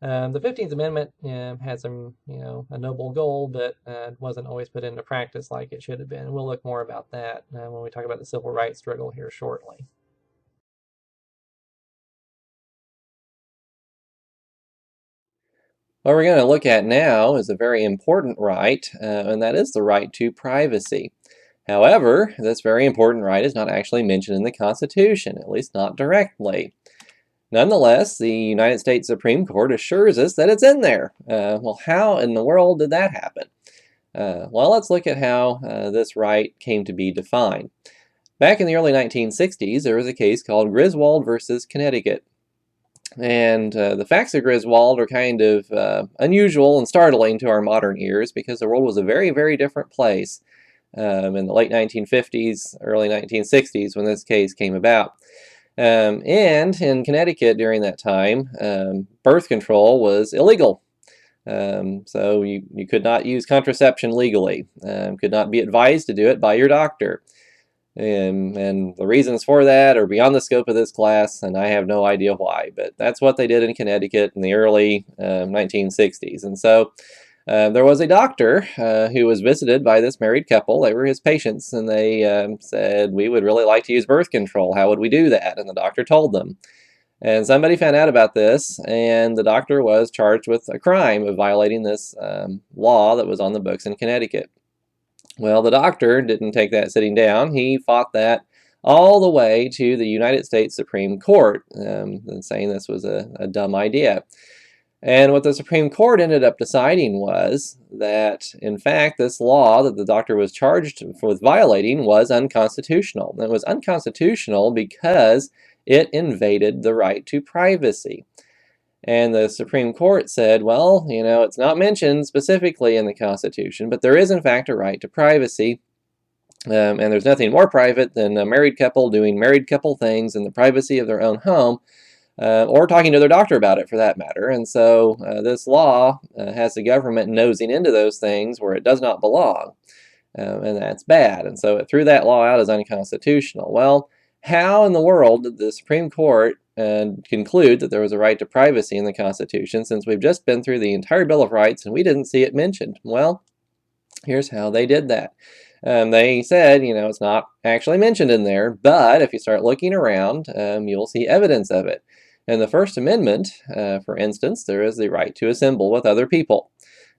B: the 15th Amendment had some, a noble goal, but wasn't always put into practice like it should have been. We'll look more about that when we talk about the civil rights struggle here shortly.
A: What we're going to look at now is a very important right, and that is the right to privacy. However, this very important right is not actually mentioned in the Constitution, at least not directly. Nonetheless, the United States Supreme Court assures us that it's in there. Well, how in the world did that happen? Well, let's look at how this right came to be defined. Back in the early 1960s, there was a case called Griswold versus Connecticut. And the facts of Griswold are kind of unusual and startling to our modern ears because the world was a very, very different place in the late 1950s, early 1960s when this case came about. And in Connecticut during that time, birth control was illegal. So you could not use contraception legally, could not be advised to do it by your doctor. And the reasons for that are beyond the scope of this class, and I have no idea why, but that's what they did in Connecticut in the early 1960s. And so there was a doctor who was visited by this married couple. They were his patients, and they said, "We would really like to use birth control. How would we do that?" And the doctor told them. And somebody found out about this, and the doctor was charged with a crime of violating this law that was on the books in Connecticut. Well, the doctor didn't take that sitting down. He fought that all the way to the United States Supreme Court, saying this was a dumb idea. And what the Supreme Court ended up deciding was that, in fact, this law that the doctor was charged with violating was unconstitutional. And it was unconstitutional because it invaded the right to privacy. And the Supreme Court said, well, it's not mentioned specifically in the Constitution, but there is, in fact, a right to privacy. And there's nothing more private than a married couple doing married couple things in the privacy of their own home, or talking to their doctor about it, for that matter. And so this law has the government nosing into those things where it does not belong. And that's bad. And so it threw that law out as unconstitutional. Well, how in the world did the Supreme Court conclude that there was a right to privacy in the Constitution, since we've just been through the entire Bill of Rights and we didn't see it mentioned? Well, here's how they did that. They said, it's not actually mentioned in there, but if you start looking around, you'll see evidence of it. In the First Amendment, for instance, there is the right to assemble with other people.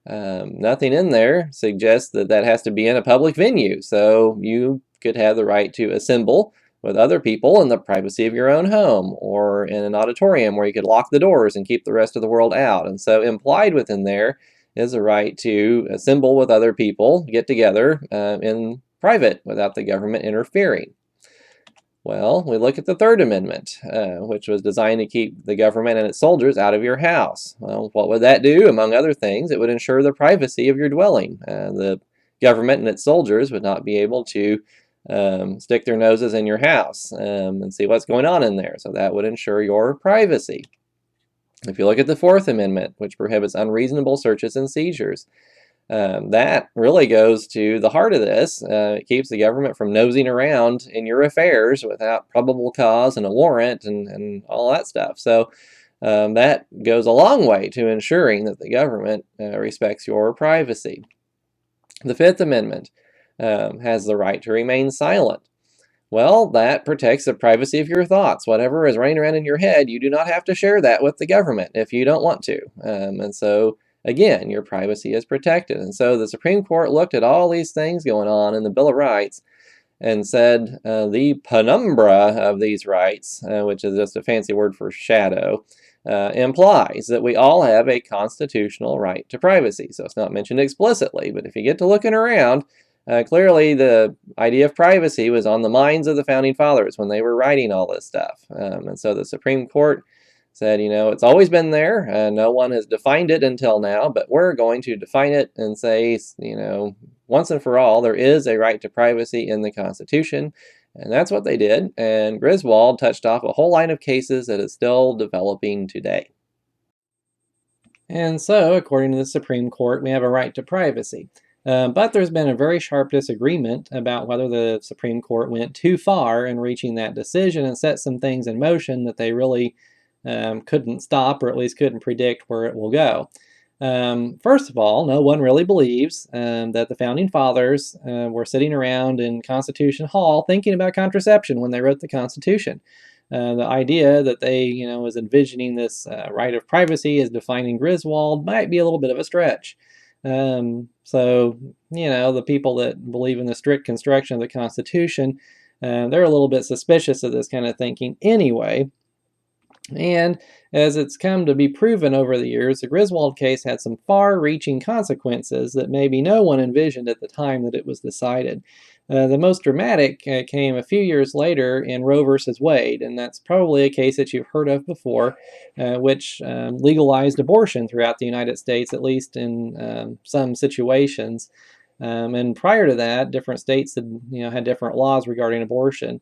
A: Nothing in there suggests that that has to be in a public venue, so you could have the right to assemble with other people in the privacy of your own home, or in an auditorium where you could lock the doors and keep the rest of the world out. And so implied within there is a right to assemble with other people, get together in private without the government interfering. Well, we look at the Third Amendment, which was designed to keep the government and its soldiers out of your house. Well, what would that do? Among other things, it would ensure the privacy of your dwelling. The government and its soldiers would not be able to stick their noses in your house and see what's going on in there. So that would ensure your privacy. If you look at the Fourth Amendment, which prohibits unreasonable searches and seizures, that really goes to the heart of this. It keeps the government from nosing around in your affairs without probable cause and a warrant and all that stuff. So that goes a long way to ensuring that the government respects your privacy. The Fifth Amendment has the right to remain silent. Well, that protects the privacy of your thoughts. Whatever is running around in your head, you do not have to share that with the government if you don't want to. And so, again, your privacy is protected. And so the Supreme Court looked at all these things going on in the Bill of Rights
B: and said the penumbra of these rights, which is just a fancy word for shadow, implies that we all have a constitutional right to privacy. So it's not mentioned explicitly, but if you get to looking around, clearly the idea of privacy was on the minds of the Founding Fathers when they were writing all this stuff. And so the Supreme Court said, it's always been there. No one has defined it until now, but we're going to define it and say, once and for all, there is a right to privacy in the Constitution. And that's what they did. And Griswold touched off a whole line of cases that is still developing today. And so, according to the Supreme Court, we have a right to privacy. But there's been a very sharp disagreement about whether the Supreme Court went too far in reaching that decision and set some things in motion that they really couldn't stop, or at least couldn't predict where it will go. First of all, no one really believes that the Founding Fathers were sitting around in Constitution Hall thinking about contraception when they wrote the Constitution. The idea that they, was envisioning this right of privacy as defined in Griswold might be a little bit of a stretch. So, the people that believe in the strict construction of the Constitution, they're a little bit suspicious of this kind of thinking anyway. And as it's come to be proven over the years, the Griswold case had some far-reaching consequences that maybe no one envisioned at the time that it was decided. The most dramatic came a few years later in Roe versus Wade, and that's probably a case that you've heard of before, which legalized abortion throughout the United States, at least in some situations. And prior to that, different states had different laws regarding abortion.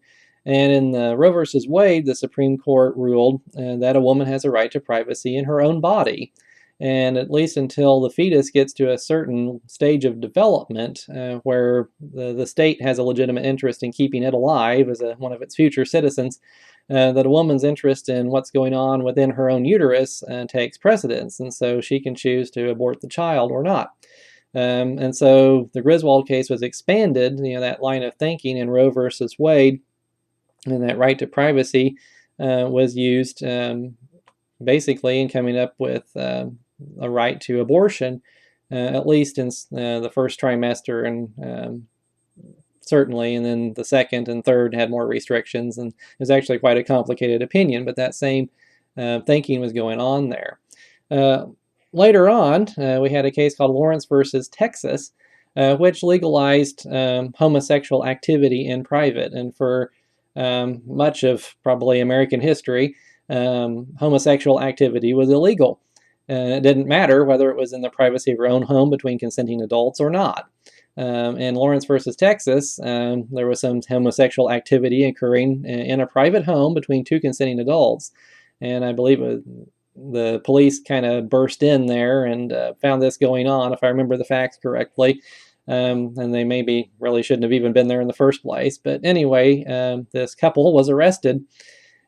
B: And in the Roe versus Wade, the Supreme Court ruled that a woman has a right to privacy in her own body. And at least until the fetus gets to a certain stage of development where the state has a legitimate interest in keeping it alive as one of its future citizens, that a woman's interest in what's going on within her own uterus takes precedence. And so she can choose to abort the child or not. And so the Griswold case was expanded, that line of thinking in Roe versus Wade, and that right to privacy was used basically in coming up with a right to abortion, at least in the first trimester, and certainly, and then the second and third had more restrictions, and it was actually quite a complicated opinion, but that same thinking was going on there. Later on, we had a case called Lawrence versus Texas, which legalized homosexual activity in private, and for much of probably American history, homosexual activity was illegal. And it didn't matter whether it was in the privacy of your own home between consenting adults or not. In Lawrence versus Texas, there was some homosexual activity occurring in a private home between two consenting adults. And I believe the police kind of burst in there and found this going on, if I remember the facts correctly. And they maybe really shouldn't have even been there in the first place. But anyway, this couple was arrested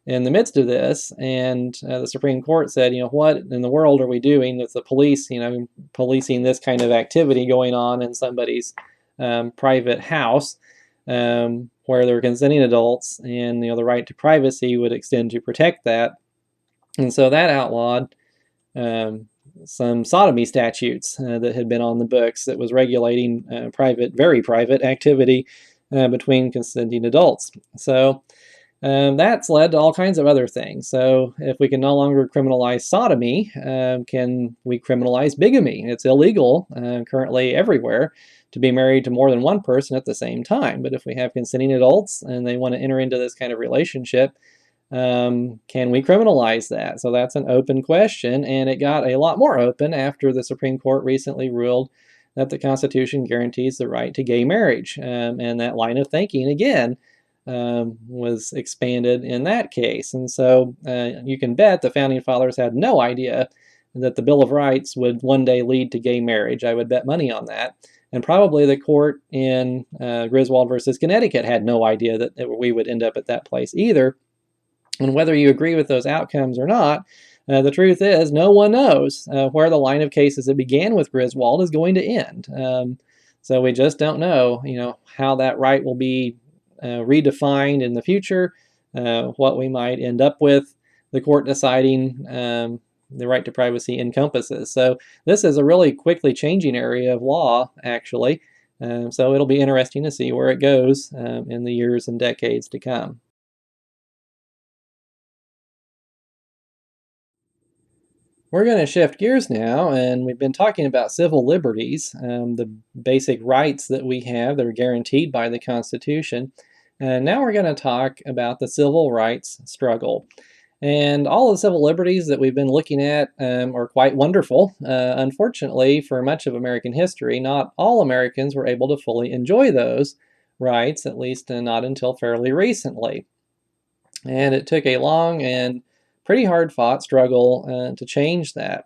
B: in the midst of this, and the Supreme Court said, what in the world are we doing with the police, policing this kind of activity going on in somebody's private house where they're consenting adults, and the right to privacy would extend to protect that. And so that outlawed some sodomy statutes that had been on the books that was regulating very private activity between consenting adults. So that's led to all kinds of other things. So if we can no longer criminalize sodomy, can we criminalize bigamy? It's illegal currently everywhere to be married to more than one person at the same time. But if we have consenting adults and they want to enter into this kind of relationship, can we criminalize that? So that's an open question, and it got a lot more open after the Supreme Court recently ruled that the Constitution guarantees the right to gay marriage. And that line of thinking, again, was expanded in that case. And so you can bet the Founding Fathers had no idea that the Bill of Rights would one day lead to gay marriage. I would bet money on that. And probably the court in Griswold versus Connecticut had no idea that we would end up at that place either. And whether you agree with those outcomes or not, the truth is no one knows where the line of cases that began with Griswold is going to end. So we just don't know, how that right will be redefined in the future, what we might end up with the court deciding the right to privacy encompasses. So this is a really quickly changing area of law, actually. So it'll be interesting to see where it goes in the years and decades to come. We're going to shift gears now, and we've been talking about civil liberties, the basic rights that we have that are guaranteed by the Constitution. And now we're going to talk about the civil rights struggle. And all the civil liberties that we've been looking at are quite wonderful. Unfortunately, for much of American history, not all Americans were able to fully enjoy those rights, at least not until fairly recently. And it took a long and pretty hard fought struggle to change that.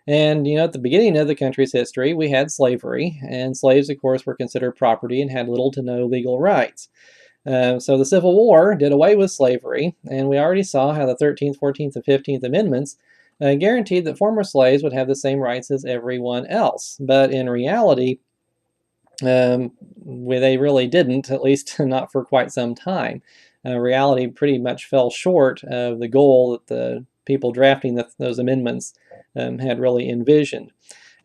B: And, at the beginning of the country's history, we had slavery, and slaves, of course, were considered property and had little to no legal rights. So the Civil War did away with slavery, and we already saw how the 13th, 14th, and 15th Amendments guaranteed that former slaves would have the same rights as everyone else. But in reality, they really didn't, at least not for quite some time. Reality pretty much fell short of the goal that the people drafting those amendments had really envisioned.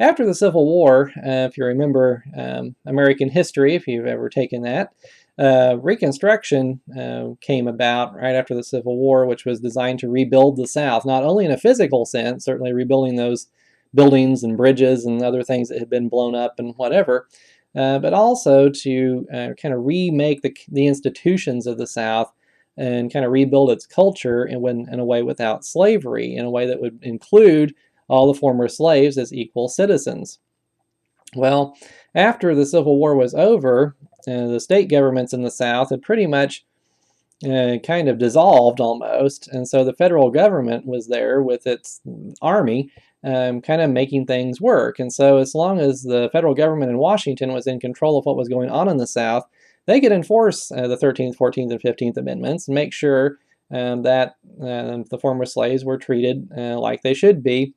B: After the Civil War, if you remember American history, if you've ever taken that, Reconstruction came about right after the Civil War, which was designed to rebuild the South, not only in a physical sense, certainly rebuilding those buildings and bridges and other things that had been blown up and whatever, but also to kind of remake the institutions of the South and kind of rebuild its culture in a way without slavery, in a way that would include all the former slaves as equal citizens. Well, after the Civil War was over, the state governments in the South had pretty much kind of dissolved almost, and so the federal government was there with its army kind of making things work. And so as long as the federal government in Washington was in control of what was going on in the South, they could enforce the 13th, 14th, and 15th Amendments and make sure that the former slaves were treated like they should be.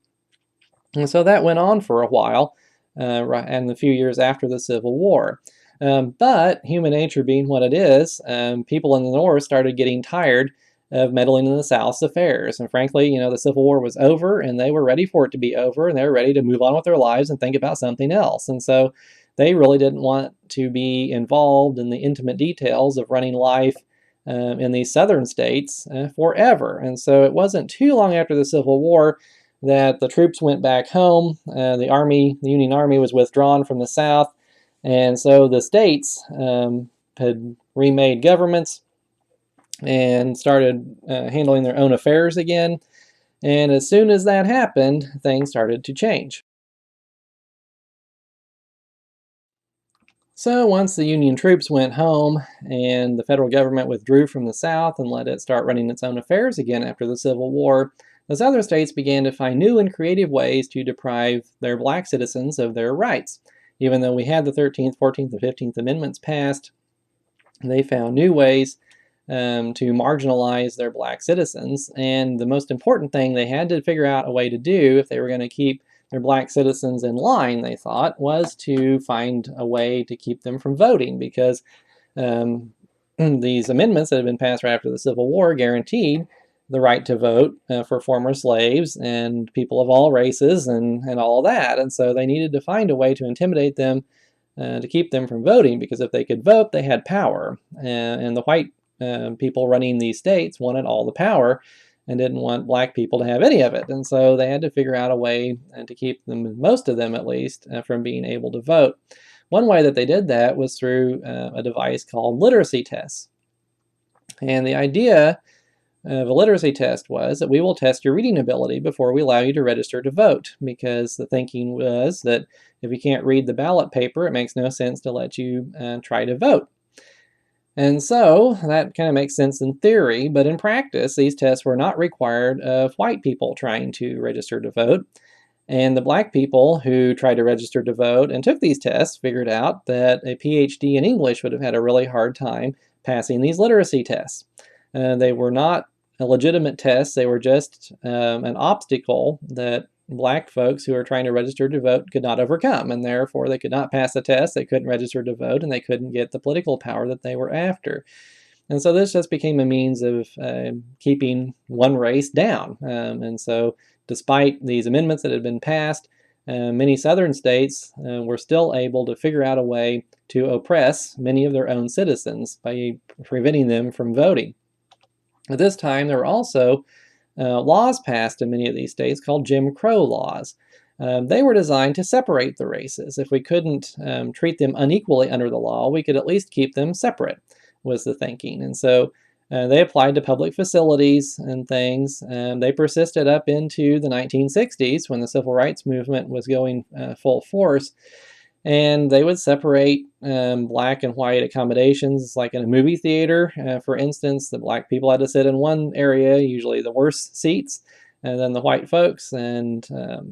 B: And so that went on for a while, and a few years after the Civil War. But human nature being what it is, people in the North started getting tired of meddling in the South's affairs. And frankly, the Civil War was over, and they were ready for it to be over, and they were ready to move on with their lives and think about something else. And so they really didn't want to be involved in the intimate details of running life in these southern states forever. And so it wasn't too long after the Civil War that the troops went back home. The Union Army was withdrawn from the South, and so the states had remade governments and started handling their own affairs again. And as soon as that happened, things started to change. So once the Union troops went home and the federal government withdrew from the South and let it start running its own affairs again after the Civil War, the Southern states began to find new and creative ways to deprive their black citizens of their rights. Even though we had the 13th, 14th, and 15th Amendments passed, they found new ways to marginalize their black citizens. And the most important thing they had to figure out a way to do if they were going to keep their black citizens in line, they thought, was to find a way to keep them from voting, because these amendments that had been passed right after the Civil War guaranteed the right to vote for former slaves and people of all races and all of that. And so they needed to find a way to intimidate them to keep them from voting, because if they could vote, they had power. And the white people running these states wanted all the power and didn't want black people to have any of it. And so they had to figure out a way to keep them, most of them at least, from being able to vote. One way that they did that was through a device called literacy tests. And the idea of a literacy test was that we will test your reading ability before we allow you to register to vote, because the thinking was that if you can't read the ballot paper, it makes no sense to let you try to vote. And so that kind of makes sense in theory, but in practice, these tests were not required of white people trying to register to vote. And the black people who tried to register to vote and took these tests figured out that a PhD in English would have had a really hard time passing these literacy tests. They were not a legitimate tests, they were just an obstacle that black folks who are trying to register to vote could not overcome, and therefore they could not pass the test, they couldn't register to vote, and they couldn't get the political power that they were after. And so this just became a means of keeping one race down. And so despite these amendments that had been passed, many southern states were still able to figure out a way to oppress many of their own citizens by preventing them from voting. At this time, there were also laws passed in many of these states called Jim Crow laws. They were designed to separate the races. If we couldn't treat them unequally under the law, we could at least keep them separate, was the thinking. And so they applied to public facilities and things. They persisted up into the 1960s when the civil rights movement was going full force. And they would separate black and white accommodations, like in a movie theater. For instance, the black people had to sit in one area, usually the worst seats, and then the white folks. And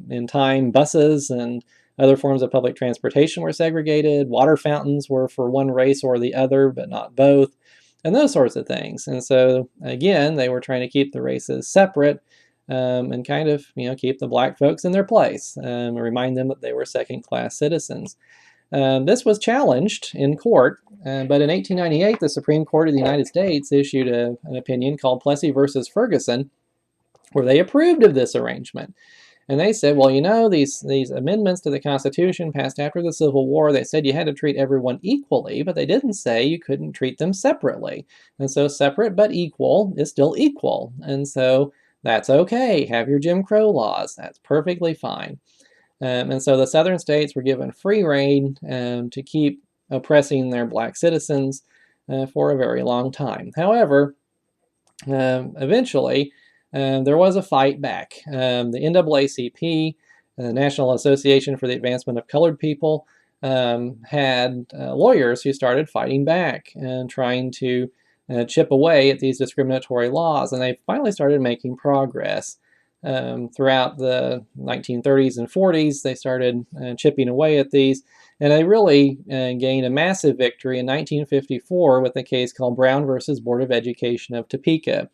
B: in time, buses and other forms of public transportation were segregated. Water fountains were for one race or the other, but not both, and those sorts of things. And so, again, they were trying to keep the races separate. And kind of, keep the black folks in their place, remind them that they were second-class citizens. This was challenged in court, but in 1898, the Supreme Court of the United States issued an opinion called Plessy versus Ferguson, where they approved of this arrangement. And they said, well, these amendments to the Constitution passed after the Civil War, they said you had to treat everyone equally, but they didn't say you couldn't treat them separately. And so separate but equal is still equal. And so that's okay. Have your Jim Crow laws. That's perfectly fine. And so the southern states were given free rein to keep oppressing their black citizens for a very long time. However, eventually, there was a fight back. The NAACP, the National Association for the Advancement of Colored People, had lawyers who started fighting back and trying to chip away at these discriminatory laws, and they finally started making progress. Throughout the 1930s and 40s, they started chipping away at these, and they really gained a massive victory in 1954 with a case called Brown versus Board of Education of Topeka.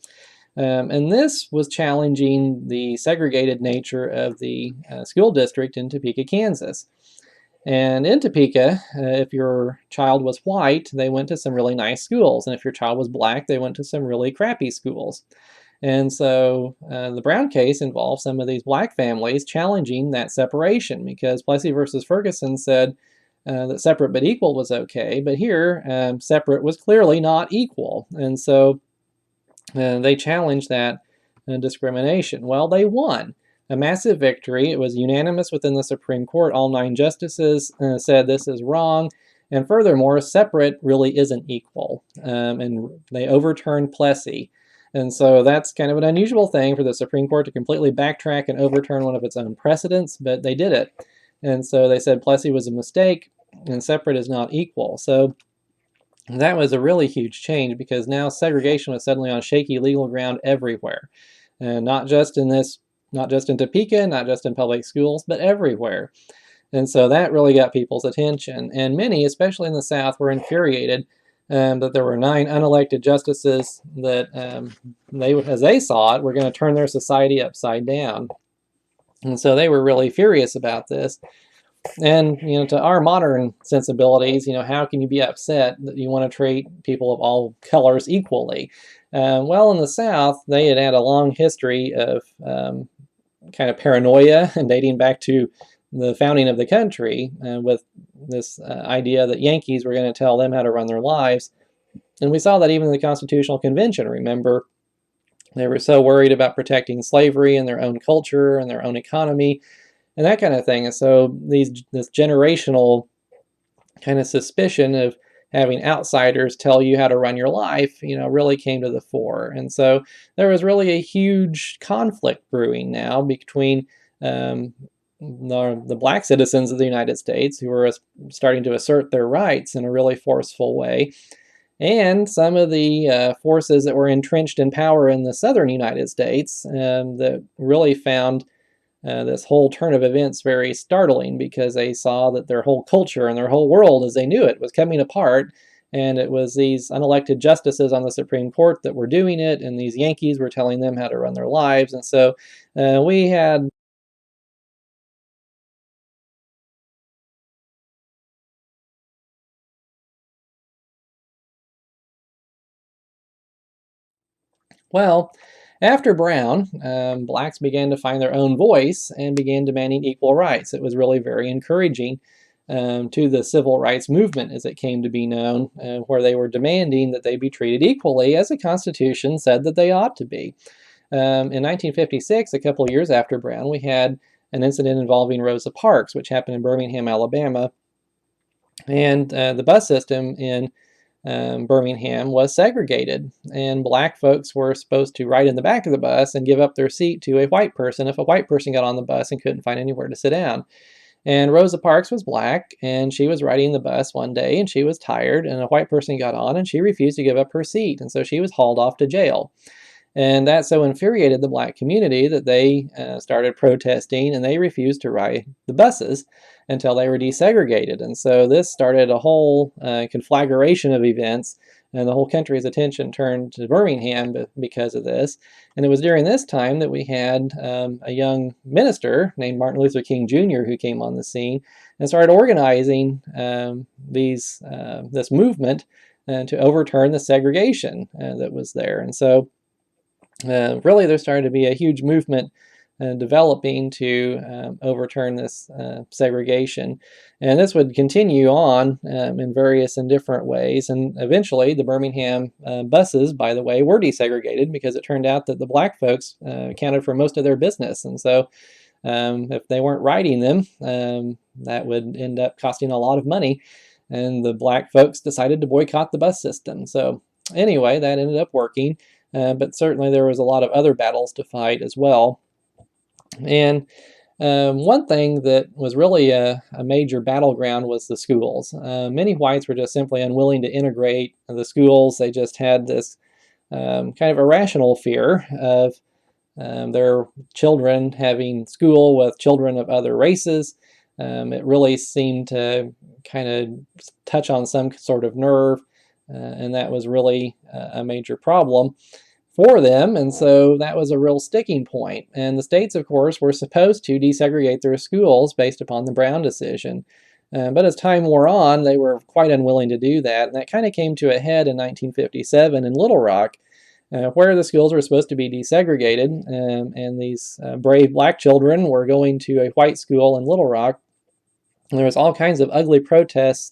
B: And this was challenging the segregated nature of the school district in Topeka, Kansas. And in Topeka, if your child was white, they went to some really nice schools. And if your child was black, they went to some really crappy schools. And so the Brown case involved some of these black families challenging that separation, because Plessy versus Ferguson said that separate but equal was okay, but here separate was clearly not equal. And so they challenged that discrimination. Well, they won. A massive victory. It was unanimous within the Supreme Court. All 9 justices said this is wrong. And furthermore, separate really isn't equal. And they overturned Plessy. And so that's kind of an unusual thing for the Supreme Court to completely backtrack and overturn one of its own precedents, but they did it. And so they said Plessy was a mistake and separate is not equal. So that was a really huge change, because now segregation was suddenly on shaky legal ground everywhere. And not just in Topeka, not just in public schools, but everywhere. And so that really got people's attention. And many, especially in the South, were infuriated that there were 9 unelected justices that as they saw it, were going to turn their society upside down. And so they were really furious about this. And, to our modern sensibilities, how can you be upset that you want to treat people of all colors equally? Well, in the South, they had had a long history of kind of paranoia and dating back to the founding of the country with this idea that Yankees were going to tell them how to run their lives. And we saw that even in the Constitutional Convention. Remember, they were so worried about protecting slavery and their own culture and their own economy and that kind of thing. And so this generational kind of suspicion of having outsiders tell you how to run your life, really came to the fore. And so there was really a huge conflict brewing now between the black citizens of the United States, who were starting to assert their rights in a really forceful way, and some of the forces that were entrenched in power in the southern United States that really found this whole turn of events very startling, because they saw that their whole culture and their whole world as they knew it was coming apart, and it was these unelected justices on the Supreme Court that were doing it, and these Yankees were telling them how to run their lives. And so we had well, After Brown, blacks began to find their own voice and began demanding equal rights. It was really very encouraging to the civil rights movement, as it came to be known, where they were demanding that they be treated equally as the Constitution said that they ought to be. In 1956, a couple of years after Brown, we had an incident involving Rosa Parks, which happened in Birmingham, Alabama. And the bus system in Birmingham was segregated, and black folks were supposed to ride in the back of the bus and give up their seat to a white person if a white person got on the bus and couldn't find anywhere to sit down. And Rosa Parks was black, and she was riding the bus one day, and she was tired, and a white person got on, and she refused to give up her seat, and so she was hauled off to jail. And that so infuriated the black community that they started protesting, and they refused to ride the buses until they were desegregated. And so this started a whole conflagration of events, and the whole country's attention turned to Birmingham because of this. And it was during this time that we had a young minister named Martin Luther King Jr. who came on the scene and started organizing this movement to overturn the segregation that was there. And so really there started to be a huge movement developing to overturn this segregation. And this would continue on in various and different ways. And eventually the Birmingham buses, by the way, were desegregated because it turned out that the black folks accounted for most of their business. And so if they weren't riding them, that would end up costing a lot of money. And the black folks decided to boycott the bus system. So anyway, that ended up working. But certainly there was a lot of other battles to fight as well. And one thing that was really a major battleground was the schools. Many whites were just simply unwilling to integrate the schools. They just had this kind of irrational fear of their children having school with children of other races. It really seemed to kind of touch on some sort of nerve, and that was really a major problem for them, and so that was a real sticking point. And the states, of course, were supposed to desegregate their schools based upon the Brown decision. But as time wore on, they were quite unwilling to do that, and that kind of came to a head in 1957 in Little Rock, where the schools were supposed to be desegregated, and these brave black children were going to a white school in Little Rock. And there was all kinds of ugly protests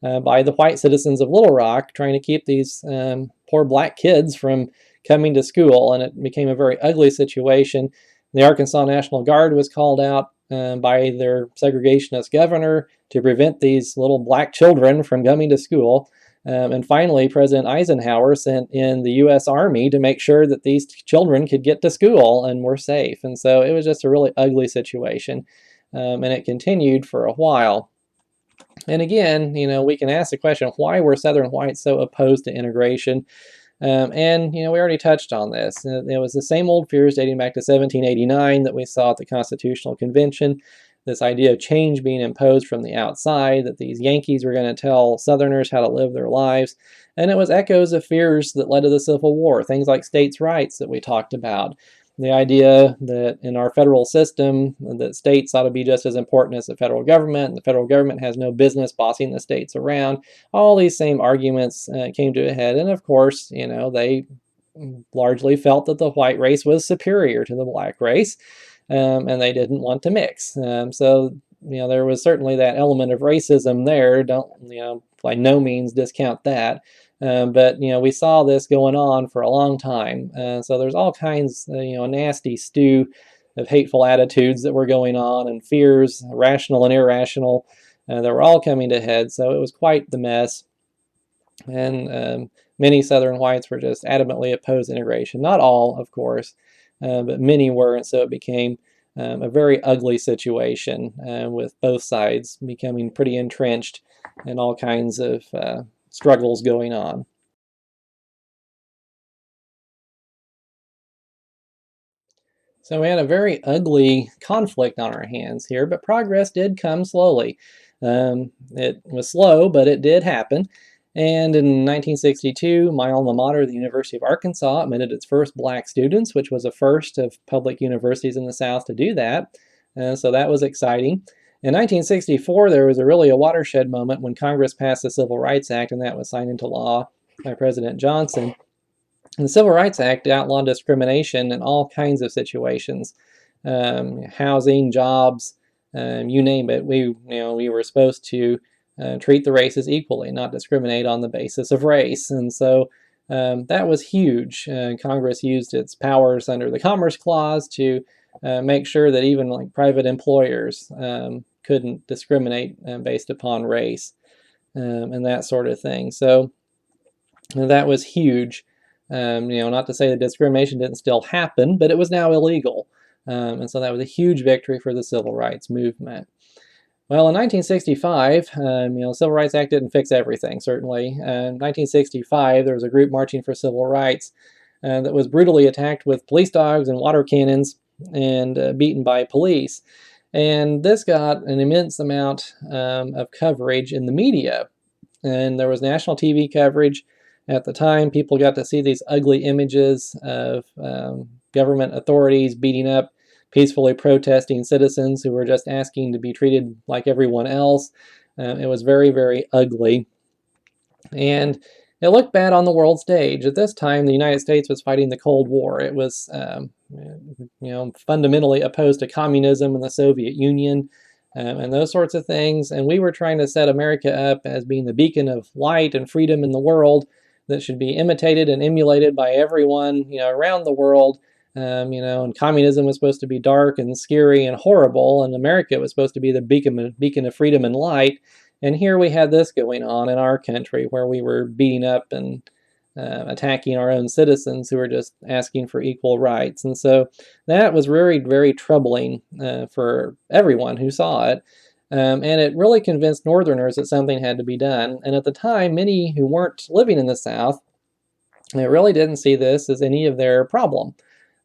B: by the white citizens of Little Rock trying to keep these poor black kids from coming to school, and it became a very ugly situation. The Arkansas National Guard was called out by their segregationist governor to prevent these little black children from coming to school. And finally, President Eisenhower sent in the U.S. Army to make sure that these children could get to school and were safe. And so it was just a really ugly situation, and it continued for a while. And again, we can ask the question, why were Southern whites so opposed to integration? And we already touched on this. It was the same old fears dating back to 1789 that we saw at the Constitutional Convention. This idea of change being imposed from the outside, that these Yankees were going to tell Southerners how to live their lives. And it was echoes of fears that led to the Civil War, things like states' rights that we talked about. The idea that in our federal system, that states ought to be just as important as the federal government, and the federal government has no business bossing the states around. All these same arguments came to a head, and of course, they largely felt that the white race was superior to the black race, and they didn't want to mix. So there was certainly that element of racism there. Don't, by no means discount that. But we saw this going on for a long time. So there's all kinds, a nasty stew of hateful attitudes that were going on, and fears, rational and irrational, that were all coming to head. So it was quite the mess. And many Southern whites were just adamantly opposed to integration. Not all, of course, but many were, and so it became a very ugly situation, with both sides becoming pretty entrenched and all kinds of struggles going on. So we had a very ugly conflict on our hands here, but progress did come slowly. It was slow, but it did happen. And in 1962, my alma mater, the University of Arkansas, admitted its first black students, which was a first of public universities in the South to do that. So that was exciting. In 1964, there was really a watershed moment when Congress passed the Civil Rights Act, and that was signed into law by President Johnson. The Civil Rights Act outlawed discrimination in all kinds of situations, housing, jobs, you name it. We were supposed to treat the races equally, not discriminate on the basis of race, and so that was huge. Congress used its powers under the Commerce Clause to make sure that even like private employers couldn't discriminate based upon race and that sort of thing. So that was huge. Not to say that discrimination didn't still happen, but it was now illegal. And so that was a huge victory for the civil rights movement. Well, in 1965, the Civil Rights Act didn't fix everything, certainly. In 1965, there was a group marching for civil rights that was brutally attacked with police dogs and water cannons and beaten by police. And this got an immense amount of coverage in the media. And there was national TV coverage. At the time, people got to see these ugly images of government authorities beating up peacefully protesting citizens who were just asking to be treated like everyone else. It was very, very ugly. And it looked bad on the world stage. At this time, the United States was fighting the Cold War. It was, fundamentally opposed to communism and the Soviet Union and those sorts of things. And we were trying to set America up as being the beacon of light and freedom in the world that should be imitated and emulated by everyone, around the world. And communism was supposed to be dark and scary and horrible, and America was supposed to be the beacon of freedom and light. And here we had this going on in our country where we were beating up and attacking our own citizens who were just asking for equal rights. And so that was very, very troubling for everyone who saw it. And it really convinced Northerners that something had to be done. And at the time, many who weren't living in the South really didn't see this as any of their problem.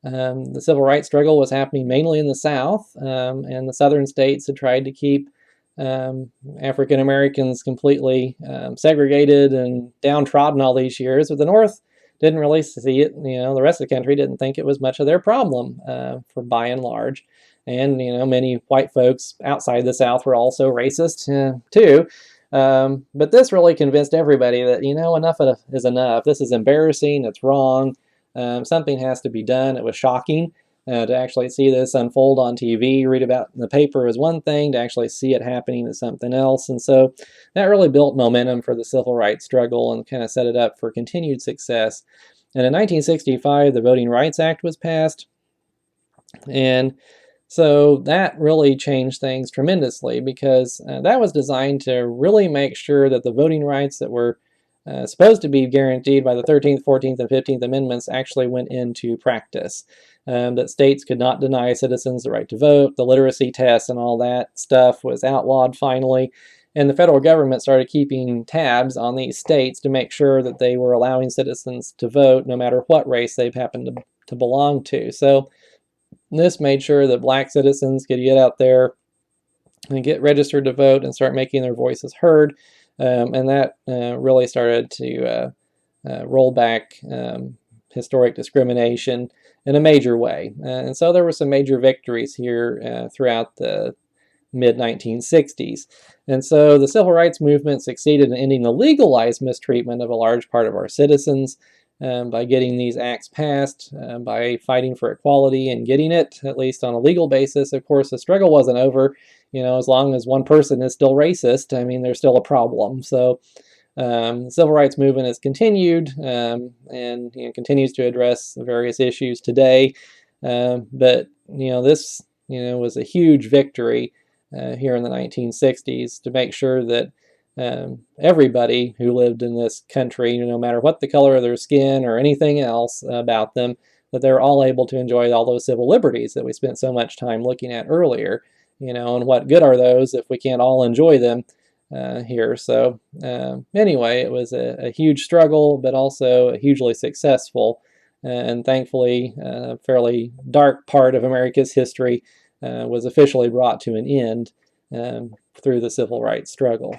B: The civil rights struggle was happening mainly in the South, and the southern states had tried to keep African Americans completely segregated and downtrodden all these years, but the North didn't really see it. The rest of the country didn't think it was much of their problem, for by and large. And many white folks outside the South were also racist too. But this really convinced everybody that enough is enough. This is embarrassing. It's wrong. Something has to be done. It was shocking to actually see this unfold on TV. Read about in the paper is one thing. To actually see it happening is something else. And so that really built momentum for the civil rights struggle and kind of set it up for continued success. And in 1965, the Voting Rights Act was passed. And so that really changed things tremendously because that was designed to really make sure that the voting rights that were supposed to be guaranteed by the 13th, 14th, and 15th Amendments actually went into practice. That states could not deny citizens the right to vote, the literacy tests and all that stuff was outlawed finally, and the federal government started keeping tabs on these states to make sure that they were allowing citizens to vote no matter what race they happened to belong to. So this made sure that black citizens could get out there and get registered to vote and start making their voices heard. And that really started to roll back historic discrimination in a major way. And so there were some major victories here throughout the mid-1960s. And so the civil rights movement succeeded in ending the legalized mistreatment of a large part of our citizens by getting these acts passed, by fighting for equality and getting it, at least on a legal basis. Of course, the struggle wasn't over. As long as one person is still racist, there's still a problem. So the civil rights movement has continued and continues to address various issues today. But this was a huge victory here in the 1960s to make sure that everybody who lived in this country, no matter what the color of their skin or anything else about them, that they're all able to enjoy all those civil liberties that we spent so much time looking at earlier. And what good are those if we can't all enjoy them here? So anyway, it was a huge struggle, but also hugely successful, and thankfully a fairly dark part of America's history was officially brought to an end through the civil rights struggle.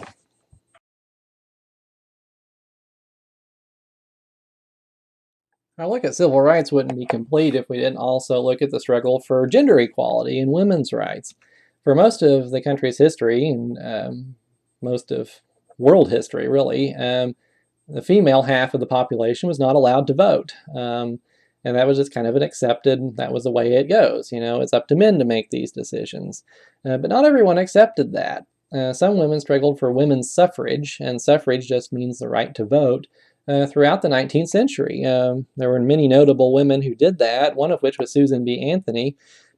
B: Our look at civil rights wouldn't be complete if we didn't also look at the struggle for gender equality and women's rights. For most of the country's history, and most of world history really, the female half of the population was not allowed to vote. And that was just kind of an accepted, that was the way it goes. It's up to men to make these decisions. But not everyone accepted that. Some women struggled for women's suffrage, and suffrage just means the right to vote, throughout the 19th century. There were many notable women who did that, one of which was Susan B. Anthony.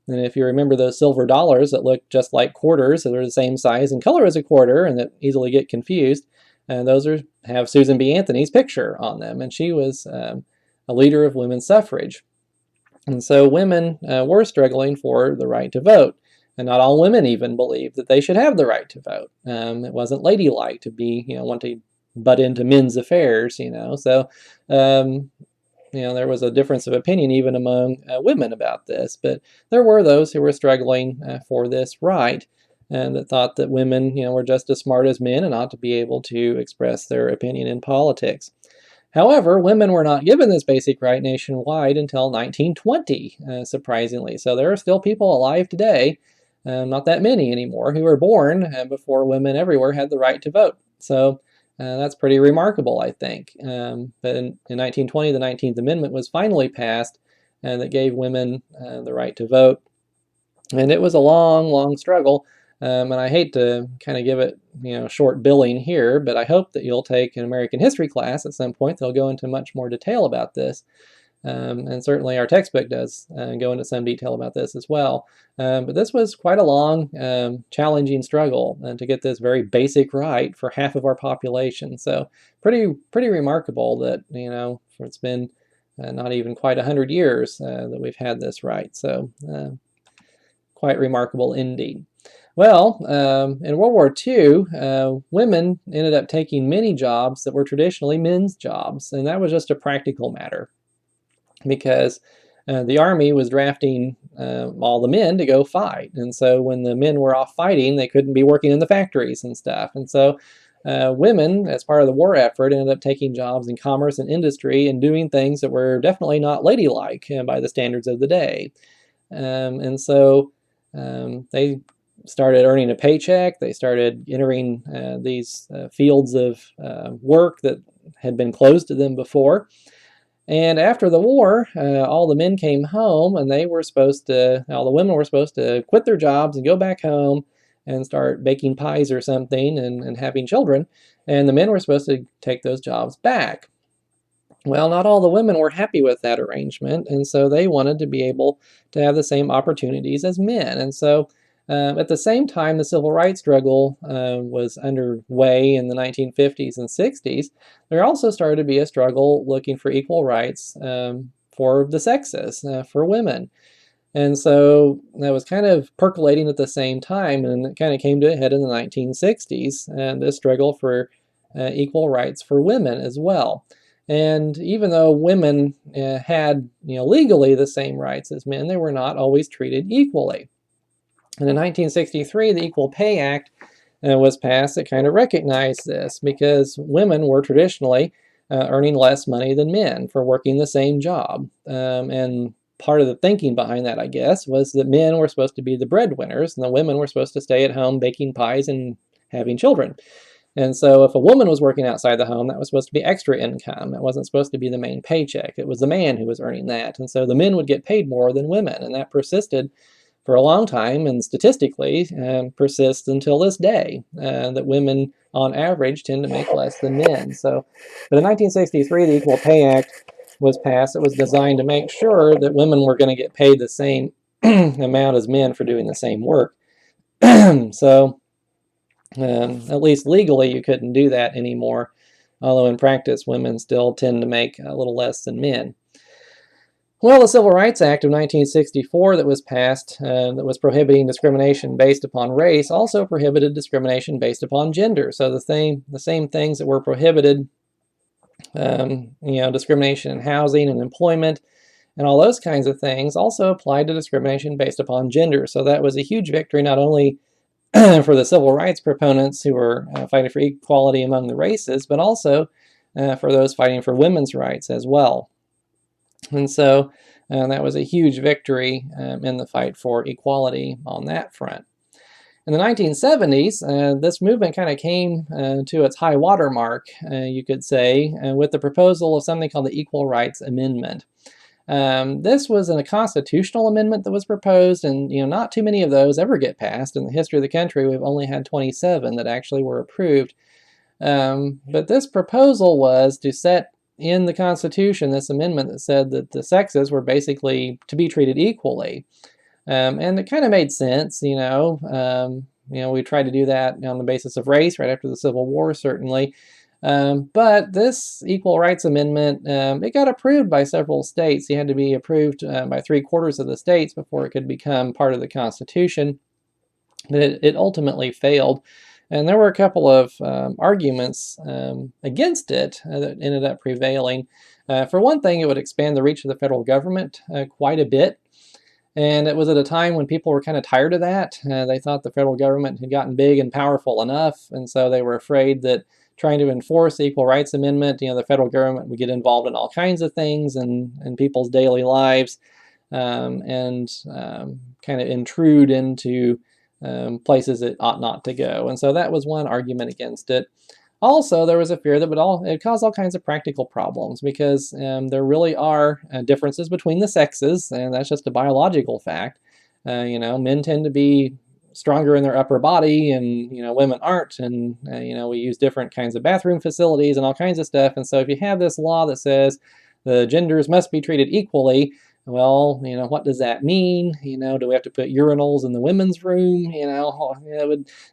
B: And if you remember those silver dollars that look just like quarters, that are the same size and color as a quarter and that easily get confused, those have Susan B. Anthony's picture on them. And she was a leader of women's suffrage. And so women were struggling for the right to vote. And not all women even believed that they should have the right to vote. It wasn't ladylike to be, want to butt into men's affairs, So, there was a difference of opinion even among women about this. But there were those who were struggling for this right, and that thought that women, were just as smart as men and ought to be able to express their opinion in politics. However, women were not given this basic right nationwide until 1920, surprisingly. So there are still people alive today, not that many anymore, who were born before women everywhere had the right to vote. So that's pretty remarkable, I think. But in 1920, the 19th Amendment was finally passed, that gave women the right to vote. And it was a long, long struggle. And I hate to kind of give it, short billing here, but I hope that you'll take an American history class at some point. They'll go into much more detail about this. And certainly our textbook does go into some detail about this as well. But this was quite a long, challenging struggle to get this very basic right for half of our population. So pretty remarkable that, it's been not even quite 100 years that we've had this right. So quite remarkable indeed. Well, in World War II, women ended up taking many jobs that were traditionally men's jobs, and that was just a practical matter because the Army was drafting all the men to go fight. And so when the men were off fighting, they couldn't be working in the factories and stuff. And so women, as part of the war effort, ended up taking jobs in commerce and industry and doing things that were definitely not ladylike by the standards of the day. And so they started earning a paycheck. They started entering these fields of work that had been closed to them before. And after the war, all the men came home, and all the women were supposed to quit their jobs and go back home and start baking pies or something and having children. And the men were supposed to take those jobs back. Well, not all the women were happy with that arrangement, and so they wanted to be able to have the same opportunities as men. And so at the same time the civil rights struggle was underway in the 1950s and 60s, there also started to be a struggle looking for equal rights for the sexes, for women. And so that was kind of percolating at the same time, and it kind of came to a head in the 1960s, and this struggle for equal rights for women as well. And even though women had legally the same rights as men, they were not always treated equally. And in 1963, the Equal Pay Act was passed that kind of recognized this, because women were traditionally earning less money than men for working the same job. And part of the thinking behind that, I guess, was that men were supposed to be the breadwinners and the women were supposed to stay at home baking pies and having children. And so if a woman was working outside the home, that was supposed to be extra income. It wasn't supposed to be the main paycheck. It was the man who was earning that. And so the men would get paid more than women, and that persisted for a long time, and statistically persists until this day, that women on average tend to make less than men. So, but in 1963, the Equal Pay Act was passed. It was designed to make sure that women were going to get paid the same amount as men for doing the same work. So at least legally you couldn't do that anymore, although in practice women still tend to make a little less than men. Well, the Civil Rights Act of 1964 that was passed, that was prohibiting discrimination based upon race, also prohibited discrimination based upon gender. So the same things that were prohibited, discrimination in housing and employment and all those kinds of things, also applied to discrimination based upon gender. So that was a huge victory, not only for the civil rights proponents who were fighting for equality among the races, but also for those fighting for women's rights as well. And so that was a huge victory in the fight for equality on that front. In the 1970s, this movement kind of came to its high water mark, you could say, with the proposal of something called the Equal Rights Amendment. This was a constitutional amendment that was proposed, and not too many of those ever get passed. In the history of the country, we've only had 27 that actually were approved. But this proposal was to set in the Constitution this amendment that said that the sexes were basically to be treated equally. And it kind of made sense, we tried to do that on the basis of race right after the Civil War, certainly. But this Equal Rights Amendment, it got approved by several states. You had to be approved by 3/4 of the states before it could become part of the Constitution. But it ultimately failed. And there were a couple of arguments against it that ended up prevailing. For one thing, it would expand the reach of the federal government quite a bit. And it was at a time when people were kind of tired of that. They thought the federal government had gotten big and powerful enough, and so they were afraid that trying to enforce the Equal Rights Amendment, the federal government would get involved in all kinds of things in people's daily lives, and kind of intrude into places it ought not to go. And so that was one argument against it. Also, there was a fear that it cause all kinds of practical problems, because there really are differences between the sexes, and that's just a biological fact. Men tend to be stronger in their upper body, and women aren't, and we use different kinds of bathroom facilities and all kinds of stuff. And so if you have this law that says the genders must be treated equally, well, what does that mean? Do we have to put urinals in the women's room?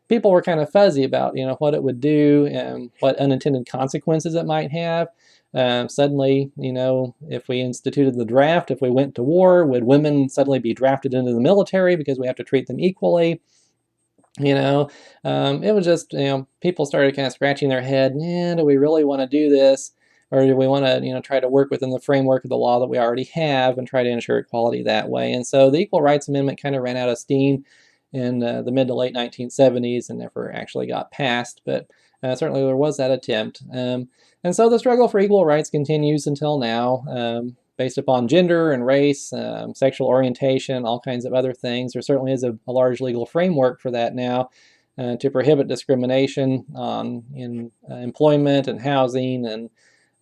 B: People were kind of fuzzy about, what it would do and what unintended consequences it might have. Suddenly, if we instituted the draft, if we went to war, would women suddenly be drafted into the military because we have to treat them equally? It was just, people started kind of scratching their head, do we really want to do this? Or do we want to, try to work within the framework of the law that we already have and try to ensure equality that way? And so the Equal Rights Amendment kind of ran out of steam in the mid to late 1970s and never actually got passed, but certainly there was that attempt. And so the struggle for equal rights continues until now, based upon gender and race, sexual orientation, all kinds of other things. There certainly is a large legal framework for that now to prohibit discrimination in employment and housing and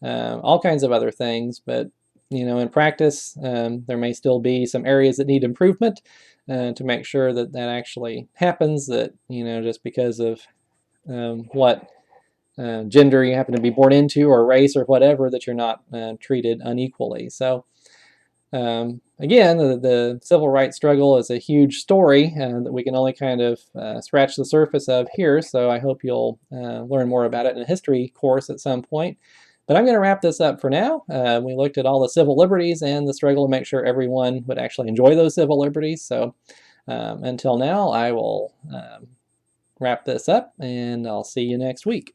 B: all kinds of other things. But in practice, there may still be some areas that need improvement to make sure that that actually happens, that just because of what gender you happen to be born into, or race, or whatever, that you're not treated unequally. So again, the civil rights struggle is a huge story that we can only kind of scratch the surface of here, so I hope you'll learn more about it in a history course at some point. But I'm going to wrap this up for now. We looked at all the civil liberties and the struggle to make sure everyone would actually enjoy those civil liberties. So until now, I will wrap this up, and I'll see you next week.